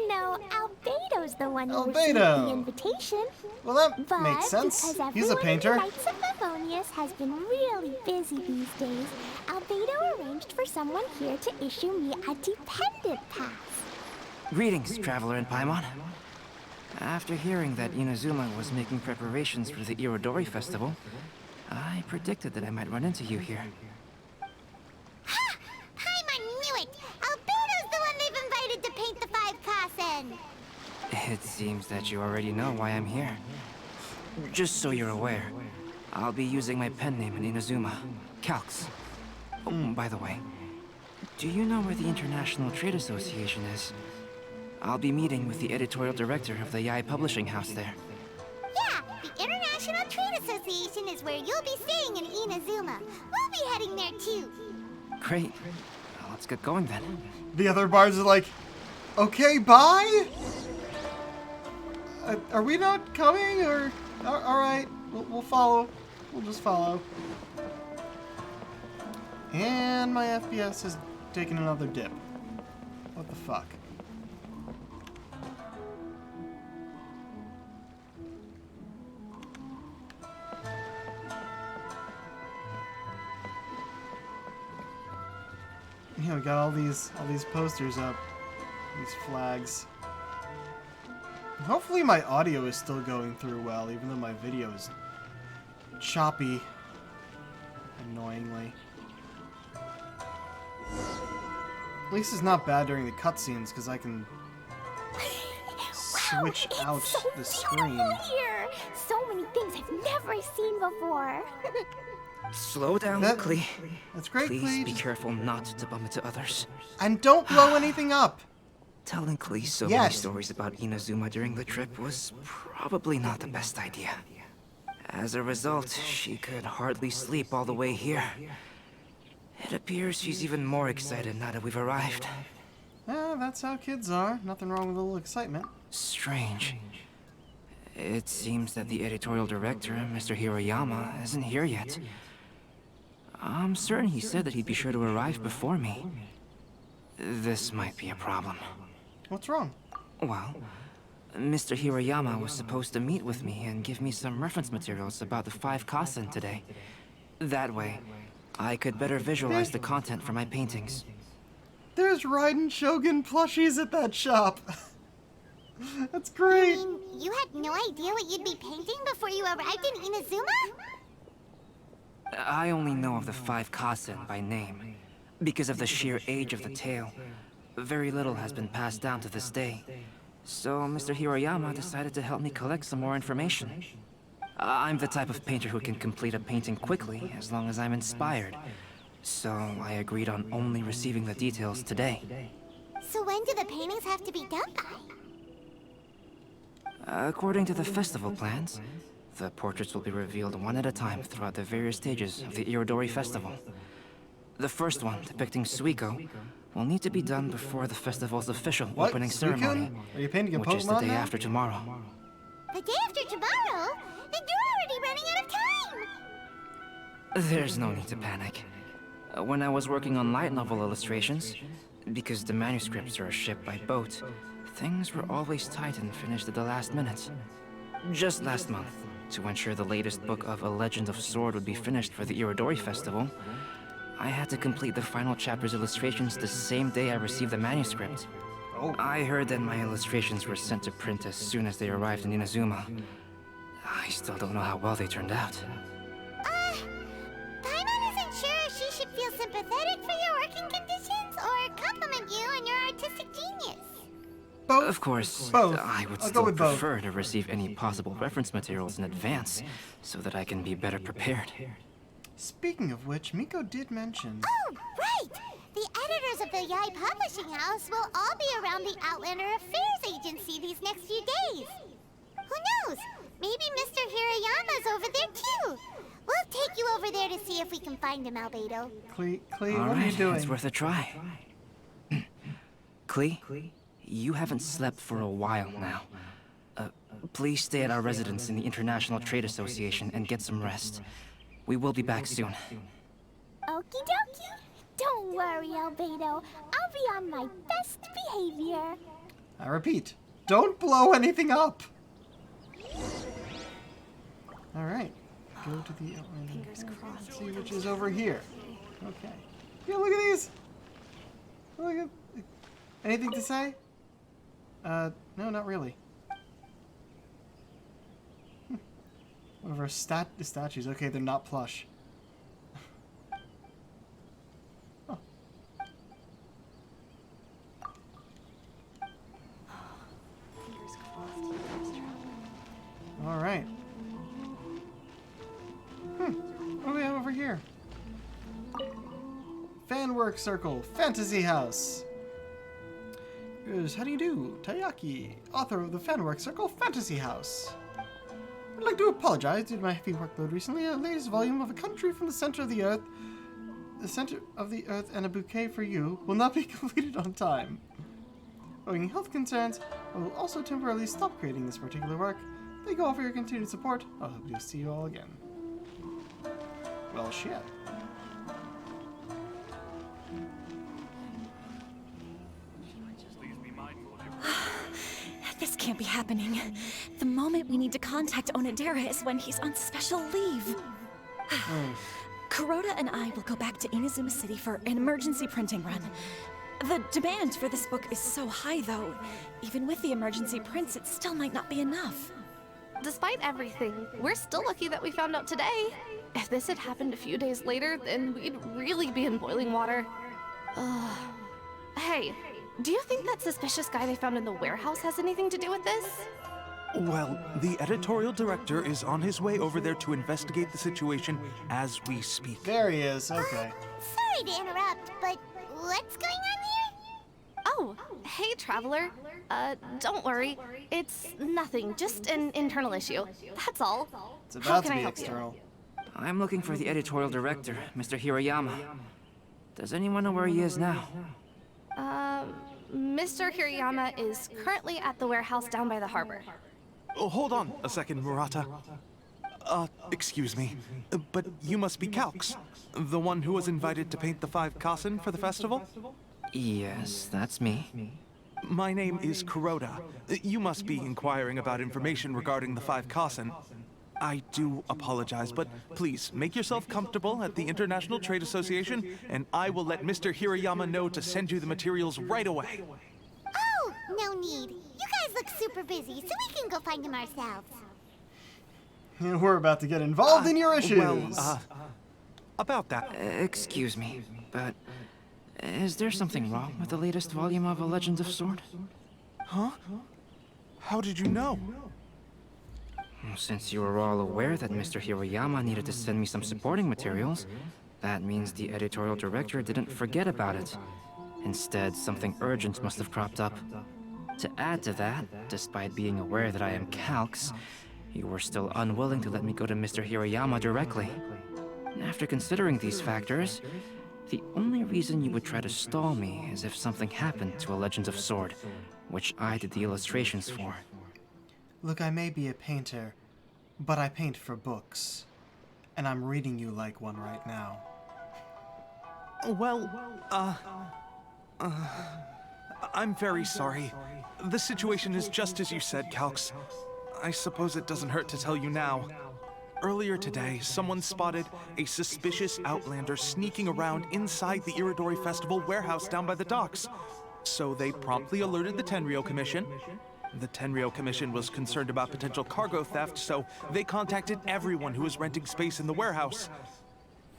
No, Albedo's the one who Albedo. received the invitation. Well, that But makes sense. because He's a everyone painter. in the Knights of Favonius has been really busy these days, Albedo arranged for someone here to issue me a dependent pass. Greetings, Traveler and Paimon. After hearing that Inazuma was making preparations for the Irodori Festival, I predicted that I might run into you here. Ha! Paimon knew it! Albedo's the one they've invited to paint the 5 Kasen! It seems that you already know why I'm here. Just so you're aware, I'll be using my pen name in Inazuma, Calx. Oh, by the way, do you know where the International Trade Association is? I'll be meeting with the editorial director of the Yai Publishing House there. Yeah, the International Trade Association is where you'll be staying in Inazuma. We'll be heading there too. Great. Well, let's get going then. The other bards are like, okay, bye? Are we not coming, or... Alright, we'll follow. We'll just follow. And my FPS has taken another dip. What the fuck? Yeah, we got all these posters up. These flags. Hopefully my audio is still going through well, even though my video is choppy. Annoyingly. At least it's not bad during the cutscenes, because I can switch out the screen. Here, so many things I've never seen before. Slow down, Klee. That's great, Please Klee. be careful not to bump into others. And don't blow anything up. Telling Klee so many stories about Inazuma during the trip was probably not the best idea. As a result, she could hardly sleep all the way here. It appears she's even more excited now that we've arrived. That's how kids are. Nothing wrong with a little excitement. Strange. It seems that the editorial director, Mr. Hiroyama, isn't here yet. I'm certain he said that he'd be sure to arrive before me. This might be a problem. What's wrong? Well, Mr. Hiroyama was supposed to meet with me and give me some reference materials about the 5 Kasen today. That way, I could better visualize the content for my paintings. There's Raiden Shogun plushies at that shop. That's great. You mean you had no idea what you'd be painting before you arrived in Inazuma? I only know of the 5 Kasen by name. Because of the sheer age of the tale, very little has been passed down to this day. So Mr. Hiroyama decided to help me collect some more information. I'm the type of painter who can complete a painting quickly as long as I'm inspired. So I agreed on only receiving the details today. So when do the paintings have to be done by? According to the festival plans, the portraits will be revealed one at a time throughout the various stages of the Irodori Festival. The first one, depicting Suiko, will need to be done before the festival's official opening ceremony, Are you painting a which is the Pokemon day now? after tomorrow. The day after tomorrow? Then you're already running out of time! There's no need to panic. When I was working on light novel illustrations, because the manuscripts are shipped by boat, things were always tight and finished at the last minute. Just last month, to ensure the latest book of A Legend of Sword would be finished for the Irodori Festival, I had to complete the final chapter's illustrations the same day I received the manuscript. I heard that my illustrations were sent to print as soon as they arrived in Inazuma. I still don't know how well they turned out. Paimon isn't sure if she should feel sympathetic for your working conditions or compliment you on your artistic genius. Both. Of course, Both. I would I'll go still with both. prefer to receive any possible reference materials in advance, so that I can be better prepared. Speaking of which, Miko did mention. Oh, right! The editors of the Yai Publishing House will all be around the Outlander Affairs Agency these next few days. Who knows? Maybe Mr. Hirayama's over there too. We'll take you over there to see if we can find him, Albedo. Klee, All what are right, you doing? it's worth a try. Klee, you haven't slept for a while now. Please stay at our residence in the International Trade Association and get some rest. We will be back soon. Okie dokie. Don't worry, Albedo. I'll be on my best behavior. I repeat, don't blow anything up. All right, go to the Outlander. Let's see which is over here. Okay. Yeah, look at these. Look at. Anything to say? No, not really. One of our statues. Okay, they're not plush. Oh. All right. What do we have over here? Fanwork Circle, Fantasy House. How do you do? Tayaki, author of the Fanwork Circle, Fantasy House. I'd like to apologize due to my heavy workload recently. The latest volume of A Country from the Center of the Earth, and a Bouquet for You will not be completed on time. Owing health concerns, I will also temporarily stop creating this particular work. Thank you all for your continued support. I hope to see you all again. Well, shit. This can't be happening. The moment we need to contact Onodera is when he's on special leave. Kuroda and I will go back to Inazuma City for an emergency printing run. The demand for this book is so high, though. Even with the emergency prints, it still might not be enough. Despite everything, we're still lucky that we found out today. If this had happened a few days later, then we'd really be in boiling water. Hey, do you think that suspicious guy they found in the warehouse has anything to do with this? Well, the editorial director is on his way over there to investigate the situation as we speak. There he is, okay. Sorry to interrupt, but what's going on here? Oh, hey, Traveler. Don't worry. It's nothing, just an internal issue. That's all. It's How about can to I be help external. I'm looking for the editorial director, Mr. Hiroyama. Does anyone know where he is now? Mr. Hirayama is currently at the warehouse down by the harbor. Oh, hold on a second, Murata. Excuse me, but you must be Calx, the one who was invited to paint the 5 Kasen for the festival? Yes, that's me. My name is Kuroda. You must be inquiring about information regarding the 5 Kasen. I do apologize, but please make yourself comfortable at the International Trade Association, and I will let Mr. Hirayama know to send you the materials right away. Oh, no need. You guys look super busy, so we can go find them ourselves. We're about to get involved in your issues. About that. Excuse me, but is there something wrong with the latest volume of A Legend of Sword? Huh? How did you know? Since you were all aware that Mr. Hirayama needed to send me some supporting materials, that means the editorial director didn't forget about it. Instead, something urgent must have cropped up. To add to that, despite being aware that I am Calx, you were still unwilling to let me go to Mr. Hirayama directly. After considering these factors, the only reason you would try to stall me is if something happened to A Legend of Sword, which I did the illustrations for. Look, I may be a painter, but I paint for books. And I'm reading you like one right now. Well, I'm very sorry. The situation is just as you said, Calx. I suppose it doesn't hurt to tell you now. Earlier today, someone spotted a suspicious outlander sneaking around inside the Iridori Festival warehouse down by the docks. So they promptly alerted the Tenryou Commission. The Tenryou Commission was concerned about potential cargo theft, so they contacted everyone who was renting space in the warehouse.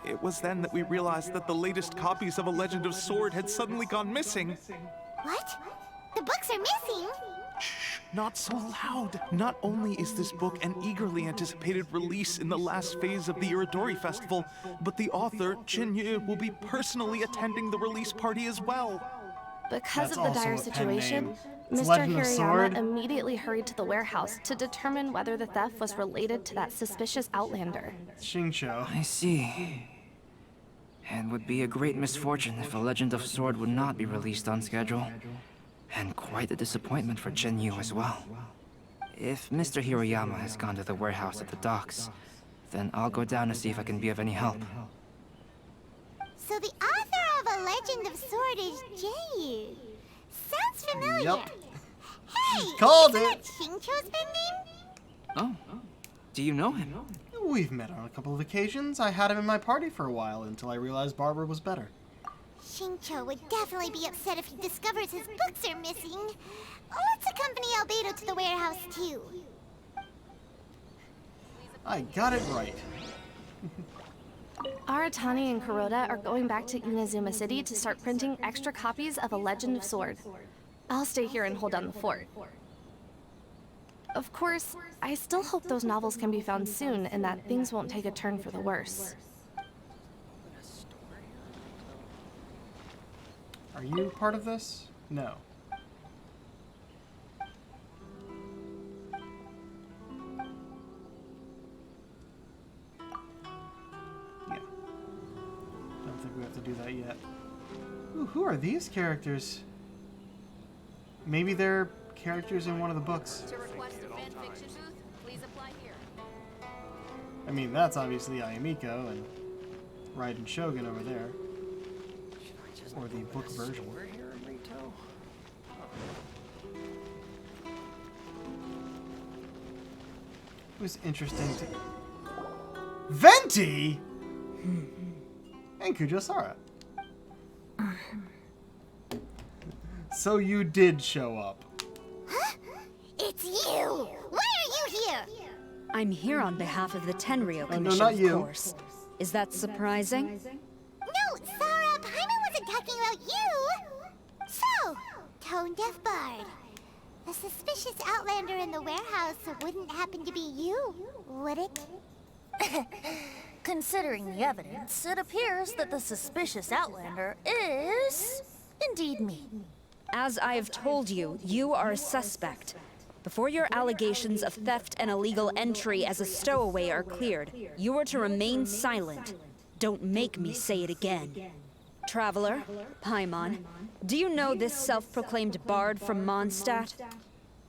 It was then that we realized that the latest copies of A Legend of Sword had suddenly gone missing. What? The books are missing? Shh, not so loud. Not only is this book an eagerly anticipated release in the last phase of the Iridori Festival, but the author, Jinyu, will be personally attending the release party as well. Because That's of the also dire a pen situation, name. It's Mr. Legend of Sword. Hirayama immediately hurried to the warehouse to determine whether the theft was related to that suspicious outlander. Xingqiu. I see. It would be a great misfortune if A Legend of Sword would not be released on schedule. And quite a disappointment for Jinyu as well. If Mr. Hirayama has gone to the warehouse at the docks, then I'll go down to see if I can be of any help. So the author of A Legend of Sword is Jinyu. Sounds familiar. Yup. Hey, Called isn't it. that Xingqiu's pen name? Oh, do you know him? We've met on a couple of occasions. I had him in my party for a while until I realized Barbara was better. Xingqiu would definitely be upset if he discovers his books are missing. Let's accompany Albedo to the warehouse too. I got it right. Aratani and Kuroda are going back to Inazuma City to start printing extra copies of A Legend of Sword. I'll stay here and hold down the fort. Of course, I still hope those novels can be found soon and that things won't take a turn for the worse. Are you part of this? No. Yeah. Don't think we have to do that yet. Ooh, who are these characters? Maybe they're characters in one of the books. To request a fan fiction booth, please apply here. I mean, that's obviously Ayamiko and Raiden Shogun over there. Or the book version. It was interesting to... Venti! And Kujosara. So you did show up. Huh? It's you! Why are you here? I'm here on behalf of the Tenryou Commission, no, not of you. course. Is that surprising? No, Sarah, Paimon wasn't talking about you! So, Tone Deaf Bard. The suspicious outlander in the warehouse wouldn't happen to be you, would it? Considering the evidence, it appears that the suspicious outlander is indeed me. As I have told you, you are a suspect. Before your allegations of theft and illegal entry as a stowaway are cleared, you are to remain silent. Don't make me say it again. Traveler, Paimon, do you know this self-proclaimed bard from Mondstadt?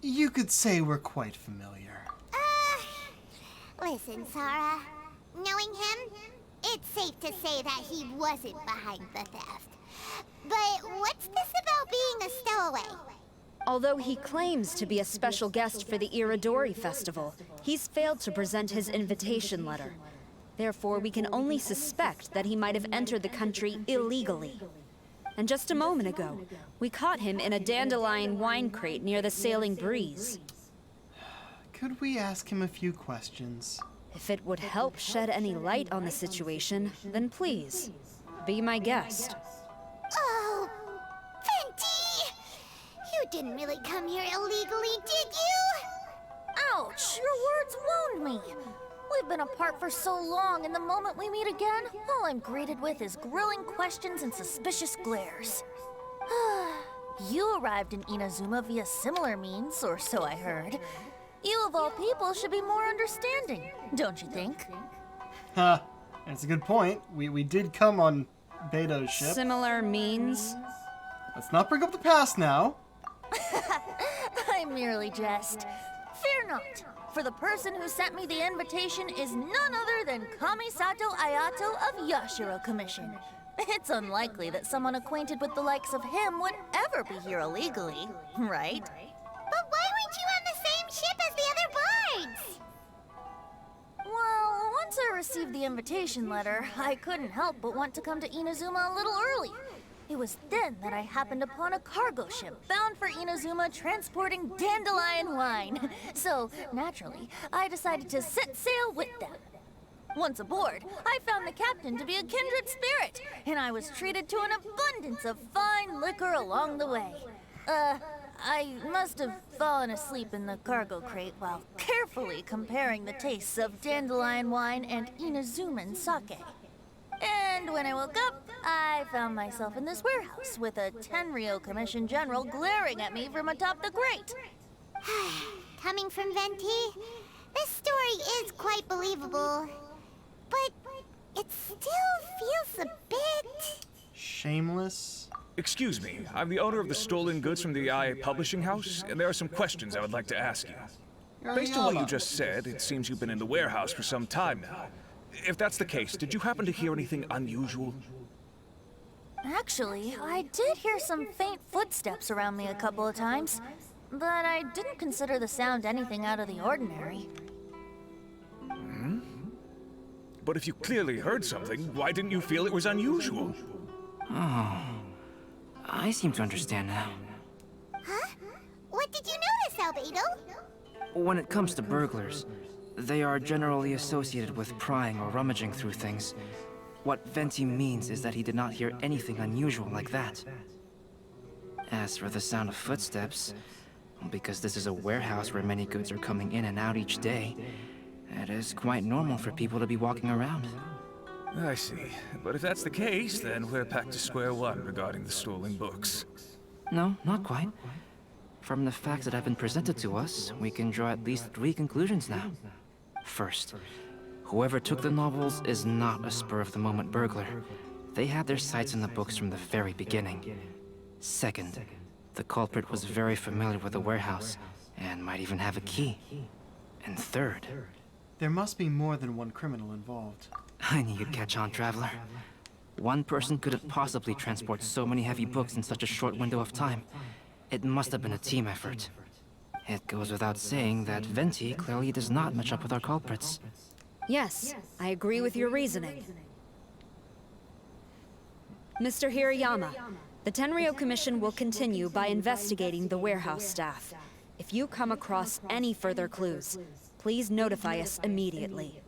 You could say we're quite familiar. Listen, Sarah. Knowing him, it's safe to say that he wasn't behind the theft. But what's this about being a stowaway? Although he claims to be a special guest for the Irodori Festival, he's failed to present his invitation letter. Therefore, we can only suspect that he might have entered the country illegally. And just a moment ago, we caught him in a dandelion wine crate near the Sailing Breeze. Could we ask him a few questions? If it would help shed any light on the situation, then please, be my guest. Oh, Venti! You didn't really come here illegally, did you? Ouch! Your words wound me. We've been apart for so long, and the moment we meet again, all I'm greeted with is grilling questions and suspicious glares. You arrived in Inazuma via similar means, or so I heard. You of all people should be more understanding, don't you think? Huh. That's a good point. We did come on Beto's ship. Similar means? Let's not bring up the past now. I merely jest. Fear not, for the person who sent me the invitation is none other than Kamisato Ayato of Yashiro Commission. It's unlikely that someone acquainted with the likes of him would ever be here illegally, right? But why weren't you on the same ship as the other bards? Well, once I received the invitation letter, I couldn't help but want to come to Inazuma a little early. It was then that I happened upon a cargo ship bound for Inazuma transporting dandelion wine. So, naturally, I decided to set sail with them. Once aboard, I found the captain to be a kindred spirit, and I was treated to an abundance of fine liquor along the way. I must have fallen asleep in the cargo crate while carefully comparing the tastes of dandelion wine and Inazuman sake. And when I woke up, I found myself in this warehouse with a Tenryo Commission General glaring at me from atop the grate. Coming from Venti, this story is quite believable. But it still feels a bit... shameless? Excuse me, I'm the owner of the stolen goods from the IA Publishing House, and there are some questions I would like to ask you. Based on what you just said, it seems you've been in the warehouse for some time now. If that's the case, did you happen to hear anything unusual? Actually, I did hear some faint footsteps around me a couple of times, but I didn't consider the sound anything out of the ordinary. Hmm? But if you clearly heard something, why didn't you feel it was unusual? Oh, I seem to understand now. Huh? What did you notice, Albedo? When it comes to burglars, they are generally associated with prying or rummaging through things. What Venti means is that he did not hear anything unusual like that. As for the sound of footsteps, because this is a warehouse where many goods are coming in and out each day, it is quite normal for people to be walking around. I see. But if that's the case, then we're back to square one regarding the stolen books. No, not quite. From the facts that have been presented to us, we can draw at least 3 conclusions now. First, whoever took the novels is not a spur-of-the-moment burglar. They had their sights on the books from the very beginning. Second, the culprit was very familiar with the warehouse, and might even have a key. And third... there must be more than one criminal involved. I knew you'd catch on, Traveler. One person couldn't possibly transport so many heavy books in such a short window of time. It must have been a team effort. It goes without saying that Venti clearly does not match up with our culprits. Yes, I agree with your reasoning. Mr. Hirayama, the Tenryo Commission will continue by investigating the warehouse staff. If you come across any further clues, please notify us immediately.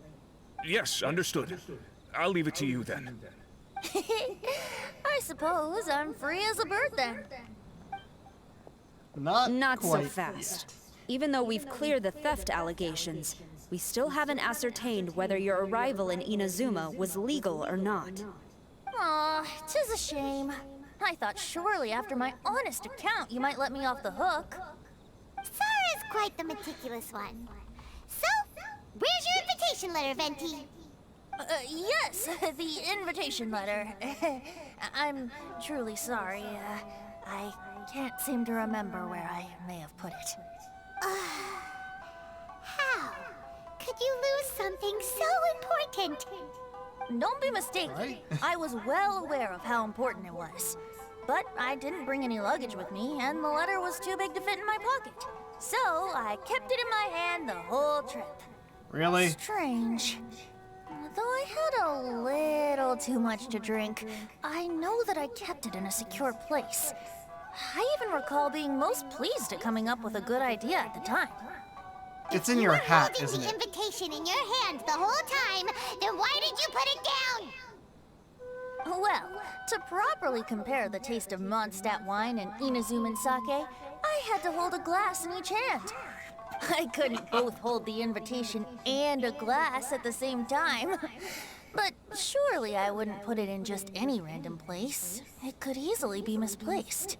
Yes, understood. I'll leave it to you then. I suppose I'm free as a bird then. Not so fast. Even though we've cleared the theft allegations, we still haven't ascertained whether your arrival in Inazuma was legal or not. Aw, 'tis a shame. I thought surely after my honest account you might let me off the hook. Sara's quite the meticulous one. So, where's your invitation letter, Venti? Yes, the invitation letter. I'm truly sorry. I can't seem to remember where I may have put it. How could you lose something so important? Don't be mistaken. I was well aware of how important it was. but I didn't bring any luggage with me, and the letter was too big to fit in my pocket. So I kept it in my hand the whole trip. Really? Strange. Though I had a little too much to drink, I know that I kept it in a secure place. I even recall being most pleased at coming up with a good idea at the time. It's in your hat, isn't Holding the it? invitation in your hand the whole time, then why did you put it down? Well, to properly compare the taste of Mondstadt wine and Inazuman sake, I had to hold a glass in each hand. I couldn't both hold the invitation and a glass at the same time. But surely I wouldn't put it in just any random place. It could easily be misplaced.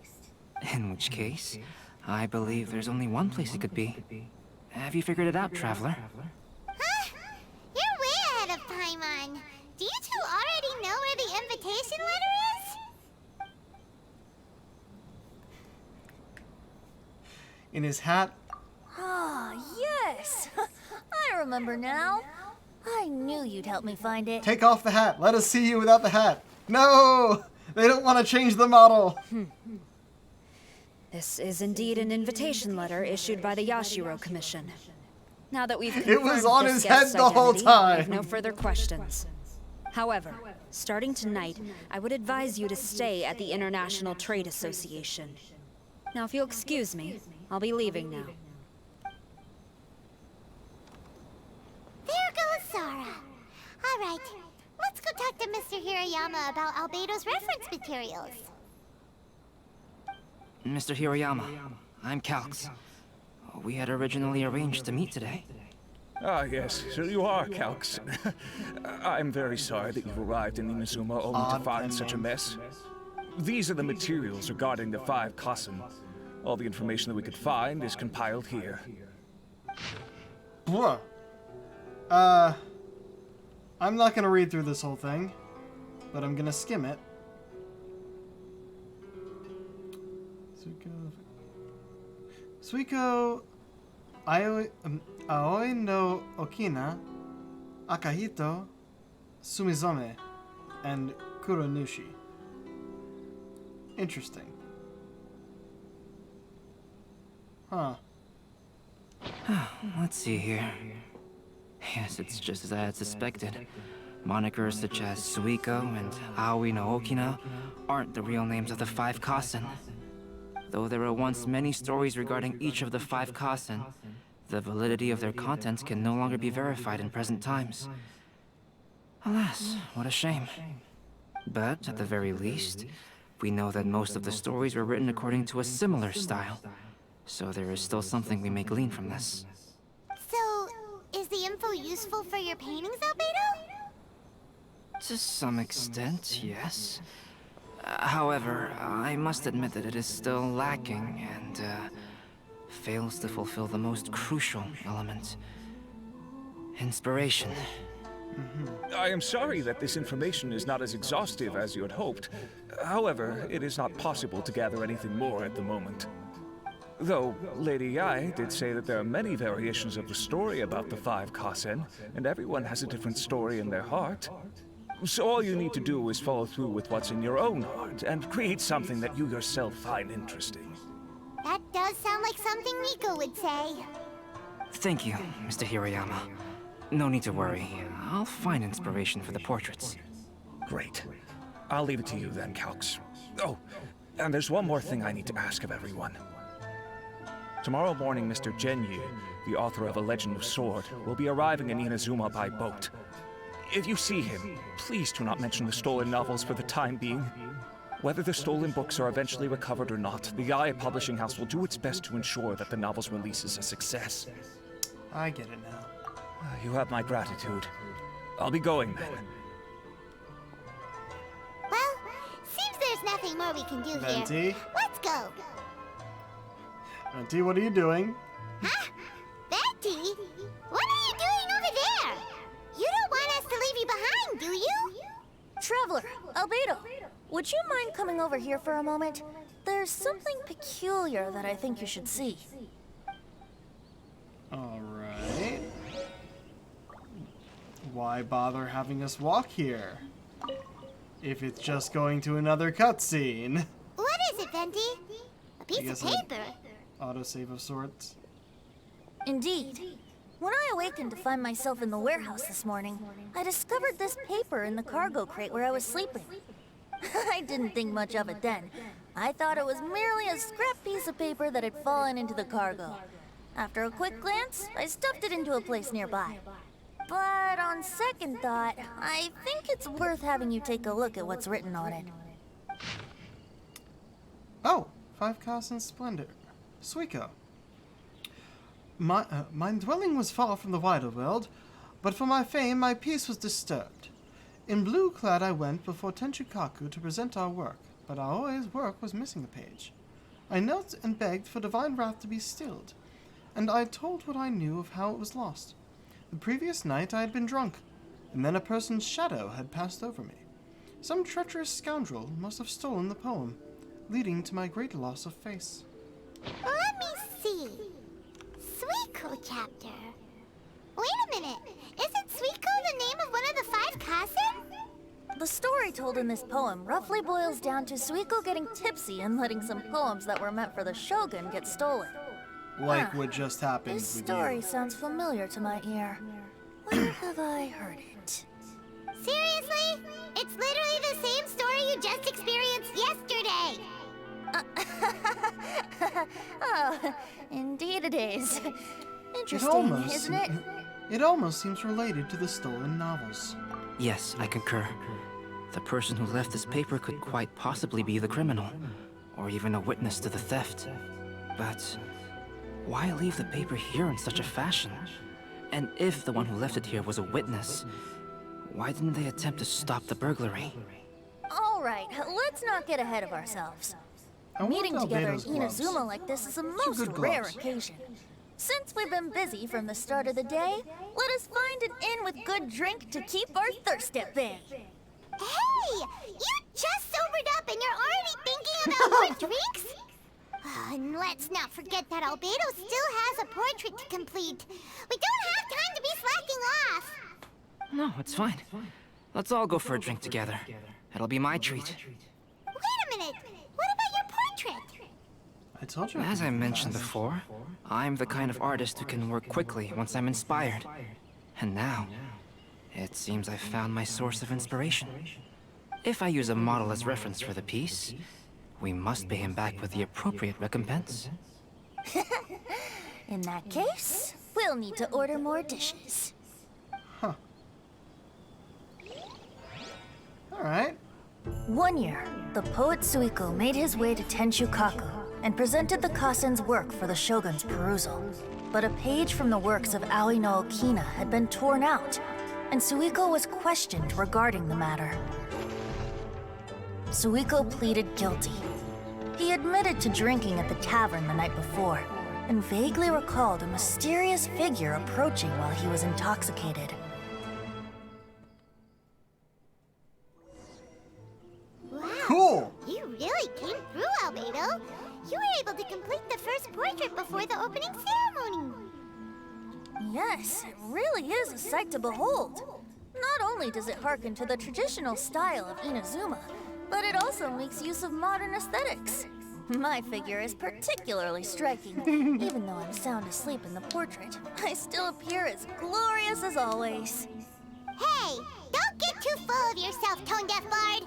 In which case, I believe there's only one place it could be. Have you figured it out, Traveler? Huh? You're way ahead of Paimon. Do you two already know where the invitation letter is? In his hat? Ah, yes! I remember now. I knew you'd help me find it. Take off the hat. Let us see you without the hat. No! They don't want to change the model. This is indeed an invitation letter issued by the Yashiro Commission. Now that we've It was confirmed on this his guest's head the whole identity, I have time. no further questions. However, starting tonight, I would advise you to stay at the International Trade Association. Now, if you'll excuse me, I'll be leaving now. There goes Sora. All right, let's go talk to Mr. Hirayama about Albedo's reference materials. Mr. Hiroyama, I'm Calx. We had originally arranged to meet today. Ah, yes, so you are, Calx. I'm very sorry that you've arrived in Inazuma only to find such a mess. These are the materials regarding the 5 Kassen. All the information that we could find is compiled here. Bruh. I'm not gonna read through this whole thing, but I'm gonna skim it. Suiko Aoi no Okina, Akahito, Sumizome, and Kuronushi. Interesting. Huh. Let's see here. Yes, it's just as I had suspected. Monikers such as Suiko and Aoi no Okina aren't the real names of the 5 Kassen. Though there were once many stories regarding each of the 5 Kassen, the validity of their contents can no longer be verified in present times. Alas, what a shame. But, at the very least, we know that most of the stories were written according to a similar style. So there is still something we may glean from this. So, is the info useful for your paintings, Albedo? To some extent, yes. However, I must admit that it is still lacking and fails to fulfill the most crucial element. Inspiration. I am sorry that this information is not as exhaustive as you had hoped. However, it is not possible to gather anything more at the moment. Though, Lady Yae did say that there are many variations of the story about the 5 Kassen, and everyone has a different story in their heart. So all you need to do is follow through with what's in your own heart, and create something that you yourself find interesting. That does sound like something Miko would say. Thank you, Mr. Hiroyama. No need to worry. I'll find inspiration for the portraits. Great. I'll leave it to you then, Calx. Oh, and there's one more thing I need to ask of everyone. Tomorrow morning, Mr. Genyu, the author of A Legend of Sword, will be arriving in Inazuma by boat. If you see him, please do not mention the stolen novels for the time being. Whether the stolen books are eventually recovered or not, the Yae Publishing House will do its best to ensure that the novel's release is a success. I get it now. You have my gratitude. I'll be going then. Well, seems there's nothing more we can do Venti? here. Let's go. Venti, what are you doing? Huh? Venti? What are you doing over there? You don't want us to leave you behind, do you? Traveler, Albedo, would you mind coming over here for a moment? There's something peculiar that I think you should see. Alright. Why bother having us walk here? If it's just going to another cutscene. Well, Venti? A piece of paper? Autosave of sorts. Indeed. When I awakened to find myself in the warehouse this morning, I discovered this paper in the cargo crate where I was sleeping. I didn't think much of it then. I thought it was merely a scrap piece of paper that had fallen into the cargo. After a quick glance, I stuffed it into a place nearby. But on second thought, I think it's worth having you take a look at what's written on it. Oh, 5 Carson Splendor. Suiko. My dwelling was far from the wider world, but for my fame my peace was disturbed. In blue clad I went before Tenchukaku to present our work, but our work was missing a page. I knelt and begged for divine wrath to be stilled, and I told what I knew of how it was lost. The previous night I had been drunk, and then a person's shadow had passed over me. Some treacherous scoundrel must have stolen the poem, leading to my great loss of face. Let me see. Suiko chapter. Wait a minute. Isn't Suiko the name of one of the 5 Kasen? The story told in this poem roughly boils down to Suiko getting tipsy and letting some poems that were meant for the Shogun get stolen. Like what just happened This with story you. sounds familiar to my ear. Where have I heard it? Seriously? It's literally the same story you just experienced yesterday. Oh, indeed it is. Interesting, isn't it? It almost seems related to the stolen novels. Yes, I concur. The person who left this paper could quite possibly be the criminal, or even a witness to the theft. But why leave the paper here in such a fashion? And if the one who left it here was a witness, why didn't they attempt to stop the burglary? All right, let's not get ahead of ourselves. Meeting together in Inazuma like this is a most rare occasion. Since we've been busy from the start of the day, let us find an inn with good drink to keep our thirst at bay. Hey! You just sobered up and you're already thinking about more drinks? And let's not forget that Albedo still has a portrait to complete. We don't have time to be slacking off. No, it's fine. Let's all go for a drink together. It'll be my treat. Wait a minute. What about your portrait? I told you. As I mentioned before, I'm the kind of artist who can work quickly once I'm inspired. And now, it seems I've found my source of inspiration. If I use a model as reference for the piece, we must pay him back with the appropriate recompense. In that case, we'll need to order more dishes. Huh. Alright. One year, the poet Suiko made his way to Tenchukaku and presented the Kasen's work for the Shogun's perusal. But a page from the works of Aoi no Okina had been torn out, and Suiko was questioned regarding the matter. Suiko pleaded guilty. He admitted to drinking at the tavern the night before, and vaguely recalled a mysterious figure approaching while he was intoxicated. Wow. Cool! You really came through, Albedo. You were able to complete the first portrait before the opening ceremony. Yes, it really is a sight to behold. Not only does it harken to the traditional style of Inazuma, but it also makes use of modern aesthetics. My figure is particularly striking. Even though I'm sound asleep in the portrait, I still appear as glorious as always. Hey, don't get too full of yourself, tone-deaf bard.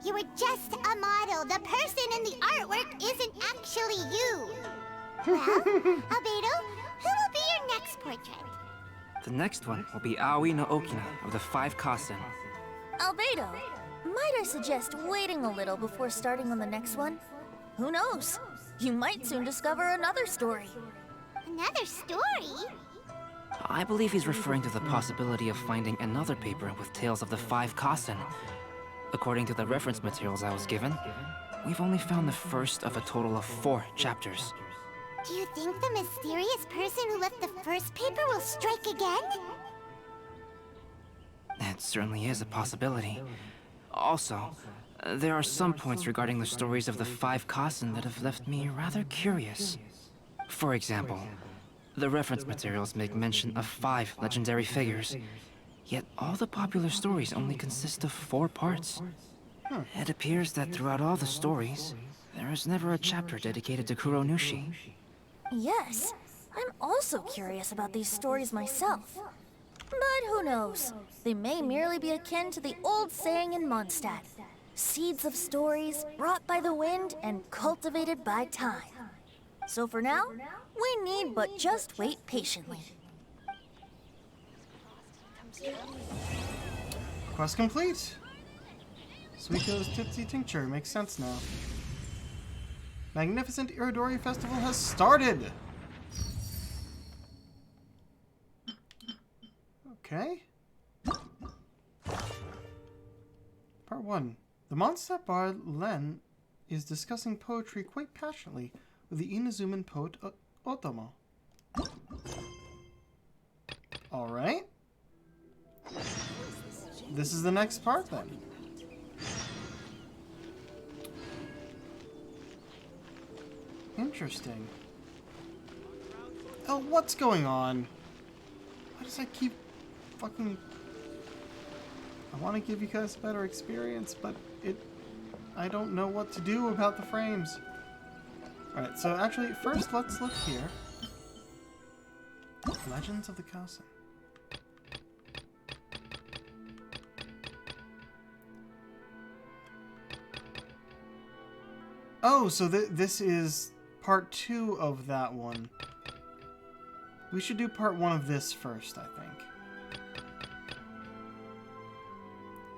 You were just a model. The person in the artwork isn't actually you. Well, Albedo, who will be your next portrait? The next one will be Aoi no Okina of the 5 Kasen. Albedo, might I suggest waiting a little before starting on the next one? Who knows? You might soon discover another story. Another story? I believe he's referring to the possibility of finding another paper with tales of the 5 Kasen. According to the reference materials I was given, we've only found the first of a total of 4 chapters. Do you think the mysterious person who left the first paper will strike again? It certainly is a possibility. Also, there are some points regarding the stories of the 5 Kasen that have left me rather curious. For example, the reference materials make mention of 5 legendary figures, yet all the popular stories only consist of 4 parts. It appears that throughout all the stories, There is never a chapter dedicated to Kuronushi. Yes, I'm also curious about these stories myself. But who knows? They may merely be akin to the old saying in Mondstadt. Seeds of stories brought by the wind and cultivated by time. So for now, we need but just wait patiently. Quest complete. Suiko's Tipsy Tincture makes sense now. Magnificent Irodori Festival has started! Okay. Part 1. The Mondstadt bard Len is discussing poetry quite passionately with the Inazuman poet Otomo. Alright. This is the next part then. Interesting. Oh, what's going on? Why does I keep fucking... I want to give you guys a better experience, but I don't know what to do about the frames. Alright, so actually, first let's look here. Legends of the Kasen. Oh, so this is part 2 of that one. We should do part 1 of this first, I think.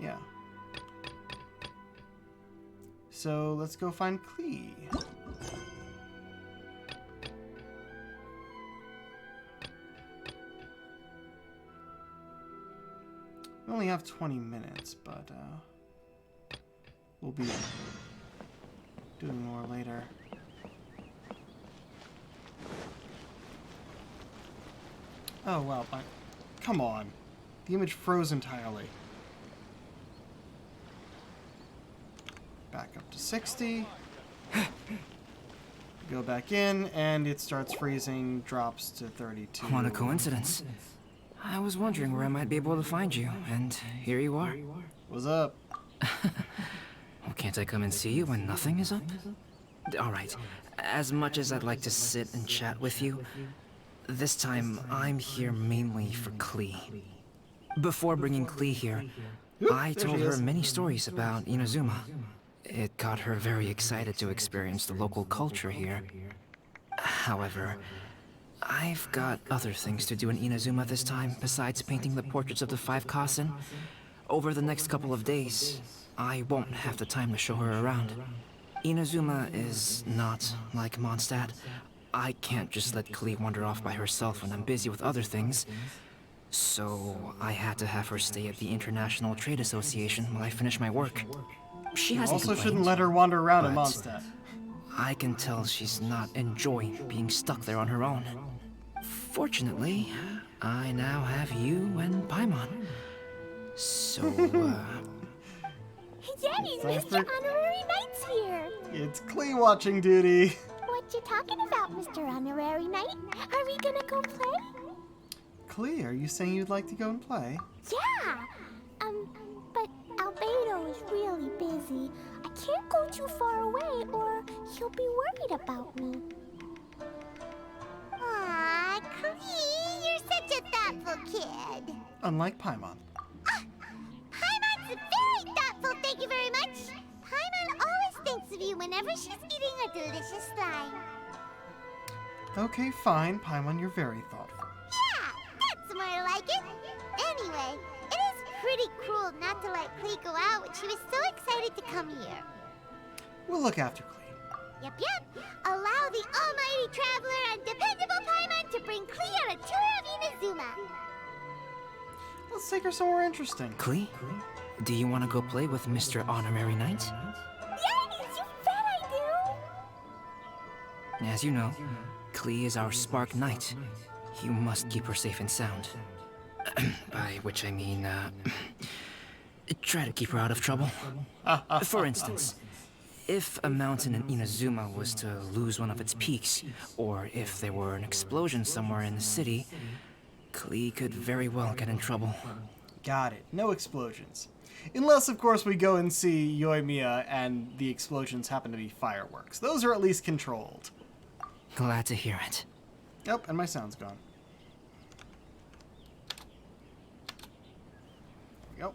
Yeah. So let's go find Klee. We only have 20 minutes, but we'll be doing more later. Oh, wow. Come on. The image froze entirely. Back up to 60. Go back in, and it starts freezing, drops to 32. What a coincidence. I was wondering where I might be able to find you, and here you are. What's up? Well, can't I come and see you when nothing is up? Alright, as much as I'd like to sit and chat with you, this time I'm here mainly for Klee. Before bringing Klee here, I told her many stories about Inazuma. It got her very excited to experience the local culture here. However, I've got other things to do in Inazuma this time besides painting the portraits of the 5 Kasen. Over the next couple of days, I won't have the time to show her around. Inazuma is not like Mondstadt. I can't just let Klee wander off by herself when I'm busy with other things. So I had to have her stay at the International Trade Association while I finish my work. She hasn't also complained, shouldn't let her wander around in Mondstadt. I can tell she's not enjoying being stuck there on her own. Fortunately, I now have you and Paimon. So, Yay, Mr. Honorary Knight's here! It's Klee watching duty. What you talking about, Mr. Honorary Knight? Are we gonna go play? Klee, are you saying you'd like to go and play? Yeah! But Albedo is really busy. I can't go too far away or he'll be worried about me. Aw, Klee, you're such a thoughtful kid. Unlike Paimon. Paimon's very thoughtful, thank you very much. Paimon always thinks of you whenever she's eating a delicious slime. Okay, fine, Paimon, you're very thoughtful. Yeah, that's more like it. Anyway, it is pretty cruel not to let Klee go out when she was so excited to come here. We'll look after Klee. Yep. Allow the almighty traveler and dependable Paimon to bring Klee on a tour of Inazuma. Let's take her somewhere interesting. Klee, do you want to go play with Mr. Honorary Knight? Yes, you bet I do. As you know, Klee is our Spark Knight. You must keep her safe and sound. By which I mean, try to keep her out of trouble. For instance, if a mountain in Inazuma was to lose one of its peaks, or if there were an explosion somewhere in the city, Klee could very well get in trouble. Got it. No explosions. Unless, of course, we go and see Yoimiya and the explosions happen to be fireworks. Those are at least controlled. Glad to hear it. Yep, and my sound's gone. There we go.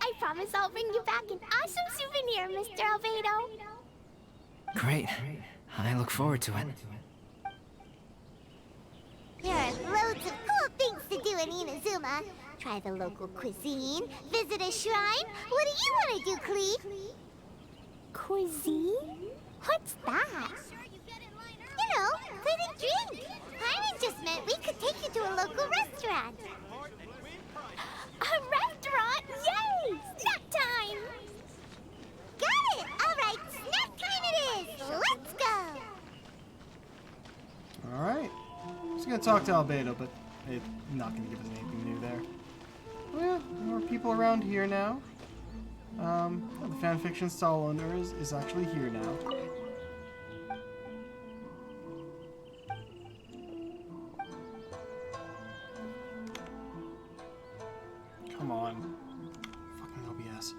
I promise I'll bring you back an awesome souvenir, Mr. Albedo. Great. I look forward to it. There are loads of cool things to do in Inazuma. Try the local cuisine, visit a shrine. What do you want to do, Cleve? Cuisine? What's that? You know, food and drink. Paimon just meant we could take you to a local restaurant. A restaurant? Yay! Snack time! Got it! All right, snack time it is! Let's go! All right. Just gonna talk to Albedo, but it's not gonna give us anything new there. Well, more people around here now. The fanfiction stall owner is actually here now. Come on. Fucking OBS.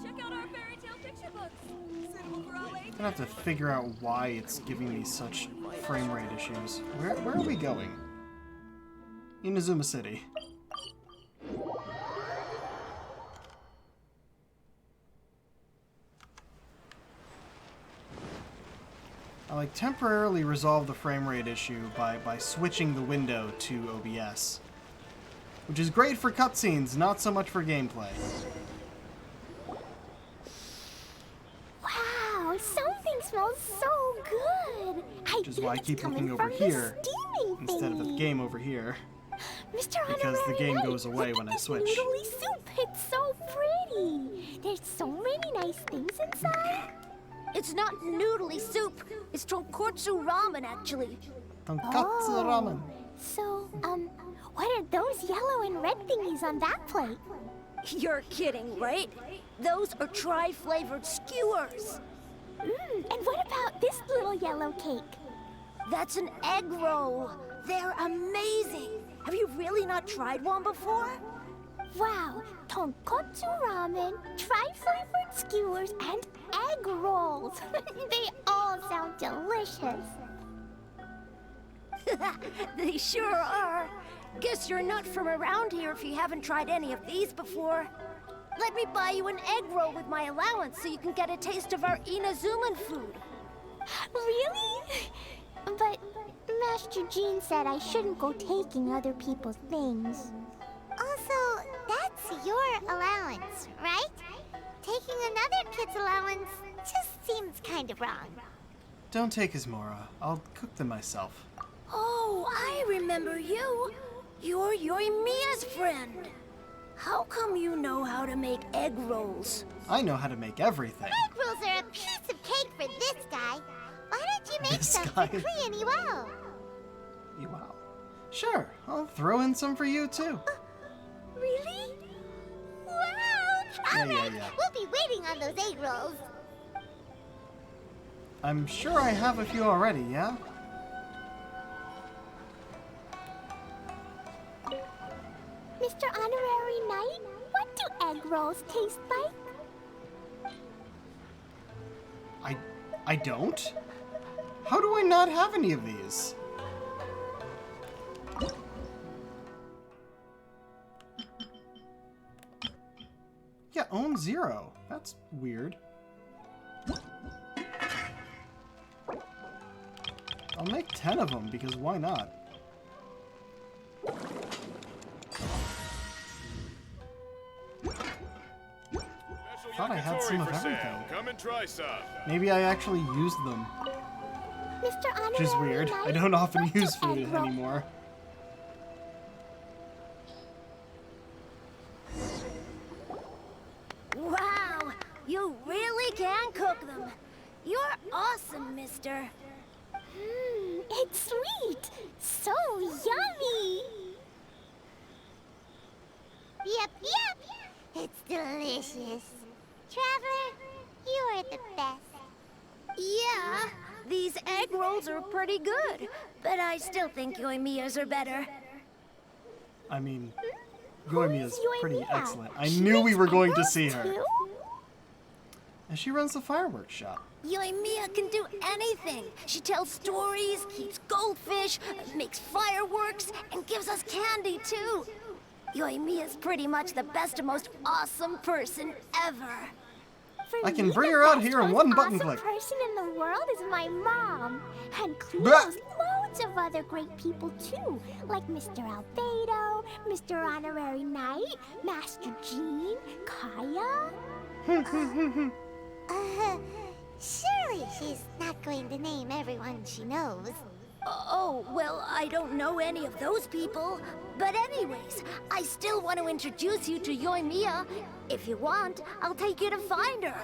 Check out our fairy tale picture books. Suitable for all ages. I'm gonna have to figure out why it's giving me such frame rate issues. Where are we going? Inazuma City. I like temporarily resolve the frame rate issue by switching the window to OBS. Which is great for cutscenes, not so much for gameplay. Wow, something smells so good. Which is why I keep looking over here instead of the game over here. Mr. Because the game Honorary goes away when I switch. Noodly soup, it's so pretty. There's so many nice things inside. It's not noodly soup. It's tonkotsu ramen, actually. Tonkatsu ramen. So, what are those yellow and red thingies on that plate? You're kidding, right? Those are tri-flavored skewers. And what about this little yellow cake? That's an egg roll. They're amazing. Have you really not tried one before? Wow, tonkotsu ramen, tri-flavored skewers, and egg rolls. They all sound delicious. They sure are. Guess you're not from around here if you haven't tried any of these before. Let me buy you an egg roll with my allowance so you can get a taste of our Inazuman food. Really? But Master Jean said I shouldn't go taking other people's things. Also, that's your allowance, right? Taking another kid's allowance just seems kind of wrong. Don't take his Mora. I'll cook them myself. Oh, I remember you. You're Yoimiya's friend. How come you know how to make egg rolls? I know how to make everything. Egg rolls are a piece of cake for this guy. Why don't you make This some guy. for Klee and Iwao? Wow. Sure, I'll throw in some for you too. Really? Wow! Yeah, Alright, yeah. we'll be waiting on those egg rolls. I'm sure I have a few already, yeah? Mr. Honorary Knight, what do egg rolls taste like? I don't? How do I not have any of these? Yeah, own 0. That's weird. I'll make 10 of them, because why not? Thought I had some of everything. Come and try some. Maybe I actually used them. Mr. Honorary Which is weird. Knight, I don't often what do use food egg roll- anymore. Wow, you really can cook them. You're awesome, mister. It's sweet. So yummy. Yep. It's delicious. Traveler, you are the best. Yeah, These egg rolls are pretty good, but I still think Yoimiya's are better. I mean, Yoimiya's pretty excellent. I knew we were going to see her. And she runs the fireworks shop. Yoimiya can do anything. She tells stories, keeps goldfish, makes fireworks, and gives us candy too. Yoimiya's pretty much the best and most awesome person ever. I can bring her out here in one button click. The person in the world is my mom. And Cleo knows loads of other great people too, like Mr. Albedo, Mr. Honorary Knight, Master Jean, Kaya. Surely she's not going to name everyone she knows. Oh, well, I don't know any of those people. But anyways, I still want to introduce you to Yoimiya. If you want, I'll take you to find her.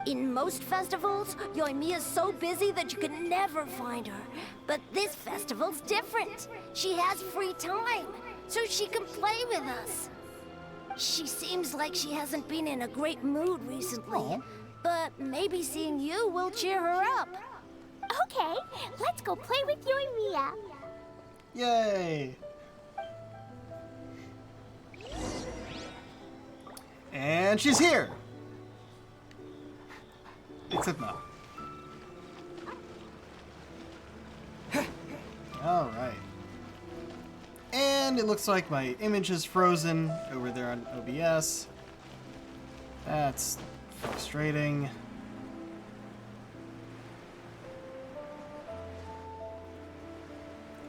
In most festivals, Yoimiya's so busy that you can never find her. But this festival's different. She has free time, so she can play with us. She seems like she hasn't been in a great mood recently. But maybe seeing you will cheer her up. Okay, let's go play with Yoimiya. Yay! And she's here! Except no. Alright. And it looks like my image is frozen over there on OBS. That's frustrating.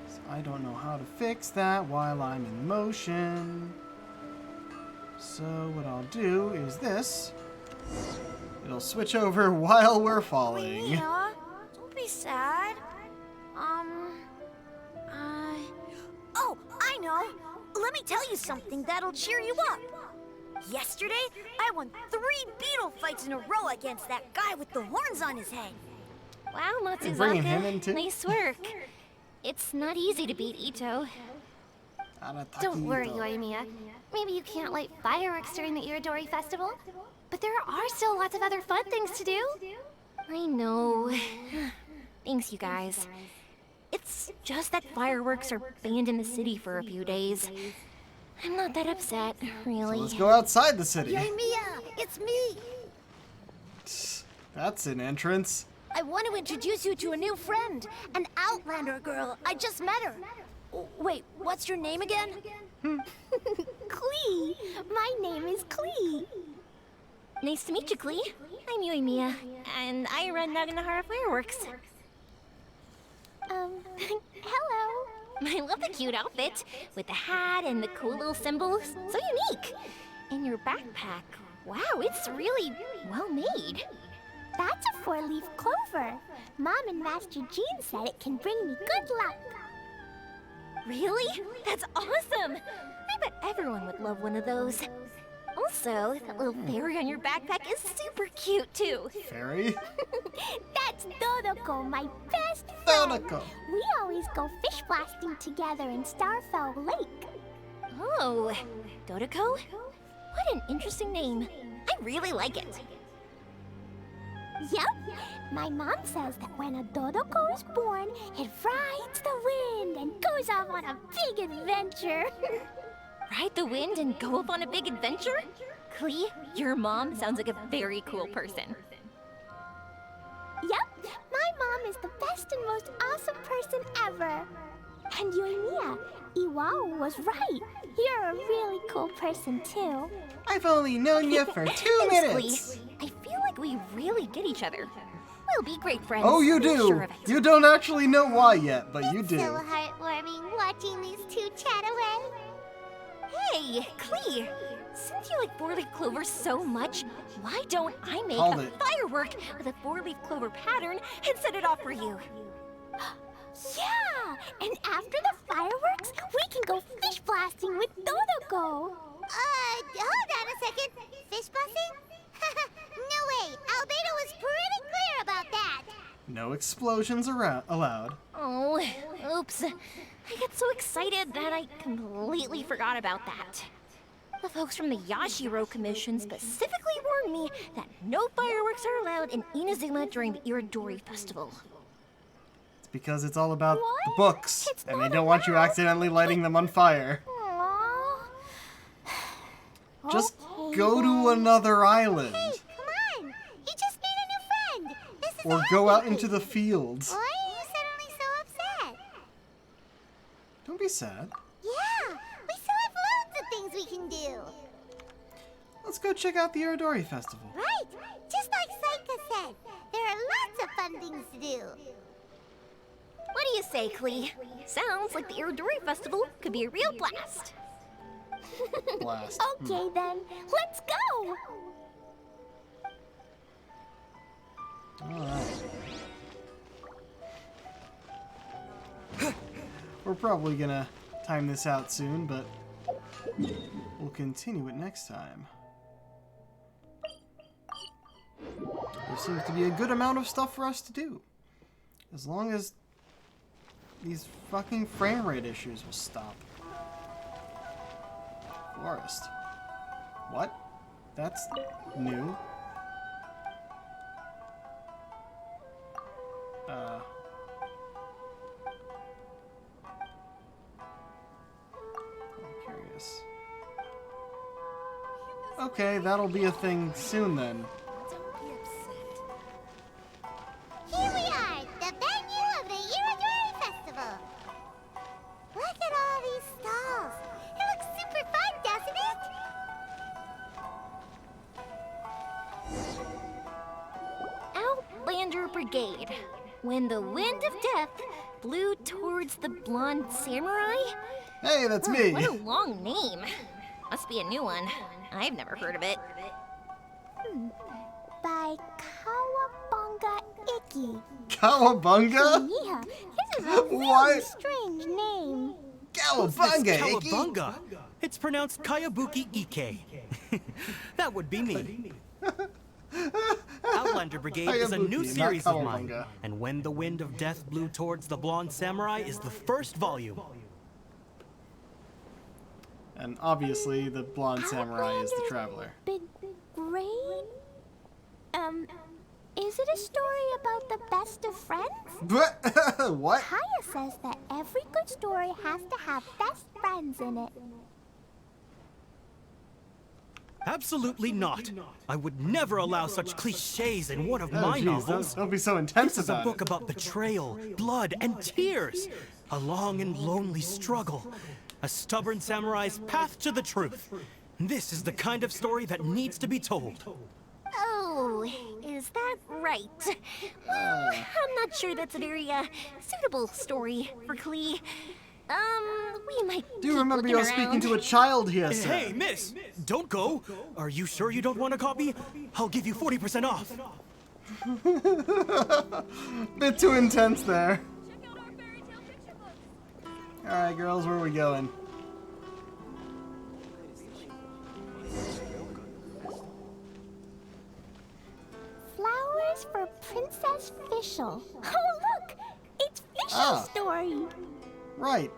So I don't know how to fix that while I'm in motion. So what I'll do is this. It'll switch over while we're falling. Yoimiya, don't be sad. Oh, I know. Let me tell you something that'll cheer you up. Yesterday, I won 3 beetle fights in a row against that guy with the horns on his head. Wow, bringing him Matsuzaka, into- nice work. It's not easy to beat Ito. Don't worry, Yoimiya. Maybe you can't light fireworks during the Irodori Festival, but there are still lots of other fun things to do. I know. Thanks, you guys. It's just that fireworks are banned in the city for a few days. I'm not that upset, really. So let's go outside the city. Yoimiya, it's me. That's an entrance. I want to introduce you to a new friend, an Outlander girl. I just met her. Wait, what's your name again? Klee. My name is Klee. Nice to meet you, Klee. I'm Yoimiya, and I run Naganahara Fireworks. Hello. I love the cute outfit, with the hat and the cool little symbols. So unique. And your backpack, wow, it's really well made. That's a 4-leaf clover. Mom and Master Jean said it can bring me good luck. Really? That's awesome! I bet everyone would love one of those. Also, that little fairy on your backpack is super cute, too. Fairy? That's Dodoko, my best friend. Dodoko. We always go fish blasting together in Starfell Lake. Oh, Dodoko? What an interesting name. I really like it. Yep. My mom says that when a Dodoko is born, it rides the wind and goes off on a big adventure. Ride the wind and go off on a big adventure? Klee, your mom sounds like a very cool person. Yep. My mom is the best and most awesome person ever. And Yoimiya, Iwao was right. You're a really cool person, too. I've only known you for 2 Thanks, minutes. Klee. I feel like we really get each other. We'll be great friends. Oh, you I'm do. Sure of it. You don't actually know why yet, but you do. So heartwarming watching these two chat away. Hey, Klee! Since you like 4-leaf clover so much, why don't I make Hold a it. firework with a 4-leaf clover pattern and set it off for you? Yeah! And after the fireworks, we can go fish blasting with Dodoko. Hold on a second. Fish blasting? No way. Albedo was pretty clear about that. No explosions allowed. Oh, oops. I got so excited that I completely forgot about that. The folks from the Yashiro Commission specifically warned me that no fireworks are allowed in Inazuma during the Irodori Festival. It's because it's all about the books, and they don't want you accidentally lighting them on fire. Just go to another island. Hey, come on! You just made a new friend! This is Or go out into the fields. Why are you suddenly so upset? Don't be sad. Yeah! We still have loads of things we can do! Let's go check out the Irodori Festival. Right! Just like Saika said, there are lots of fun things to do. What do you say, Klee? Sounds like the Irodori Festival could be a real blast. Blast. Okay then, let's go! Alright. We're probably gonna time this out soon, but we'll continue it next time. There seems to be a good amount of stuff for us to do. As long as these fucking frame rate issues will stop. Forest. What? That's new. I'm curious. Okay, that'll be a thing soon then. Here we are, the venue of the Irodori Festival. Look at all these stalls. It looks super fun, doesn't it? Outlander Brigade. When the wind of death blew towards the blonde samurai? Hey, that's me. What a long name. Must be a new one. I've never heard of it. By Kawabunga Iki. Cowabunga? Yeah, this is a What? really strange name. Cowabunga, It's Iggy. Cowabunga. It's pronounced Kayabuki Ike. That would be me. Outlander Brigade is a new Kayabuki, series not of mine, Cowabunga. and When the Wind of Death Blew Towards the Blonde Samurai is the first volume. And obviously, the blonde samurai is the traveler. Brigade? Is it a story about the best of friends? What? Kaya says that every good story has to have best friends in it. Absolutely not. I would never allow such cliches in one of my geez, novels. don't be so intense This is a about book it. about betrayal, blood, and tears. A long and lonely struggle. A stubborn samurai's path to the truth. This is the kind of story that needs to be told. Oh, is that right? Well, I'm not sure that's a very, suitable story for Klee. We might Do remember you're speaking to a child here, sir. Hey, miss! Don't go! Are you sure you don't want a copy? I'll give you 40% off. Bit too intense there. Alright, girls, where are we going? Flowers for Princess Fischl. Oh, look! It's Fischl's story. Right.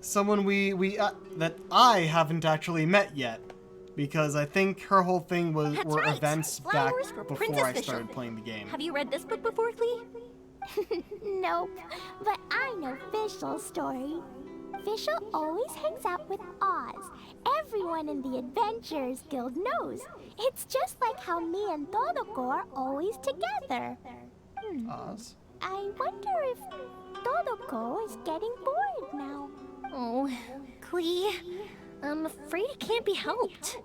Someone that I haven't actually met yet. Because I think her whole thing were right. events back Flowers for before Princess I Fischl. started playing the game. Have you read this book before, Klee? Nope, but I know Fischl's story. Fischl always hangs out with Oz. Everyone in the Adventurers Guild knows. It's just like how me and Todoko are always together. Oz? I wonder if Todoko is getting bored now. Oh, Klee, I'm afraid it can't be helped.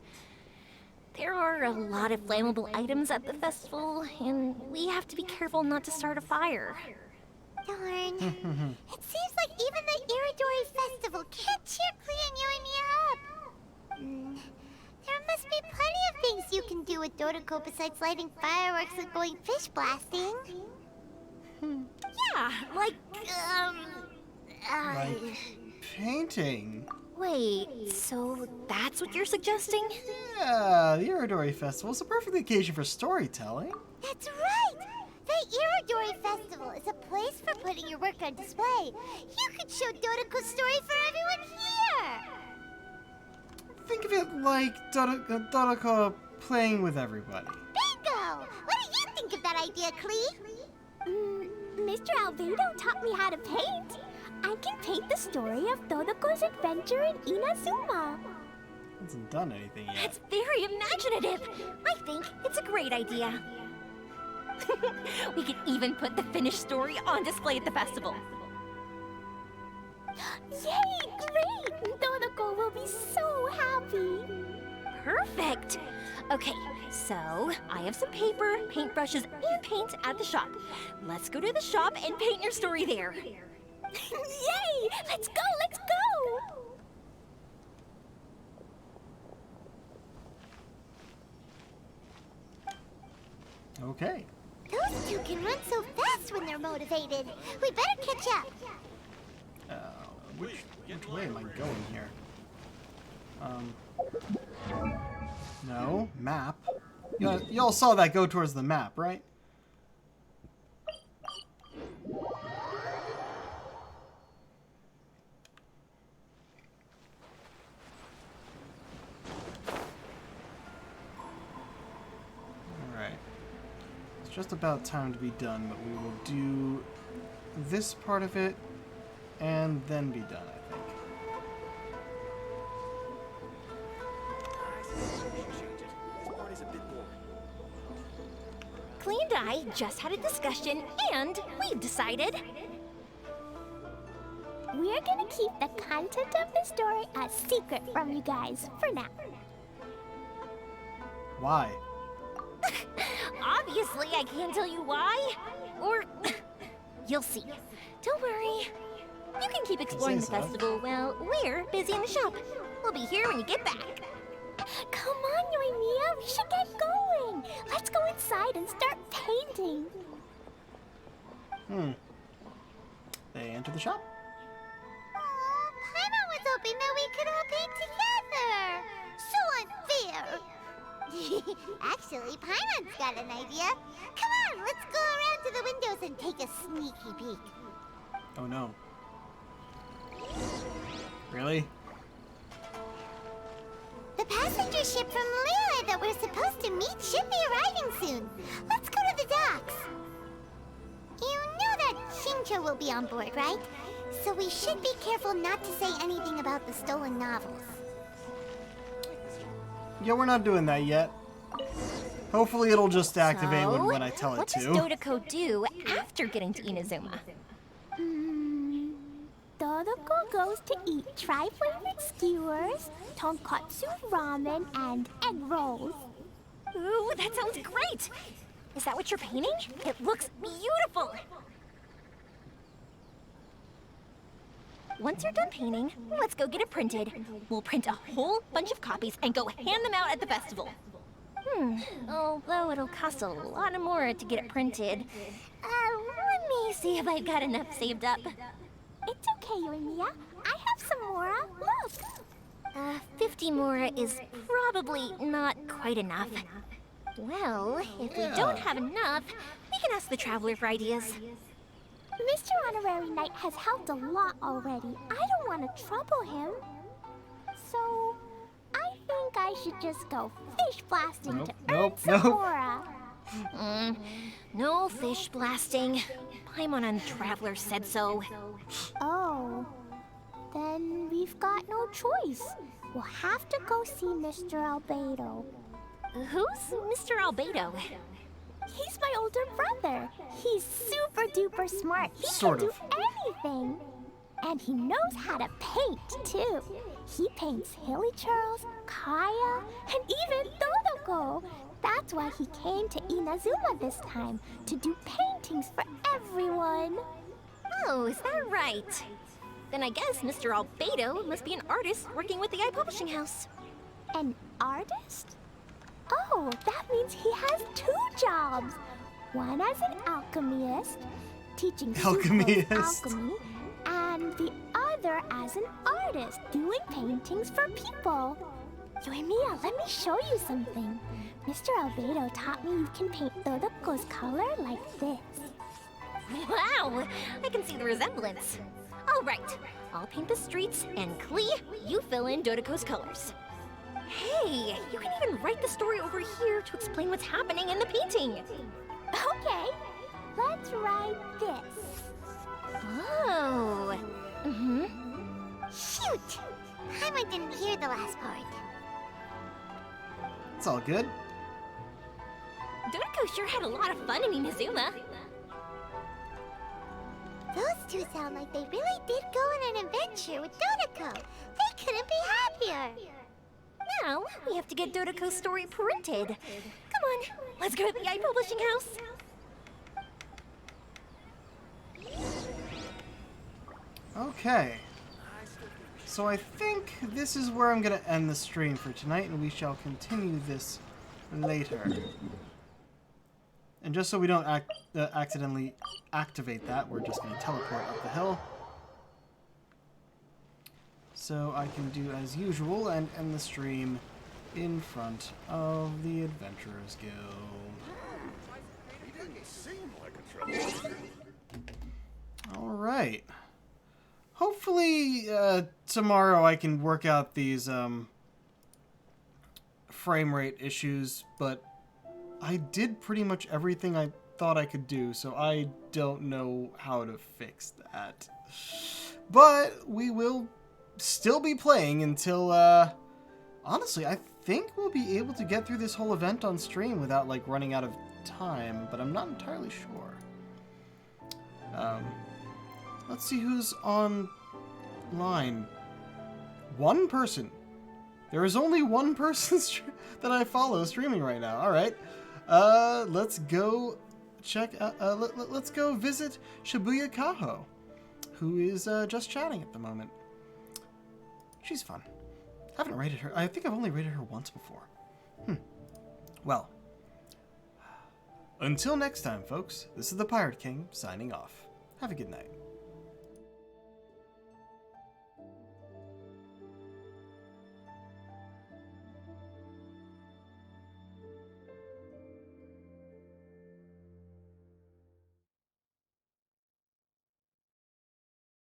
There are a lot of flammable items at the festival, and we have to be careful not to start a fire. Darn. It seems like even the Irodori Festival can't cheer Klee and you and me up. There must be plenty of things you can do with Todoko besides lighting fireworks and going fish blasting. Yeah, like, Like painting. Wait, so that's what you're suggesting? Yeah, the Irodori Festival is a perfect occasion for storytelling. That's right! The Irodori Festival is a place for putting your work on display. You could show Dodoko's story for everyone here! look like Dodoko playing with everybody. Bingo! What do you think of that idea, Klee? Mr. Albedo taught me how to paint. I can paint the story of Dodoko's adventure in Inazuma. Hasn't done anything yet. That's very imaginative. I think it's a great idea. We could even put the finished story on display at the festival. Yay! Great! Dodoko will be so happy. Perfect. Okay, so I have some paper, paintbrushes, and paint at the shop. Let's go to the shop and paint your story there. Yay! Let's go! Let's go! Okay. Those two can run so fast when they're motivated. We better catch up. Which way am I going here? No, map. Y'all saw that go towards the map, right? Alright. It's just about time to be done, but we will do this part of it and then be done, I think. Klee and I just had a discussion, and we've decided we're gonna keep the content of the story a secret from you guys for now. Why? Obviously, I can't tell you why. Or you'll see. Don't worry. You can keep exploring the festival while we're busy in the shop. We'll be here when you get back. Come on, Yoimiya, we should get going. Let's go inside and start painting. They enter the shop. Paimon was hoping that we could all paint together. So unfair. Actually, Paimon's got an idea. Come on, let's go around to the windows and take a sneaky peek. Oh no. Really? The passenger ship from Liyue that we're supposed to meet should be arriving soon. Let's go to the docks. You know that Shincho will be on board, right? So we should be careful not to say anything about the stolen novels. Yeah, we're not doing that yet. Hopefully it'll just activate when I tell it to. What does Dodoko do after getting to Inazuma? Dodoko goes to eat tri-flavored skewers, tonkatsu ramen, and egg rolls. Ooh, that sounds great! Is that what you're painting? It looks beautiful! Once you're done painting, let's go get it printed. We'll print a whole bunch of copies and go hand them out at the festival. Although it'll cost a lot more to get it printed. Let me see if I've got enough saved up. It's okay, Yoimiya. I have some more. Look. 50 more is probably not quite enough. Well, if we don't have enough, we can ask the Traveler for ideas. Mr. Honorary Knight has helped a lot already. I don't want to trouble him. So, I think I should just go fish blasting to earn some more. No fish blasting. Paimon and Traveler said so. Oh, then we've got no choice. We'll have to go see Mr. Albedo. Who's Mr. Albedo? He's my older brother. He's super duper smart. He can do anything. And he knows how to paint, too. He paints Hilichurls, Kaya, and even Dodoko. That's why he came to Inazuma this time, to do paintings for everyone. Oh, is that right? Then I guess Mr. Albedo must be an artist working with the iPublishing House. An artist? Oh, that means he has 2 jobs. One as an alchemist, teaching alchemy, and the other as an artist, doing paintings for people. Yoimiya, let me show you something. Mr. Albedo taught me you can paint Dodoko's color like this. Wow, I can see the resemblance. All right, I'll paint the streets, and Klee, you fill in Dodoko's colors. Hey, you can even write the story over here to explain what's happening in the painting. Okay, let's write this. Oh. Mm-hmm. Shoot! Paimon didn't hear the last part. It's all good. Dodeko sure had a lot of fun in Inazuma. Those two sound like they really did go on an adventure with Dodeko. They couldn't be happier. Now, we have to get Dodeko's story printed. Come on, let's go to the publishing house. Okay. So I think this is where I'm going to end the stream for tonight, and we shall continue this later. And just so we don't accidentally activate that, we're just going to teleport up the hill. So I can do as usual and end the stream in front of the Adventurers Guild. He didn't seem like a troublemaker. Alright. Hopefully tomorrow I can work out these frame rate issues, but I did pretty much everything I thought I could do, so I don't know how to fix that. But we will still be playing until, honestly, I think we'll be able to get through this whole event on stream without, like, running out of time, but I'm not entirely sure. Let's see who's online. One person. There is only one person that I follow streaming right now. All right. Let's go check. Let's go visit Shibuya Kaho, who is just chatting at the moment. She's fun. Haven't rated her. I think I've only rated her once before. Well, until next time, folks. This is the Pirate King signing off. Have a good night.